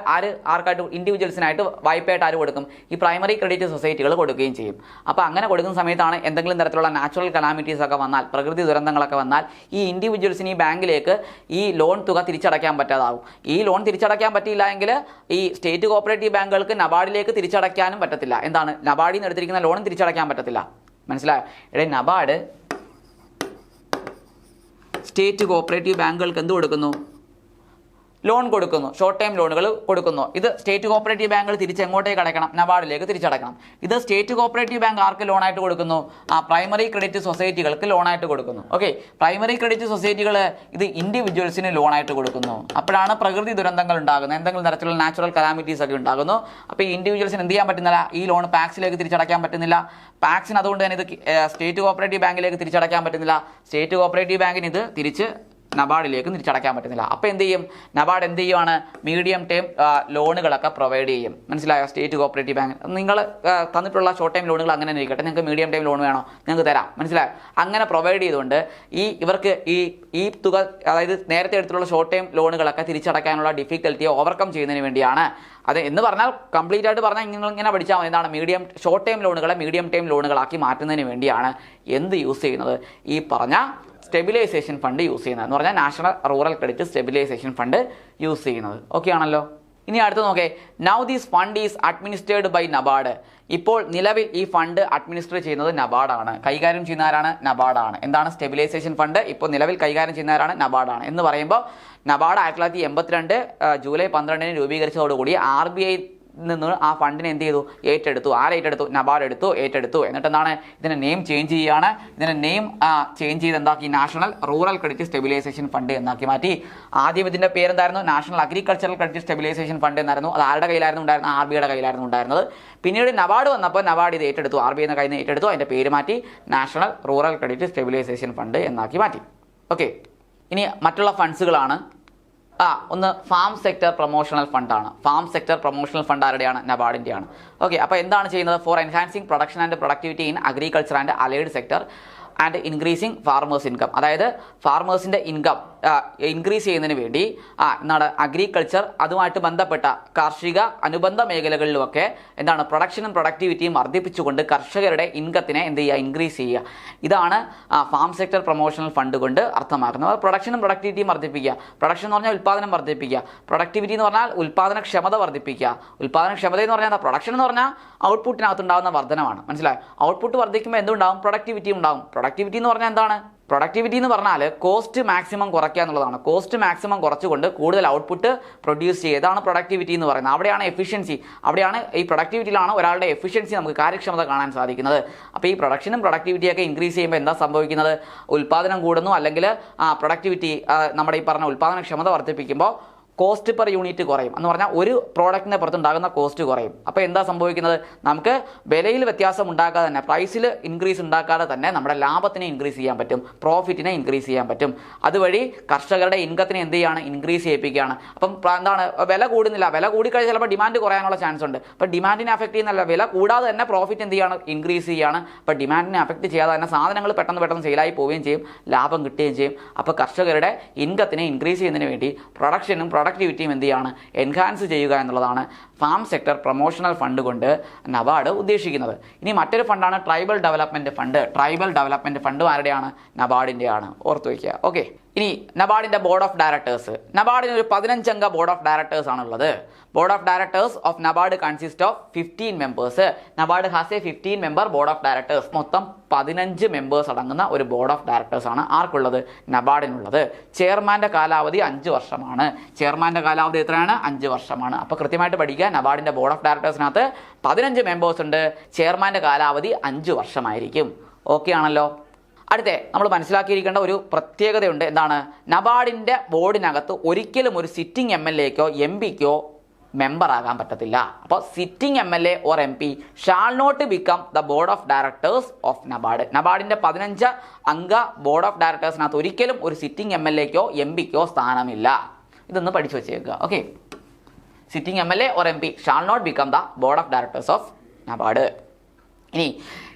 ആർക്കായിട്ട്? ഇൻഡിവിജ്വൽസിനായിട്ട് വായ്പയായിട്ട് ആര് കൊടുക്കും? ഈ പ്രൈമറി ക്രെഡിറ്റ് സൊസൈറ്റികൾ കൊടുക്കുകയും ചെയ്യും. അപ്പോൾ അങ്ങനെ കൊടുക്കുന്ന സമയത്താണ് എന്തെങ്കിലും തരത്തിലുള്ള നാച്ചുറൽ കലാമിറ്റീസ് ഒക്കെ വന്നാൽ, പ്രകൃതി ദുരന്തങ്ങളൊക്കെ വന്നാൽ ഈ ഇൻഡിവിജ്വൽസിന് ഈ ബാങ്കിലേക്ക് ഈ ലോൺ തുക തിരിച്ചടയ്ക്കാൻ പറ്റാതാവും. ഈ ലോൺ തിരിച്ചടയ്ക്കാൻ പറ്റിയില്ല എങ്കിൽ ഈ സ്റ്റേറ്റ് കോപ്പറേറ്റീവ് ബാങ്കുകൾക്ക് നബാർഡിലേക്ക് തിരിച്ചടയ്ക്കാനും പറ്റത്തില്ല. നബാർഡിൽ നിന്ന് എടുത്തിരിക്കുന്ന ലോണും തിരിച്ചടയ്ക്കാൻ പറ്റത്തില്ല. മനസ്സിലായോ? നബാർഡ് സ്റ്റേറ്റ് കോപ്പറേറ്റീവ് ബാങ്കുകൾക്ക് എന്ത് കൊടുക്കുന്നു? ലോൺ കൊടുക്കുന്നു, ഷോർട്ട് ടൈം ലോണുകൾ കൊടുക്കുന്നു. ഇത് സ്റ്റേറ്റ് കോപ്പറേറ്റീവ് ബാങ്കുകൾ തിരിച്ച് എങ്ങോട്ടേക്ക് അടയ്ക്കണം? നബാർഡിലേക്ക് തിരിച്ചടക്കണം. ഇത് സ്റ്റേറ്റ് കോപ്പറേറ്റീവ് ബാങ്ക് ആർക്ക് ലോണായിട്ട് കൊടുക്കുന്നു? പ്രൈമറി ക്രെഡിറ്റ് സൊസൈറ്റികൾക്ക് ലോണായിട്ട് കൊടുക്കുന്നു. ഓക്കെ, പ്രൈമറി ക്രെഡിറ്റ് സൊസൈറ്റികൾ ഇത് ഇൻഡിവിജ്വൽസിന് ലോണായിട്ട് കൊടുക്കുന്നു. അപ്പോഴാണ് പ്രകൃതി ദുരന്തങ്ങൾ ഉണ്ടാകുന്നത്, എന്തെങ്കിലും തരത്തിലുള്ള നാച്ചുറൽ കലാമിറ്റീസ് ഒക്കെ ഉണ്ടാകുന്നു. അപ്പോൾ ഈ ഇൻഡിവിജ്വൽസിന് എന്ത് ചെയ്യാൻ പറ്റുന്നില്ല? ഈ ലോൺ പാക്സിലേക്ക് തിരിച്ചടയ്ക്കാൻ പറ്റുന്നില്ല. പാക്സിന് അതുകൊണ്ട് തന്നെ ഇത് സ്റ്റേറ്റ് കോപ്പറേറ്റീവ് ബാങ്കിലേക്ക് തിരിച്ചടയ്ക്കാൻ പറ്റുന്നില്ല. സ്റ്റേറ്റ് കോപ്പറേറ്റീവ് ബാങ്കിന് ഇത് തിരിച്ച് നബാർഡിലേക്ക് തിരിച്ചടയ്ക്കാൻ പറ്റുന്നില്ല. അപ്പോൾ എന്ത് ചെയ്യും? നബാർഡ് എന്ത് ചെയ്യുവാണ്? മീഡിയം ടൈം ലോണുകളൊക്കെ പ്രൊവൈഡ് ചെയ്യും. മനസ്സിലായോ? സ്റ്റേറ്റ് കോപ്പറേറ്റീവ് ബാങ്ക് നിങ്ങൾ തന്നിട്ടുള്ള ഷോർട്ട് ടൈം ലോണുകൾ അങ്ങനെ ഇരിക്കട്ടെ, നിങ്ങൾക്ക് മീഡിയം ടൈം ലോൺ വേണോ? നിങ്ങൾക്ക് തരാം. മനസ്സിലായോ? അങ്ങനെ പ്രൊവൈഡ് ചെയ്തുകൊണ്ട് ഇവർക്ക് ഈ തുക, അതായത് നേരത്തെ എടുത്തിട്ടുള്ള ഷോർട്ട് ടൈം ലോണുകളൊക്കെ തിരിച്ചടയ്ക്കാനുള്ള ഡിഫിക്കൽറ്റിയെ ഓവർകം ചെയ്യുന്നതിന് വേണ്ടിയാണ്. അത് എന്ന് പറഞ്ഞാൽ കംപ്ലീറ്റ് ആയിട്ട് പറഞ്ഞാൽ ഇങ്ങനെ പഠിച്ചാൽ മതി. ഷോർട്ട് ടൈം ലോണുകളെ മീഡിയം ടൈം ലോണുകളാക്കി മാറ്റുന്നതിന് വേണ്ടിയാണ് എന്ത് യൂസ് ചെയ്യുന്നത്? ഈ പറഞ്ഞ സ്റ്റെബിലൈസേഷൻ ഫണ്ട് യൂസ് ചെയ്യുന്നത് എന്ന് പറഞ്ഞാൽ national rural credit stabilisation fund use ചെയ്യുന്നത്. ഓക്കെ ആണല്ലോ? ഇനി അടുത്ത് നോക്കേ, now this fund is administered by NABARD. ഇപ്പോൾ നിലവിൽ ഈ ഫണ്ട് അഡ്മിനിസ്റ്റർ ചെയ്യുന്നത് നബാർഡാണ്. കൈകാര്യം ചെയ്യുന്നവരാണ് നബാർഡാണ്. എന്താണ്? സ്റ്റെബിലൈസേഷൻ ഫണ്ട് ഇപ്പോൾ നിലവിൽ കൈകാര്യം ചെയ്യുന്നവരാണ് നബാർഡാണ്. എന്ന് പറയുമ്പോൾ നബാർഡ് 1982 ജൂലൈ 12 രൂപീകരിച്ചതോടുകൂടി RBI നിന്ന് ആ ഫണ്ടിനെ എന്ത് ചെയ്തു? ഏറ്റെടുത്തു. ആരേറ്റെടുത്തു? നബാർഡ് ഏറ്റെടുത്തു. എന്നിട്ട് എന്താണ്? ഇതിനെ നെയിം ചേഞ്ച് ചെയ്യുകയാണ്. ഇതിനെ നെയിം ചേഞ്ച് ചെയ്ത് എന്താക്കി? National rural credit stabilisation fund എന്നാക്കി മാറ്റി. ആദ്യം ഇതിന്റെ പേരെന്തായിരുന്നു? National agricultural credit stabilisation fund എന്നായിരുന്നു. അത് ആരുടെ കയ്യിലായിരുന്നു ഉണ്ടായിരുന്നത്? RBIയുടെ കയ്യിലായിരുന്നു ഉണ്ടായിരുന്നത്. പിന്നീട് നബാർഡ് വന്നപ്പോൾ നബാർഡ് ഇത് ഏറ്റെടുത്തു. RBI എന്ന കയ്യിൽ നിന്ന് ഏറ്റെടുത്തു. അതിന്റെ പേര് മാറ്റി national rural credit stabilisation fund എന്നാക്കി മാറ്റി. ഓക്കെ, ഇനി മറ്റുള്ള ഫണ്ട്സുകളാണ്. ഒന്ന് ഫാം സെക്ടർ പ്രൊമോഷണൽ ഫണ്ടാണ്. ഫാം സെക്ടർ പ്രൊമോഷണൽ ഫണ്ട് ആരുടെയാണ്? നബാർഡിൻ്റെയാണ്. ഓക്കെ, അപ്പോൾ എന്താണ് ചെയ്യുന്നത്? For enhancing production and productivity in agriculture and allied sector and increasing farmers income. അതായത് ഫാർമേഴ്സിൻ്റെ ഇൻകം ഇൻക്രീസ് ചെയ്യുന്നതിന് വേണ്ടി അഗ്രികൾച്ചർ അതുമായിട്ട് ബന്ധപ്പെട്ട കാർഷിക അനുബന്ധ മേഖലകളിലുമൊക്കെ പ്രൊഡക്ഷനും പ്രൊഡക്ടിവിറ്റിയും വർദ്ധിപ്പിച്ചുകൊണ്ട് കർഷകരുടെ ഇൻകത്തിനെ എന്ത് ചെയ്യുക? ഇൻക്രീസ് ചെയ്യുക. ഇതാണ് ഫാം സെക്ടർ പ്രൊമോഷണൽ ഫണ്ട് കൊണ്ട് അർത്ഥമാക്കുന്നത്. പ്രൊഡക്ഷനും പ്രൊഡക്ടിവിറ്റിയും വർദ്ധിപ്പിക്കുക. പ്രൊഡക്ഷൻ എന്ന് പറഞ്ഞാൽ ഉൽപ്പാദനം വർദ്ധിപ്പിക്കുക. പ്രൊഡക്ടിവിറ്റി എന്ന് പറഞ്ഞാൽ ഉൽപ്പാദനക്ഷമത വർദ്ധിപ്പിക്കുക. ഉൽപ്പാദനക്ഷമത എന്ന് പറഞ്ഞാൽ പ്രൊഡക്ഷൻ എന്ന് പറഞ്ഞാൽ ഔട്ട്പുട്ടിനകത്തുണ്ടാകുന്ന വർധനമാണ്. മനസ്സിലായോ? ഔട്ട്പുട്ട് വർദ്ധിക്കുമ്പോൾ എന്തുണ്ടാവും? പ്രൊഡക്ടിവിറ്റി ഉണ്ടാവും. പ്രൊഡക്ടിവിറ്റി എന്ന് പറഞ്ഞാൽ എന്താണ്? പ്രൊഡക്ടിവിറ്റി എന്ന് പറഞ്ഞാൽ കോസ്റ്റ് മാക്സിമം കുറയ്ക്കുക എന്നുള്ളതാണ്. കോസ്റ്റ് മാക്സിമം കുറച്ചുകൊണ്ട് കൂടുതൽ ഔട്ട്പുട്ട് പ്രൊഡ്യൂസ് ചെയ്യുക. ഇതാണ് പ്രൊഡക്ടിവിറ്റി എന്ന് പറയുന്നത്. അവിടെയാണ് എഫിഷ്യൻസി, അവിടെയാണ് ഈ പ്രൊഡക്ടിവിറ്റിയിലാണ് ഒരാളുടെ എഫിഷ്യൻസി, നമുക്ക് കാര്യക്ഷമത കാണാൻ സാധിക്കുന്നത്. അപ്പോൾ ഈ പ്രൊഡക്ഷനും പ്രൊഡക്ടിവിറ്റിയൊക്കെ ഇൻക്രീസ് ചെയ്യുമ്പോൾ എന്താ സംഭവിക്കുന്നത്? ഉൽപ്പാദനം കൂടുന്നു, അല്ലെങ്കിൽ പ്രൊഡക്ടിവിറ്റി നമ്മുടെ ഈ പറഞ്ഞ ഉൽപ്പാദനക്ഷമത വർദ്ധിപ്പിക്കുമ്പോൾ കോസ്റ്റ് പെർ യൂണിറ്റ് കുറയും. എന്ന് പറഞ്ഞാൽ ഒരു പ്രോഡക്റ്റിനെ പുറത്തുണ്ടാകുന്ന കോസ്റ്റ് കുറയും. അപ്പോൾ എന്താ സംഭവിക്കുന്നത്? നമുക്ക് വിലയിൽ വ്യത്യാസം ഉണ്ടാക്കാതെ തന്നെ, പ്രൈസിൽ ഇൻക്രീസ് ഉണ്ടാക്കാതെ തന്നെ നമ്മുടെ ലാഭത്തിനെ ഇൻക്രീസ് ചെയ്യാൻ പറ്റും, പ്രോഫിറ്റിനെ ഇൻക്രീസ് ചെയ്യാൻ പറ്റും. അതുവഴി കർഷകരുടെ ഇൻകത്തിനെ എന്ത് ചെയ്യാണ്? ഇൻക്രീസ് ചെയ്യിപ്പിക്കുകയാണ്. അപ്പം വില കൂടുന്നില്ല. വില കൂടിക്കഴിഞ്ഞാൽ ചിലപ്പോൾ ഡിമാൻഡ് കുറയാനുള്ള ചാൻസ് ഉണ്ട്. അപ്പോൾ ഡിമാൻഡിനെ അഫക്ട് ചെയ്യുന്നില്ല, വില കൂടാതെ തന്നെ പ്രോഫിറ്റ് എന്ത് ചെയ്യാണ്? ഇൻക്രീസ് ചെയ്യുകയാണ്. അപ്പോൾ ഡിമാൻഡിനെ അഫക്ട് ചെയ്യാതെ തന്നെ സാധനങ്ങൾ പെട്ടെന്ന് സെയിലായി പോവുകയും ചെയ്യും, ലാഭം കിട്ടുകയും ചെയ്യും. അപ്പോൾ കർഷകരുടെ ഇൻകത്തിനെ ഇൻക്രീസ് ചെയ്യുന്നതിന് വേണ്ടി പ്രൊഡക്ഷനും പ്രൊഡക്ടിവിറ്റിയും എന്ത് ചെയ്യാണ്? എൻഹാൻസ് ചെയ്യുക എന്നുള്ളതാണ് ഫാം സെക്ടർ പ്രൊമോഷണൽ ഫണ്ട് കൊണ്ട് നബാർഡ് ഉദ്ദേശിക്കുന്നത്. ഇനി മറ്റൊരു ഫണ്ടാണ് tribal development fund. Tribal development ഫണ്ടും ആരുടെയാണ്? നബാർഡിൻ്റെയാണ്. ഓർത്ത് വയ്ക്കുക. ഓക്കെ, ഇനി നബാർഡിൻ്റെ ബോർഡ് ഓഫ് ഡയറക്ടേഴ്സ്. നബാർഡിന് ഒരു 15 അംഗ ബോർഡ് ഓഫ് ഡയറക്ടേഴ്സ് ആണുള്ളത്. Board of directors of NABARD consist of 15 members. NABARD has a 15 member board of directors. മൊത്തം 15 മെമ്പേഴ്സ് അടങ്ങുന്ന ഒരു ബോർഡ് ഓഫ് ഡയറക്ടേഴ്സ് ആണ് ആർക്കുള്ളത്? നബാർഡിനുള്ളത്. ചെയർമാൻ്റെ കാലാവധി 5 വർഷമാണ്. ചെയർമാൻ്റെ കാലാവധി എത്രയാണ്? 5 വർഷമാണ്. അപ്പോൾ കൃത്യമായിട്ട് പഠിക്കുക. നബാർഡിൻ്റെ ബോർഡ് ഓഫ് ഡയറക്ടേഴ്സിനകത്ത് 15 മെമ്പേഴ്സ് ഉണ്ട്. ചെയർമാൻ്റെ കാലാവധി 5 വർഷമായിരിക്കും. ഓക്കെ ആണല്ലോ? അടുത്ത നമ്മൾ മനസ്സിലാക്കിയിരിക്കേണ്ട ഒരു പ്രത്യേകതയുണ്ട്. എന്താണ്? നബാർഡിൻ്റെ ബോർഡിനകത്ത് ഒരിക്കലും ഒരു സിറ്റിംഗ് MLAക്കോ MPക്കോ മെമ്പർ ആകാൻ പറ്റത്തില്ല. അപ്പോൾ sitting MLA or MP shall not become the board of directors of NABARD. നബാർഡിൻ്റെ 15 അംഗ ബോർഡ് ഓഫ് ഡയറക്ടേഴ്സിനകത്ത് ഒരിക്കലും ഒരു സിറ്റിംഗ് MLAക്കോ MPക്കോ സ്ഥാനമില്ല. ഇതൊന്ന് പഠിച്ചു വെച്ചേക്കുക. Okay, sitting MLA or MP shall not become the board of directors of NABARD. ഇനി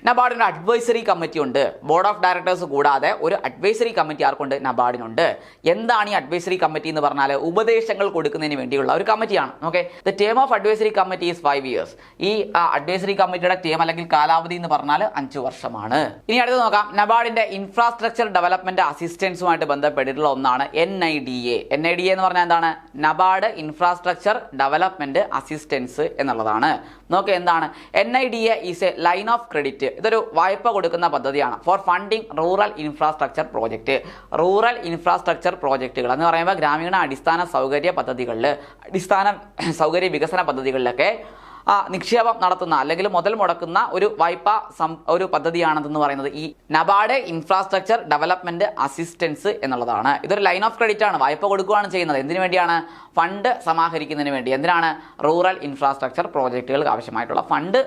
നബാർഡിന് അഡ്വൈസറി കമ്മിറ്റി ഉണ്ട്. ബോർഡ് ഓഫ് ഡയറക്ടേഴ്സ് കൂടാതെ ഒരു അഡ്വൈസറി കമ്മിറ്റി ആർക്കുണ്ട്? നബാർഡിനുണ്ട്. എന്താണ് ഈ അഡ്വൈസറി കമ്മിറ്റി എന്ന് പറഞ്ഞാൽ ഉപദേശങ്ങൾ കൊടുക്കുന്നതിന് വേണ്ടിയുള്ള ഒരു കമ്മിറ്റിയാണ്. Okay, the term of advisory committee is 5 years. ഈ അഡ്വൈസറി കമ്മിറ്റിയുടെ ടേം അല്ലെങ്കിൽ കാലാവധി എന്ന് പറഞ്ഞാൽ 5 വർഷമാണ്. ഇനി അടുത്ത് നോക്കാം, നബാർഡിന്റെ ഇൻഫ്രാസ്ട്രക്ചർ ഡെവലപ്മെന്റ് അസിസ്റ്റൻസുമായിട്ട് ബന്ധപ്പെട്ടിട്ടുള്ള ഒന്നാണ് NIDA. NIDA എന്ന് പറഞ്ഞാൽ എന്താണ്? നബാർഡ് ഇൻഫ്രാസ്ട്രക്ചർ ഡെവലപ്മെന്റ് അസിസ്റ്റൻസ് എന്നുള്ളതാണ്. നോക്കുക എന്താണ് NIDA is a line of credit. ഇതൊരു വായ്പ കൊടുക്കുന്ന പദ്ധതിയാണ് for funding rural infrastructure project. Rural infrastructure പ്രോജക്റ്റുകൾ എന്ന് പറയുമ്പോൾ ഗ്രാമീണ അടിസ്ഥാന സൗകര്യ പദ്ധതികളിൽ, അടിസ്ഥാന സൗകര്യ വികസന പദ്ധതികളിലൊക്കെ നിക്ഷേപം നടത്തുന്ന അല്ലെങ്കിൽ മുതൽ മുടക്കുന്ന ഒരു വായ്പ ഒരു പദ്ധതിയാണെന്ന് പറയുന്നത് ഈ നബാർഡ് ഇൻഫ്രാസ്ട്രക്ചർ ഡെവലപ്മെന്റ് അസിസ്റ്റൻസ് എന്നുള്ളതാണ്. ഇതൊരു ലൈൻ ഓഫ് ക്രെഡിറ്റ് ആണ്. വായ്പ കൊടുക്കുകയാണ് ചെയ്യുന്നത്. എന്തിനു വേണ്ടിയാണ്? ഫണ്ട് സമാഹരിക്കുന്നതിന് വേണ്ടി. എന്തിനാണ്? റൂറൽ ഇൻഫ്രാസ്ട്രക്ചർ പ്രോജക്റ്റുകൾക്ക് ആവശ്യമായിട്ടുള്ള ഫണ്ട്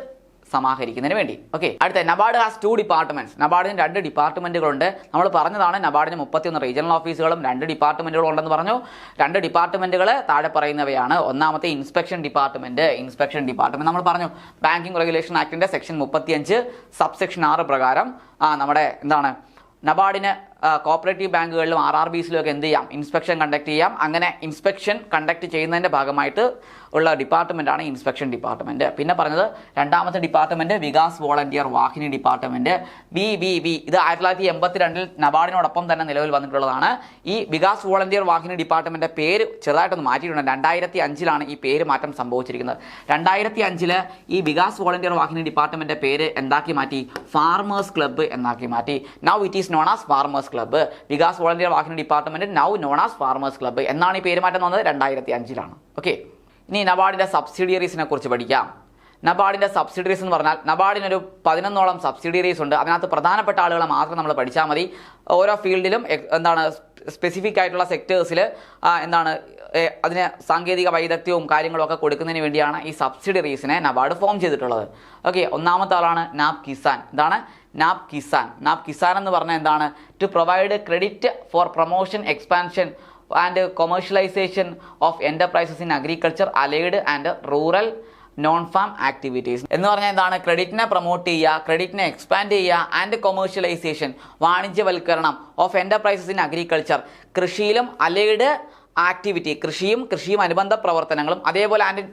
സമാഹരിക്കുന്നതിന് വേണ്ടി. ഓക്കെ, അടുത്ത നബാർഡ് ഹാസ് 2 departments. നബാർഡിന് 2 ഡിപ്പാർട്ട്മെന്റുകളുണ്ട്. നമ്മൾ പറഞ്ഞതാണ് നബാർഡിന് 31 റീജിയണൽ ഓഫീസുകളും 2 ഡിപ്പാർട്ട്മെന്റുകളും ഉണ്ടെന്ന് പറഞ്ഞു. 2 ഡിപ്പാർട്ട്മെന്റുകൾ താഴെ പറയുന്നവയാണ്. ഒന്നാമത്തെ ഇൻസ്പെക്ഷൻ ഡിപ്പാർട്ട്മെന്റ്. ഇൻസ്പെക്ഷൻ ഡിപ്പാർട്ട്മെന്റ് നമ്മൾ പറഞ്ഞു ബാങ്കിങ് റെഗുലേഷൻ ആക്ടിന്റെ സെക്ഷൻ 35 സബ്സെക്ഷൻ 6 പ്രകാരം നമ്മുടെ എന്താണ് നബാർഡിന് കോപ്പറേറ്റീവ് ബാങ്കുകളിലും RRBസിലും ഒക്കെ എന്ത് ചെയ്യാം? ഇൻസ്പെക്ഷൻ കണ്ടക്ട് ചെയ്യാം. അങ്ങനെ ഇൻസ്പെക്ഷൻ കണ്ടക്ട് ചെയ്യുന്നതിൻ്റെ ഭാഗമായിട്ട് ഉള്ള ഡിപ്പാർട്ട്മെൻറ്റാണ് ഇൻസ്പെക്ഷൻ ഡിപ്പാർട്ട്മെൻറ്റ്. പിന്നെ പറഞ്ഞത് രണ്ടാമത്തെ department Vikas volunteer Vahini department VVV. ഇത് 1982 നബാർഡിനോടൊപ്പം തന്നെ നിലവിൽ വന്നിട്ടുള്ളതാണ്. ഈ വികാസ് വോളണ്ടിയർ വാഹിനി ഡിപ്പാർട്ട്മെൻറ്റിൻ്റെ പേര് ചെറുതായിട്ടൊന്ന് മാറ്റിയിട്ടുണ്ട്. 2005 ഈ പേര് മാറ്റം സംഭവിച്ചിരിക്കുന്നത്. 2005 ഈ വികാസ് വോളണ്ടിയർ വാഹിനി ഡിപ്പാർട്ട്മെൻറ്റിൻ്റെ പേര് എന്താക്കി മാറ്റി? ഫാർമേഴ്സ് ക്ലബ്ബ് എന്നാക്കി മാറ്റി. Now it is known as farmers club. Vikas volunteer Vahini department now known as farmers club എന്നാണ് ഈ പേരുമാറ്റം വന്നത്. 2005. ഓക്കെ, ഇനി നബാർഡിന്റെ സബ്സിഡിയറീസിനെ കുറിച്ച് പഠിക്കാം. നബാർഡിന്റെ സബ്സിഡിയറീസ് എന്ന് പറഞ്ഞാൽ നബാർഡിനൊരു 11ഓളം സബ്സിഡിയറീസ് ഉണ്ട്. അതിനകത്ത് പ്രധാനപ്പെട്ട ആളുകളെ മാത്രം നമ്മൾ പഠിച്ചാൽ മതി. ഓരോ ഫീൽഡിലും എന്താണ് സ്പെസിഫിക് ആയിട്ടുള്ള സെക്ടേഴ്സിൽ എന്താണ് അതിന് സാങ്കേതിക വൈദഗ്ധ്യവും കാര്യങ്ങളും ഒക്കെ കൊടുക്കുന്നതിന് വേണ്ടിയാണ് ഈ സബ്സിഡിയറീസിനെ നബാർഡ് ഫോം ചെയ്തിട്ടുള്ളത്. ഓക്കെ, ഒന്നാമത്തെ ആളാണ് നാബ് കിസാൻ. എന്താണ് നാബ് കിസാൻ? നാബ് കിസാൻ എന്ന് പറഞ്ഞാൽ എന്താണ്? To provide credit for promotion, expansion and commercialization of enterprises in agriculture, allied and rural non farm activities. എന്ന് പറഞ്ഞാൽ എന്താണ്? ക്രെഡിറ്റിനെ പ്രൊമോട്ട് ചെയ്യുക, ക്രെഡിറ്റിനെ എക്സ്പാൻഡ് ചെയ്യുക, ആൻഡ് കൊമേഴ്ഷ്യലൈസേഷൻ വാണിജ്യവൽക്കരണം ഓഫ് എന്റർപ്രൈസസ് ഇൻ അഗ്രികൾച്ചർ, കൃഷിയിലും അലൈഡ് ആക്ടിവിറ്റി, കൃഷിയും അനുബന്ധ പ്രവർത്തനങ്ങളും, അതേപോലെ and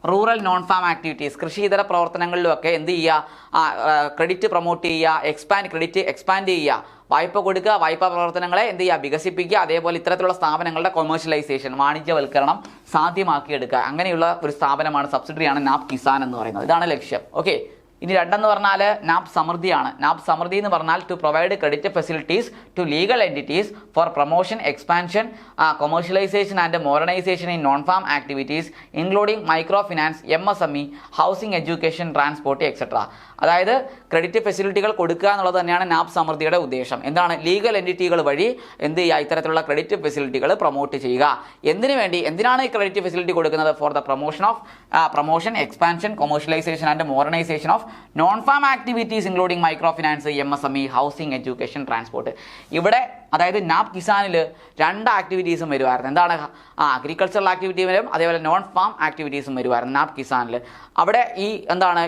rural non farm activities, കൃഷി ഇതര പ്രവർത്തനങ്ങളിലുമൊക്കെ എന്ത് ചെയ്യുക? ക്രെഡിറ്റ് പ്രൊമോട്ട് ചെയ്യുക, ക്രെഡിറ്റ് എക്സ്പാൻഡ് ചെയ്യുക, വായ്പ കൊടുക്കുക, വായ്പാ പ്രവർത്തനങ്ങളെ എന്ത് ചെയ്യുക? വികസിപ്പിക്കുക. അതേപോലെ ഇത്തരത്തിലുള്ള സ്ഥാപനങ്ങളുടെ കൊമേഴ്ഷ്യലൈസേഷൻ, വാണിജ്യവൽക്കരണം സാധ്യമാക്കിയെടുക്കുക. അങ്ങനെയുള്ള ഒരു സ്ഥാപനമാണ്, സബ്സിഡിയാണ് നാബ് കിസാൻ എന്ന് പറയുന്നത്. ഇതാണ് ലക്ഷ്യം. ഓക്കെ, ഇനി രണ്ടെന്ന് പറഞ്ഞാൽ നാബ് സമൃദ്ധിയാണ്. നാബ് സമൃദ്ധി എന്ന് പറഞ്ഞാൽ to provide credit facilities to legal entities for promotion, expansion, commercialization and modernization in non farm activities including micro finance, MSME, housing, education, transport etcetera. അതായത് ക്രെഡിറ്റ് ഫെസിലിറ്റികൾ കൊടുക്കുക എന്നുള്ളത് തന്നെയാണ് നാബ് സമൃദ്ധിയുടെ ഉദ്ദേശം. എന്താണ്? ലീഗൽ എൻറ്റിറ്റികൾ വഴി എന്ത് ചെയ്യുക? ഇത്തരത്തിലുള്ള ക്രെഡിറ്റ് ഫെസിലിറ്റികൾ പ്രൊമോട്ട് ചെയ്യുക. എന്തിനു വേണ്ടി? എന്തിനാണ് ഈ ക്രെഡിറ്റ് ഫെസിലിറ്റി കൊടുക്കുന്നത്? For the promotion, expansion, commercialization and modernisation of non farm activities including micro finance, MSME, housing, education, transport. ഇവിടെ അതായത് നാബ് കിസാനിൽ 2 ആക്ടിവിറ്റീസും വരുമായിരുന്നു. എന്താണ്? അഗ്രികൾച്ചറൽ ആക്ടിവിറ്റി വരും, അതേപോലെ നോൺ ഫാം ആക്ടിവിറ്റീസും വരുമായിരുന്നു നാബ് കിസാനിൽ. അവിടെ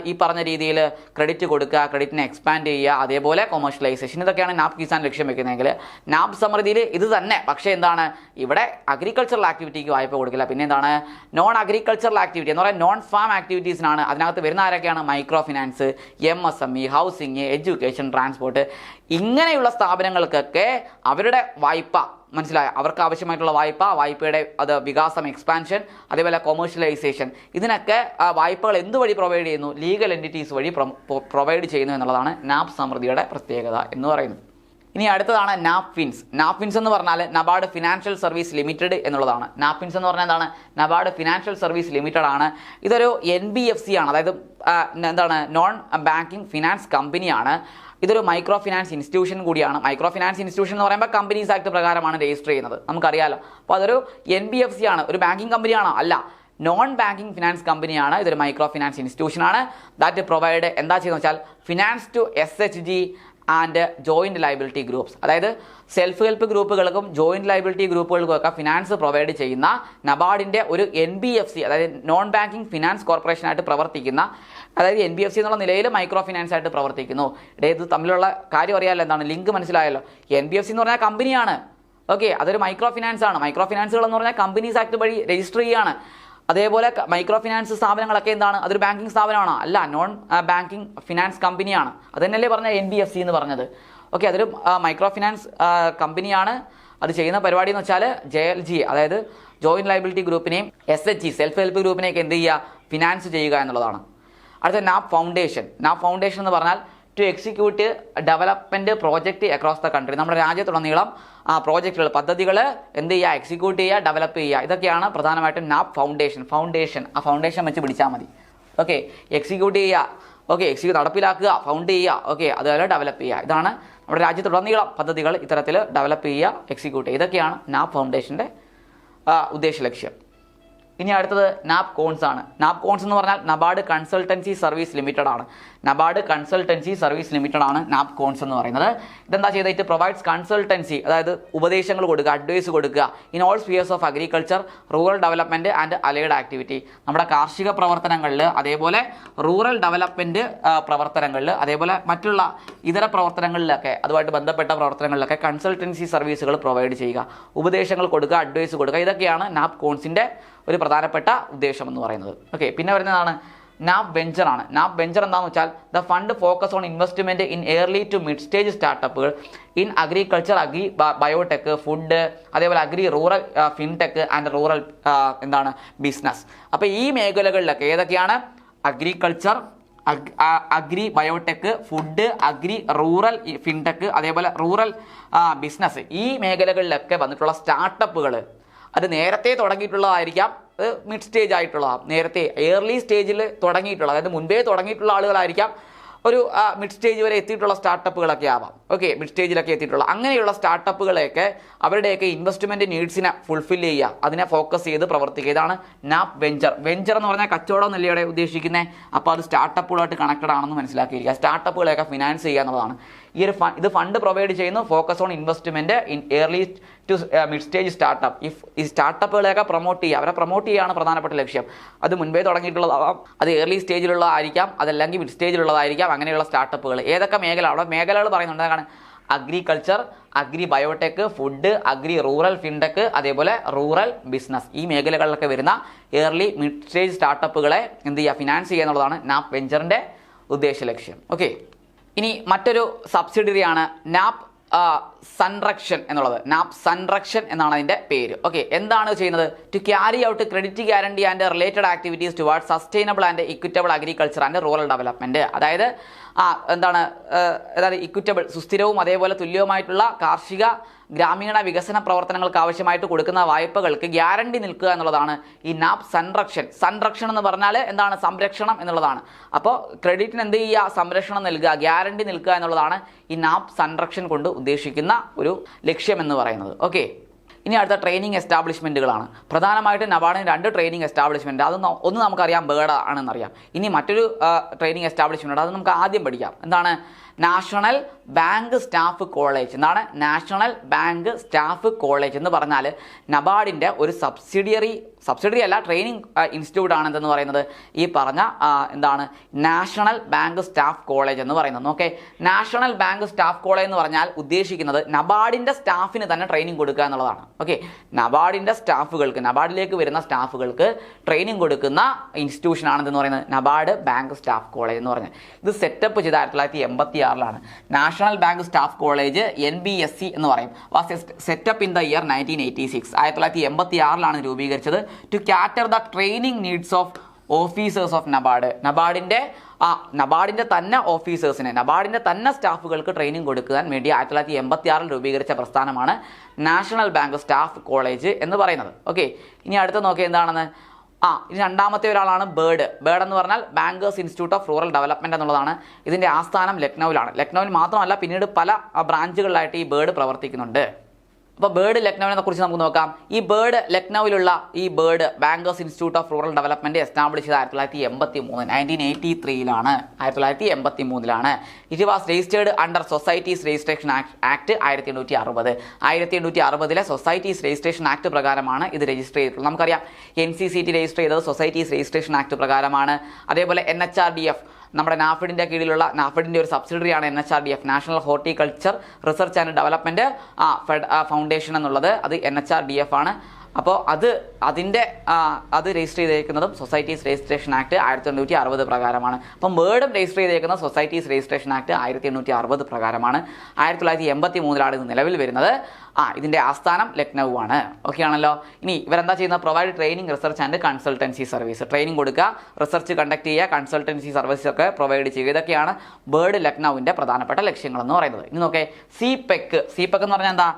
ഈ പറഞ്ഞ രീതിയിൽ ക്രെഡിറ്റ് കൊടുക്കുക, ക്രെഡിറ്റിനെ എക്സ്പാൻഡ് ചെയ്യുക, അതേപോലെ കൊമേഴ്ഷ്യലൈസേഷൻ, ഇതൊക്കെയാണ് നാബ് കിസാൻ ലക്ഷ്യം വെക്കുന്നതെങ്കിൽ നാബ് സമൃദ്ധിയിൽ ഇത് തന്നെ. പക്ഷേ എന്താണ്? ഇവിടെ അഗ്രികൾച്ചറൽ ആക്ടിവിറ്റിക്ക് വായ്പ കൊടുക്കില്ല. പിന്നെ എന്താണ്? നോൺ അഗ്രികൾച്ചറൽ ആക്ടിവിറ്റി എന്ന് പറയുന്നത് നോൺ ഫാം ആക്ടിവിറ്റീസിനാണ്. അതിനകത്ത് വരുന്ന ആരൊക്കെയാണ്? Micro finance, MSME, housing, education, transport. ഇങ്ങനെയുള്ള സ്ഥാപനങ്ങൾക്കൊക്കെ അവരുടെ വായ്പ മനസ്സിലായ അവർക്ക് ആവശ്യമായിട്ടുള്ള വായ്പയുടെ വികാസം, എക്സ്പാൻഷൻ, അതേപോലെ കൊമേഴ്ഷ്യലൈസേഷൻ, ഇതിനൊക്കെ വായ്പകൾ എന്തുവഴി പ്രൊവൈഡ് ചെയ്യുന്നു? ലീഗൽ എൻറ്റിറ്റീസ് വഴി പ്രൊവൈഡ് ചെയ്യുന്നു എന്നുള്ളതാണ് നാബ് സമൃദ്ധിയുടെ പ്രത്യേകത എന്ന് പറയുന്നത്. ഇനി അടുത്തതാണ് നാപ്ഫിൻസ്. നാപ്ഫിൻസ് എന്ന് പറഞ്ഞാൽ നബാർഡ് ഫിനാൻഷ്യൽ സർവീസ് ലിമിറ്റഡ് എന്നുള്ളതാണ്. നാപ്ഫിൻസ് എന്ന് പറഞ്ഞാൽ എന്താണ്? നബാർഡ് ഫിനാൻഷ്യൽ സർവീസ് ലിമിറ്റഡ് ആണ്. ഇതൊരു NBFC ആണ്. അതായത് എന്താണ്? നോൺ ബാങ്കിങ് ഫിനാൻസ് കമ്പനിയാണ്. ഇതൊരു മൈക്രോ ഫിനാൻസ് ഇൻസ്റ്റിറ്റ്യൂഷൻ കൂടിയാണ്. മൈക്രോ ഫിനാൻസ് ഇൻസ്റ്റിറ്റ്യൂഷൻ എന്ന് പറയുമ്പോൾ കമ്പനീസ് ആക്ട് പ്രകാരമാണ് രജിസ്റ്റർ ചെയ്യുന്നത്, നമുക്കറിയാലോ. അപ്പോൾ അതൊരു NBFC ആണ്. ഒരു ബാങ്കിങ് കമ്പനിയാണോ? അല്ല. നോൺ ബാങ്കിങ് ഫിനാൻസ് കമ്പനിയാണ്. ഇതൊരു മൈക്രോ ഫിനാൻസ് ഇൻസ്റ്റിറ്റ്യൂഷനാണ്. ദാറ്റ് പ്രൊവൈഡ് എന്താ ചെയ്യുന്നത് വെച്ചാൽ finance to SHG and joint liability groups. അതായത് സെൽഫ് ഹെൽപ്പ് ഗ്രൂപ്പുകൾക്കും ജോയിൻറ്റ് ലയബിലിറ്റി ഗ്രൂപ്പുകൾക്കും ഒക്കെ ഫിനാൻസ് പ്രൊവൈഡ് ചെയ്യുന്ന നബാർഡിൻ്റെ ഒരു NBFC, അതായത് നോൺ ബാങ്കിങ് ഫിനാൻസ് കോർപ്പറേഷനായിട്ട് പ്രവർത്തിക്കുന്ന, അതായത് NBFC എന്നുള്ള നിലയിൽ മൈക്രോ ഫിനാൻസ് ആയിട്ട് പ്രവർത്തിക്കുന്നു. ഇത് തമ്മിലുള്ള കാര്യം അറിയാമല്ലോ, എന്താണ് ലിങ്ക് മനസ്സിലായല്ലോ. NBFC എന്ന് പറഞ്ഞാൽ കമ്പനിയാണ്. ഓക്കെ, അതൊരു മൈക്രോ ഫിനാൻസ് ആണ്. മൈക്രോ ഫിനാൻസുകൾ എന്ന് പറഞ്ഞാൽ കമ്പനീസ് ആക്ട് വഴി രജിസ്റ്റർ ചെയ്യുകയാണ്. അതേപോലെ മൈക്രോ ഫിനാൻസ് സ്ഥാപനങ്ങളൊക്കെ എന്താണ്, അതൊരു ബാങ്കിങ് സ്ഥാപനമാണോ? അല്ല, നോൺ ബാങ്കിങ് ഫിനാൻസ് കമ്പനിയാണ്. അത് തന്നെയല്ലേ പറഞ്ഞ NBFC എന്ന് പറഞ്ഞത്. ഓക്കെ, അതൊരു മൈക്രോ ഫിനാൻസ് കമ്പനിയാണ്. അത് ചെയ്യുന്ന പരിപാടി എന്ന് വെച്ചാൽ JLG, അതായത് ജോയിൻറ്റ് ലയബിലിറ്റി ഗ്രൂപ്പിനെയും SHG സെൽഫ് ഹെൽപ്പ് ഗ്രൂപ്പിനെയൊക്കെ എന്ത് ചെയ്യുക, ഫിനാൻസ് ചെയ്യുക എന്നുള്ളതാണ്. അടുത്ത നാപ് ഫൗണ്ടേഷൻ. നാപ് ഫൗണ്ടേഷൻ എന്ന് പറഞ്ഞാൽ to execute development project across the country. നമ്മുടെ രാജ്യത്തുടനീളം പ്രോജക്റ്റുകൾ, പദ്ധതികൾ എന്ത് ചെയ്യുക, എക്സിക്യൂട്ട് ചെയ്യുക, ഡെവലപ്പ് ചെയ്യുക. ഇതൊക്കെയാണ് പ്രധാനമായിട്ടും നാപ് ഫൗണ്ടേഷൻ. ആ ഫൗണ്ടേഷൻ വെച്ച് പിടിച്ചാൽ മതി. ഓക്കെ, എക്സിക്യൂട്ട് ചെയ്യുക, ഓക്കെ, നടപ്പിലാക്കുക, ഫൗണ്ട് ചെയ്യുക, ഓക്കെ, അതുപോലെ ഡെവലപ്പ് ചെയ്യുക. ഇതാണ് നമ്മുടെ രാജ്യത്തുടനീളം പദ്ധതികൾ ഇത്തരത്തിൽ ഡെവലപ്പ് ചെയ്യുക, എക്സിക്യൂട്ട് ചെയ്യുക. ഇതൊക്കെയാണ് നാപ് ഫൗണ്ടേഷൻ്റെ ഉദ്ദേശ ലക്ഷ്യം. ഇനി അടുത്തത് നാപ് കോൺസ് ആണ്. നാപ് കോൺസ് എന്ന് പറഞ്ഞാൽ നബാർഡ് കൺസൾട്ടൻസി സർവീസ് ലിമിറ്റഡ് ആണ്. നബാർഡ് കൺസൾട്ടൻസി സർവീസ് ലിമിറ്റഡ് ആണ് നാപ് കോൺസ് എന്ന് പറയുന്നത്. ഇതെന്താ ചെയ്തത്, ഇറ്റ് പ്രൊവൈഡ്സ് കൺസൾട്ടൻസി, അതായത് ഉപദേശങ്ങൾ കൊടുക്കുക, അഡ്വൈസ് കൊടുക്കുക in all spheres of agriculture, rural development and allied activity. നമ്മുടെ കാർഷിക പ്രവർത്തനങ്ങളിൽ, അതേപോലെ റൂറൽ ഡെവലപ്മെൻറ്റ് പ്രവർത്തനങ്ങളിൽ, അതേപോലെ മറ്റുള്ള ഇതര പ്രവർത്തനങ്ങളിലൊക്കെ, അതുമായിട്ട് ബന്ധപ്പെട്ട പ്രവർത്തനങ്ങളിലൊക്കെ കൺസൾട്ടൻസി സർവീസുകൾ പ്രൊവൈഡ് ചെയ്യുക, ഉപദേശങ്ങൾ കൊടുക്കുക, അഡ്വൈസ് കൊടുക്കുക. ഇതൊക്കെയാണ് നാപ് കോൺസിൻ്റെ ഒരു പ്രധാനപ്പെട്ട ഉദ്ദേശം എന്ന് പറയുന്നത്. ഓക്കെ, പിന്നെ വരുന്നതാണ് നാപ് വെഞ്ചർ ആണ്. നാപ് വെഞ്ചർ എന്താണെന്ന് വെച്ചാൽ the fund focus on investment in early to mid stage സ്റ്റാർട്ടപ്പുകൾ ഇൻ അഗ്രികൾച്ചർ, ബയോടെക്, ഫുഡ്, അതേപോലെ rural fintech and rural business. അപ്പോൾ ഈ മേഖലകളിലൊക്കെ ഏതൊക്കെയാണ്, agriculture, biotech, food, rural fintech, അതേപോലെ റൂറൽ ബിസിനസ്, ഈ മേഖലകളിലൊക്കെ വന്നിട്ടുള്ള സ്റ്റാർട്ടപ്പുകൾ അത് നേരത്തെ തുടങ്ങിയിട്ടുള്ളതായിരിക്കാം, മിഡ് സ്റ്റേജ് ആയിട്ടുള്ളതാണ്. നേരത്തെ ഏർലി സ്റ്റേജിൽ തുടങ്ങിയിട്ടുള്ള, അതായത് മുൻപേ തുടങ്ങിയിട്ടുള്ള ആളുകളായിരിക്കാം. ഒരു മിഡ് സ്റ്റേജ് വരെ എത്തിയിട്ടുള്ള സ്റ്റാർട്ടപ്പുകളൊക്കെ ആവാം. ഓക്കെ, മിഡ് സ്റ്റേജിലൊക്കെ എത്തിയിട്ടുള്ള അങ്ങനെയുള്ള സ്റ്റാർട്ടപ്പുകളെയൊക്കെ അവരുടെയൊക്കെ ഇൻവെസ്റ്റ്മെൻറ്റ് നീഡ്സിനെ ഫുൾഫിൽ ചെയ്യുക, അതിനെ ഫോക്കസ് ചെയ്ത് പ്രവർത്തിക്കുക. ഇതാണ് നാപ് വെഞ്ചർ. വെഞ്ചർ എന്ന് പറഞ്ഞാൽ കച്ചവടം എന്നല്ലേ ഇവിടെ ഉദ്ദേശിക്കുന്നത്. അപ്പോൾ അത് സ്റ്റാർട്ടപ്പുകളായിട്ട് കണക്റ്റഡ് ആണെന്ന് മനസ്സിലാക്കിയിരിക്കുക. സ്റ്റാർട്ടപ്പുകളെയൊക്കെ ഫിനാൻസ് ചെയ്യുക എന്നുള്ളതാണ്. ഇത് ഫണ്ട് പ്രൊവൈഡ് ചെയ്യുന്നു, focus on investment in early to mid stage startup. ഈ സ്റ്റാർട്ടപ്പുകളെയൊക്കെ പ്രൊമോട്ട് ചെയ്യുക, അവരെ പ്രൊമോട്ട് ചെയ്യുകയാണ് പ്രധാനപ്പെട്ട ലക്ഷ്യം. അത് മുൻപേ തുടങ്ങിയിട്ടുള്ളതാവാം, അത് ഏർലി സ്റ്റേജിലുള്ളതായിരിക്കാം, അതല്ലെങ്കിൽ മിഡ് സ്റ്റേജിലുള്ളതായിരിക്കാം. അങ്ങനെയുള്ള സ്റ്റാർട്ടപ്പുകൾ ഏതൊക്കെ മേഖല, അവിടെ മേഖലകൾ പറയുന്നുണ്ട്. അതാണ് agriculture, biotech, food, rural fintech, അതേപോലെ റൂറൽ ബിസിനസ്. ഈ മേഖലകളിലൊക്കെ വരുന്ന ഏർലി മിഡ് സ്റ്റേജ് സ്റ്റാർട്ടപ്പുകളെ എന്ത് ചെയ്യുക, ഫിനാൻസ് ചെയ്യുക എന്നുള്ളതാണ് നാപ് വെഞ്ചറിൻ്റെ ഉദ്ദേശ ലക്ഷ്യം. ഓക്കെ, ഇനി മറ്റൊരു സബ്സിഡിയറിയാണ് നാപ് സൺറക്ഷൻ എന്നുള്ളത്. നാപ് സൺറക്ഷൻ എന്നാണ് അതിൻ്റെ പേര്. ഓക്കെ, എന്താണ് ചെയ്യുന്നത്, to carry out credit guarantee and related activities toward sustainable and equitable agriculture and rural development. അതായത് ഇക്വിറ്റബിൾ, സുസ്ഥിരവും അതേപോലെ തുല്യവുമായിട്ടുള്ള കാർഷിക ഗ്രാമീണ വികസന പ്രവർത്തനങ്ങൾക്ക് ആവശ്യമായിട്ട് കൊടുക്കുന്ന വായ്പകൾക്ക് ഗ്യാരണ്ടി നിൽക്കുക എന്നുള്ളതാണ് ഈ നാപ് സൺറക്ഷൻ. സൺറക്ഷൻ എന്ന് പറഞ്ഞാൽ എന്താണ്, സംരക്ഷണം എന്നുള്ളതാണ്. അപ്പോൾ ക്രെഡിറ്റിന് എന്ത് ചെയ്യുക, സംരക്ഷണം നൽകുക, ഗ്യാരണ്ടി നിൽക്കുക എന്നുള്ളതാണ് ഈ നാപ് സൺറക്ഷൻ കൊണ്ട് ഉദ്ദേശിക്കുന്ന ഒരു ലക്ഷ്യം എന്ന് പറയുന്നത്. ഓക്കെ, ഇനി അടുത്ത ട്രെയിനിങ് എസ്റ്റാബ്ലിഷ്മെൻറ്റുകളാണ്. പ്രധാനമായിട്ടും നബാർഡിന് 2 ട്രെയിനിങ് എസ്റ്റാബ്ലിഷ്മെൻറ്റ്, അത് ഒന്ന് നമുക്കറിയാം, ബേർഡ് ആണെന്നറിയാം. ഇനി മറ്റൊരു ട്രെയിനിങ് എസ്റ്റാബ്ലിഷ്മെൻറ്റ്, അത് നമുക്ക് ആദ്യം പഠിക്കാം. എന്താണ്, നാഷണൽ ബാങ്ക് സ്റ്റാഫ് കോളേജ്. എന്താണ് നാഷണൽ ബാങ്ക് സ്റ്റാഫ് കോളേജ് എന്ന് പറഞ്ഞാൽ നബാർഡിൻ്റെ ഒരു സബ്സിഡിയറി അല്ല, ട്രെയിനിങ് ഇൻസ്റ്റിറ്റ്യൂട്ട് ആണ് എന്തെന്ന് പറയുന്നത് ഈ പറഞ്ഞ നാഷണൽ ബാങ്ക് സ്റ്റാഫ് കോളേജ് എന്ന് പറയുന്നത്. Okay, national bank staff college എന്ന് പറഞ്ഞാൽ ഉദ്ദേശിക്കുന്നത് നബാർഡിൻ്റെ സ്റ്റാഫിന് തന്നെ ട്രെയിനിങ് കൊടുക്കുക എന്നുള്ളതാണ്. ഓക്കെ, നബാർഡിൻ്റെ സ്റ്റാഫുകൾക്ക്, നബാർഡിലേക്ക് വരുന്ന സ്റ്റാഫുകൾക്ക് ട്രെയിനിങ് കൊടുക്കുന്ന ഇൻസ്റ്റിറ്റ്യൂഷൻ ആണെന്ന് പറയുന്നത് നബാർഡ് ബാങ്ക് സ്റ്റാഫ് കോളേജ് എന്ന് പറഞ്ഞത്. ഇത് സെറ്റപ്പ് ചെയ്ത് 1986 national bank staff college NBSC എന്ന് പറയും. Setup in the year 1986. 1986 രൂപീകരിച്ചത് to cater the training needs of officers of NABARD. നബാർഡിൻ്റെ തന്നെ ഓഫീസേഴ്സിന്, നബാർഡിൻ്റെ തന്നെ സ്റ്റാഫുകൾക്ക് ട്രെയിനിങ് കൊടുക്കാൻ വേണ്ടി 1986 രൂപീകരിച്ച പ്രസ്ഥാനമാണ് നാഷണൽ ബാങ്ക് സ്റ്റാഫ് കോളേജ് എന്ന് പറയുന്നത്. ഓക്കെ, ഇനി അടുത്ത് നോക്കിയാൽ എന്താണെന്ന്, ഇനി രണ്ടാമത്തെ ഒരാളാണ് ബേർഡ് എന്ന് പറഞ്ഞാൽ bankers institute of rural development എന്നുള്ളതാണ്. ഇതിൻ്റെ ആസ്ഥാനം ലക്നൌവിലാണ്. ലക്നൌവിൽ മാത്രമല്ല, പിന്നീട് പല ബ്രാഞ്ചുകളിലായിട്ട് ഈ ബേർഡ് പ്രവർത്തിക്കുന്നുണ്ട്. അപ്പോൾ ബേർഡ് ലക്നൌവിനെ കുറിച്ച് നമുക്ക് നോക്കാം. ഈ ബേർഡ് ലക്നൌവിലുള്ള ഈ bird bankers institute of rural development establish ചെയ്ത് 1983 1983 it was registered under societies registration act 1860 societies registration act പ്രകാരമാണ് ഇത് രജിസ്റ്റർ ചെയ്തിട്ടുള്ളത്. നമുക്കറിയാം NCCT രജിസ്റ്റർ ചെയ്തത് സൊസൈറ്റീസ് രജിസ്ട്രേഷൻ ആക്ട് പ്രകാരമാണ്. അതേപോലെ NHRDF നമ്മുടെ നാഫിഡിൻ്റെ കീഴിലുള്ള നാഫിഡിൻ്റെ ഒരു സബ്സിഡറിയാണ് NHRDF, national horticulture research and development foundation എന്നുള്ളത്. അത് NHRDF ആണ്. അപ്പോൾ അത് രജിസ്റ്റർ ചെയ്തേക്കുന്നതും സൊസൈറ്റീസ് രജിസ്ട്രേഷൻ ആക്ട് 1860 പ്രകാരമാണ്. അപ്പം ബേർഡും രജിസ്റ്റർ ചെയ്തേക്കുന്നത് സൊസൈറ്റീസ് രജിസ്ട്രേഷൻ ആക്ട് 1860 പ്രകാരമാണ്. 1983 ഇത് നിലവിൽ വരുന്നത്. ഇതിൻ്റെ ആസ്ഥാനം ലക്നൗ ആണ്. ഓക്കെ ആണല്ലോ. ഇനി ഇവരെന്താ ചെയ്യുന്നത്? Provide training, research and consultancy service. Training കൊടുക്കുക, റിസർച്ച് കണ്ടക്ട് ചെയ്യുക, കൺസൾട്ടൻസി സർവീസ് ഒക്കെ പ്രൊവൈഡ് ചെയ്യുക. ഇതൊക്കെയാണ് ബേർഡ് ലക്നൌവിൻ്റെ പ്രധാനപ്പെട്ട ലക്ഷ്യങ്ങളെന്ന് പറയുന്നത്. ഇനി നോക്കേ, CPEC എന്ന് പറഞ്ഞാൽ എന്താ?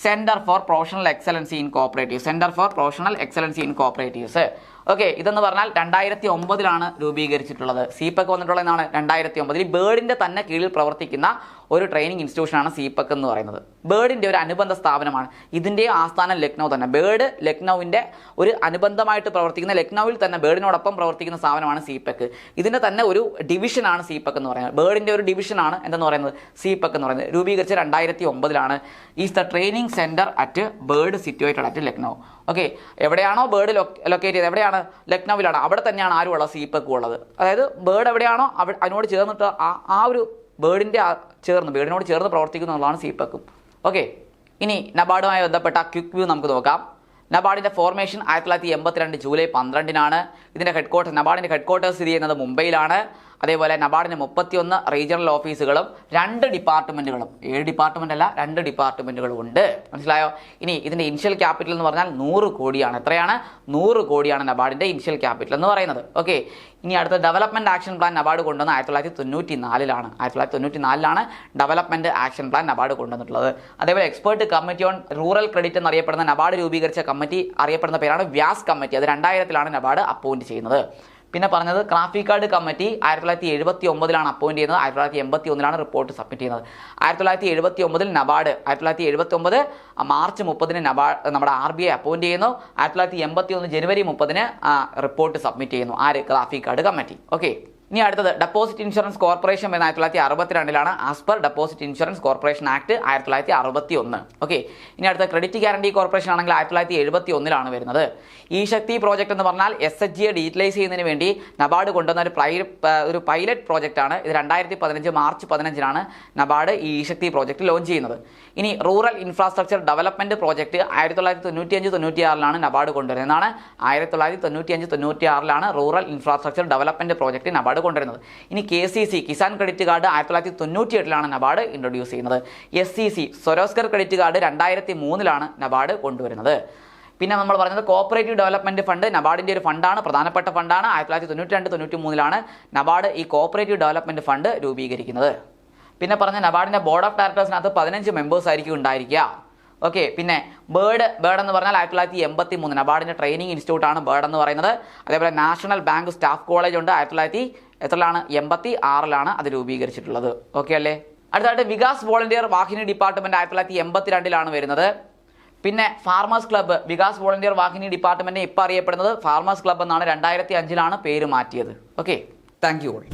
Centre for professional excellency in cooperatives. Centre for professional excellency in cooperatives. Okay, ഇതെന്ന് പറഞ്ഞാൽ 2009 രൂപീകരിച്ചിട്ടുള്ളത്. CPEC വന്നിട്ടുള്ള എന്നാണ് 2009. ഈ ബേർഡിൻ്റെ തന്നെ കീഴിൽ പ്രവർത്തിക്കുന്ന ഒരു ട്രെയിനിങ് ഇൻസ്റ്റിറ്റ്യൂഷനാണ് CPEC എന്ന് പറയുന്നത്. ബേർഡിൻ്റെ ഒരു അനുബന്ധ സ്ഥാപനമാണ്. ഇതിൻ്റെ ആസ്ഥാനം ലക്നൗ തന്നെ. ബേർഡ് ലക്നൌവിൻ്റെ ഒരു അനുബന്ധമായിട്ട് പ്രവർത്തിക്കുന്ന, ലക്നൌവിൽ തന്നെ ബേർഡിനോടൊപ്പം പ്രവർത്തിക്കുന്ന സ്ഥാപനമാണ് CPEC. ഇതിൻ്റെ തന്നെ ഒരു ഡിവിഷനാണ് CPEC എന്ന് പറയുന്നത്. ബേർഡിൻ്റെ ഒരു ഡിവിഷനാണ് എന്തെന്ന് പറയുന്നത്? CPEC എന്ന് പറയുന്നത്. രൂപീകരിച്ച 2009 is the training centre at bird situated at Lucknow. Okay, എവിടെയാണോ ബേർഡ് ലൊക്കേറ്റ് ചെയ്ത്, എവിടെയാണ്? ലക്നൌവിലാണ്. അവിടെ തന്നെയാണ് ആരുമുള്ള? CPEC ഉള്ളത്. അതായത് ബേർഡ് എവിടെയാണോ അതിനോട് ചേർന്നിട്ട് ആ ഒരു ബേർഡിനോട് ചേർന്ന് പ്രവർത്തിക്കുന്നു എന്നുള്ളതാണ് CPEC. ഓക്കെ, ഇനി നബാർഡുമായി ബന്ധപ്പെട്ട ക്വിക്ക് വ്യൂ നമുക്ക് നോക്കാം. നബാർഡിൻ്റെ ഫോർമേഷൻ 1982 ജൂലൈ 12 ഇതിൻ്റെ നബാർഡിൻ്റെ ഹെഡ്ക്വാർട്ടേഴ്സ് സ്ഥിതി ചെയ്യുന്നത് മുംബൈയിലാണ്. അതേപോലെ നബാർഡിന് 31 റീജിയണൽ ഓഫീസുകളും 2 ഡിപ്പാർട്ട്മെൻറ്റുകളും, 7 ഡിപ്പാർട്ട്മെൻ്റ് അല്ല 2 ഡിപ്പാർട്ട്മെൻറ്റുകളും ഉണ്ട്. മനസ്സിലായോ? ഇനി ഇതിൻ്റെ ഇനിഷ്യൽ ക്യാപിറ്റൽ എന്ന് പറഞ്ഞാൽ 100 കോടിയാണ്. എത്രയാണ്? 100 കോടിയാണ് നബാർഡിൻ്റെ ഇനിഷ്യൽ ക്യാപിറ്റൽ എന്ന് പറയുന്നത്. ഓക്കെ, ഇനി അടുത്ത ഡെവലപ്മെൻറ്റ് ആക്ഷൻ പ്ലാൻ നബാർഡ് കൊണ്ടുവന്ന 1994 1994 ഡെവലപ്മെൻറ്റ് ആക്ഷൻ പ്ലാൻ നബാർഡ് കൊണ്ടുവന്നിട്ടുള്ളത്. അതേപോലെ expert committee on rural credit എന്നറിയപ്പെടുന്ന നബാർഡ് രൂപീകരിച്ച കമ്മിറ്റി അറിയപ്പെടുന്ന പേരാണ് വ്യാസ് കമ്മിറ്റി. അത് 2000 നബാർഡ് അപ്പോയിൻറ്റ് ചെയ്യുന്നത്. പിന്നെ പറഞ്ഞത് ക്രാഫിക്കാർഡ് കമ്മിറ്റി 1979 അപ്പോയിൻറ്റ് ചെയ്യുന്നത്. 1981 റിപ്പോർട്ട് സബ്മിറ്റ് ചെയ്യുന്നത്. 1979 നബാർഡ് 1979 മാർച്ച് 30 നമ്മുടെ RBI അപ്പോയിൻറ്റ് ചെയ്യുന്നു. 1981 ജനുവരി 30 റിപ്പോർട്ട് സബ്മിറ്റ് ചെയ്യുന്നു. ആര്? ക്രാഫിക്കാർഡ് കമ്മിറ്റി. ഓക്കെ, ഇനി അടുത്തത് ഡെപ്പോസിറ്റ് ഇൻഷുറൻസ് കോർപ്പറേഷൻ വരുന്ന 1962 as per deposit insurance corporation act 1961. Okay, ഇനി അടുത്ത ക്രെഡിറ്റ് ഗ്യാരണ്ടി കോർപ്പറേഷൻ ആണെങ്കിൽ 1971 വരുന്നത്. ഈ ശക്തി പ്രോജക്റ്റ് എന്ന് പറഞ്ഞാൽ SHGയെ ഡീറ്റലൈസ് ചെയ്യുന്നതിന് വേണ്ടി നബാർഡ് കൊണ്ടുവന്ന ഒരു പൈലറ്റ് പ്രോജക്റ്റാണ്. ഇത് 2015 മാർച്ച് 15 നബാർഡ് ഈ ശക്തി പ്രോജക്റ്റ് ലോഞ്ച് ചെയ്യുന്നത്. ഇനി rural infrastructure development project 1995-96 NABARD കൊണ്ടുവരുന്നതാണ്. 1995-96 rural infrastructure development project NABARD കൊണ്ടുവരുന്നത്. ഇനി KCC Kisan credit card 1998 NABARD introduce ചെയ്യുന്നത്. SCC Swarozgar credit card 2003 NABARD കൊണ്ടുവരുന്നത്. പിന്നെ നമ്മൾ പറഞ്ഞത് കോപ്പറേറ്റീവ് ഡെവലപ്മെൻറ്റ് ഫണ്ട് നബാർഡിൻ്റെ ഒരു ഫണ്ടാണ്, പ്രധാനപ്പെട്ട ഫണ്ടാണ്. 1992-93 നബാർഡ് ഈ കോപ്പറേറ്റീവ് ഡെവലപ്മെൻറ്റ് ഫണ്ട് രൂപീകരിക്കുന്നത്. പിന്നെ പറഞ്ഞ നബാർഡിൻ്റെ ബോർഡ് ഓഫ് ഡയറക്ടേഴ്സിനകത്ത് 15 മെമ്പേഴ്സ് ആയിരിക്കും ഉണ്ടായിരിക്കുക. ഓക്കെ, പിന്നെ ബേർഡ് എന്ന് പറഞ്ഞാൽ 1983 നബാർഡിൻ്റെ ട്രെയിനിങ് ഇൻസ്റ്റിറ്റ്യൂട്ടാണ് ബേർഡ് എന്ന് പറയുന്നത്. അതേപോലെ നാഷണൽ ബാങ്ക് സ്റ്റാഫ് കോളേജ് ഉണ്ട്. 1986 അത് രൂപീകരിച്ചിട്ടുള്ളത്. ഓക്കെ അല്ലേ? അടുത്തായിട്ട് വികാസ് വോളണ്ടിയർ വാഹിനി ഡിപ്പാർട്ട്മെൻറ്റ് 1982 വരുന്നത്. പിന്നെ farmers club, Vikas volunteer Vahini department ഇപ്പോൾ അറിയപ്പെടുന്നത് ഫാർമേഴ്സ് ക്ലബ്ബ് എന്നാണ്. 2005 പേര് മാറ്റിയത്. Okay, thank you all.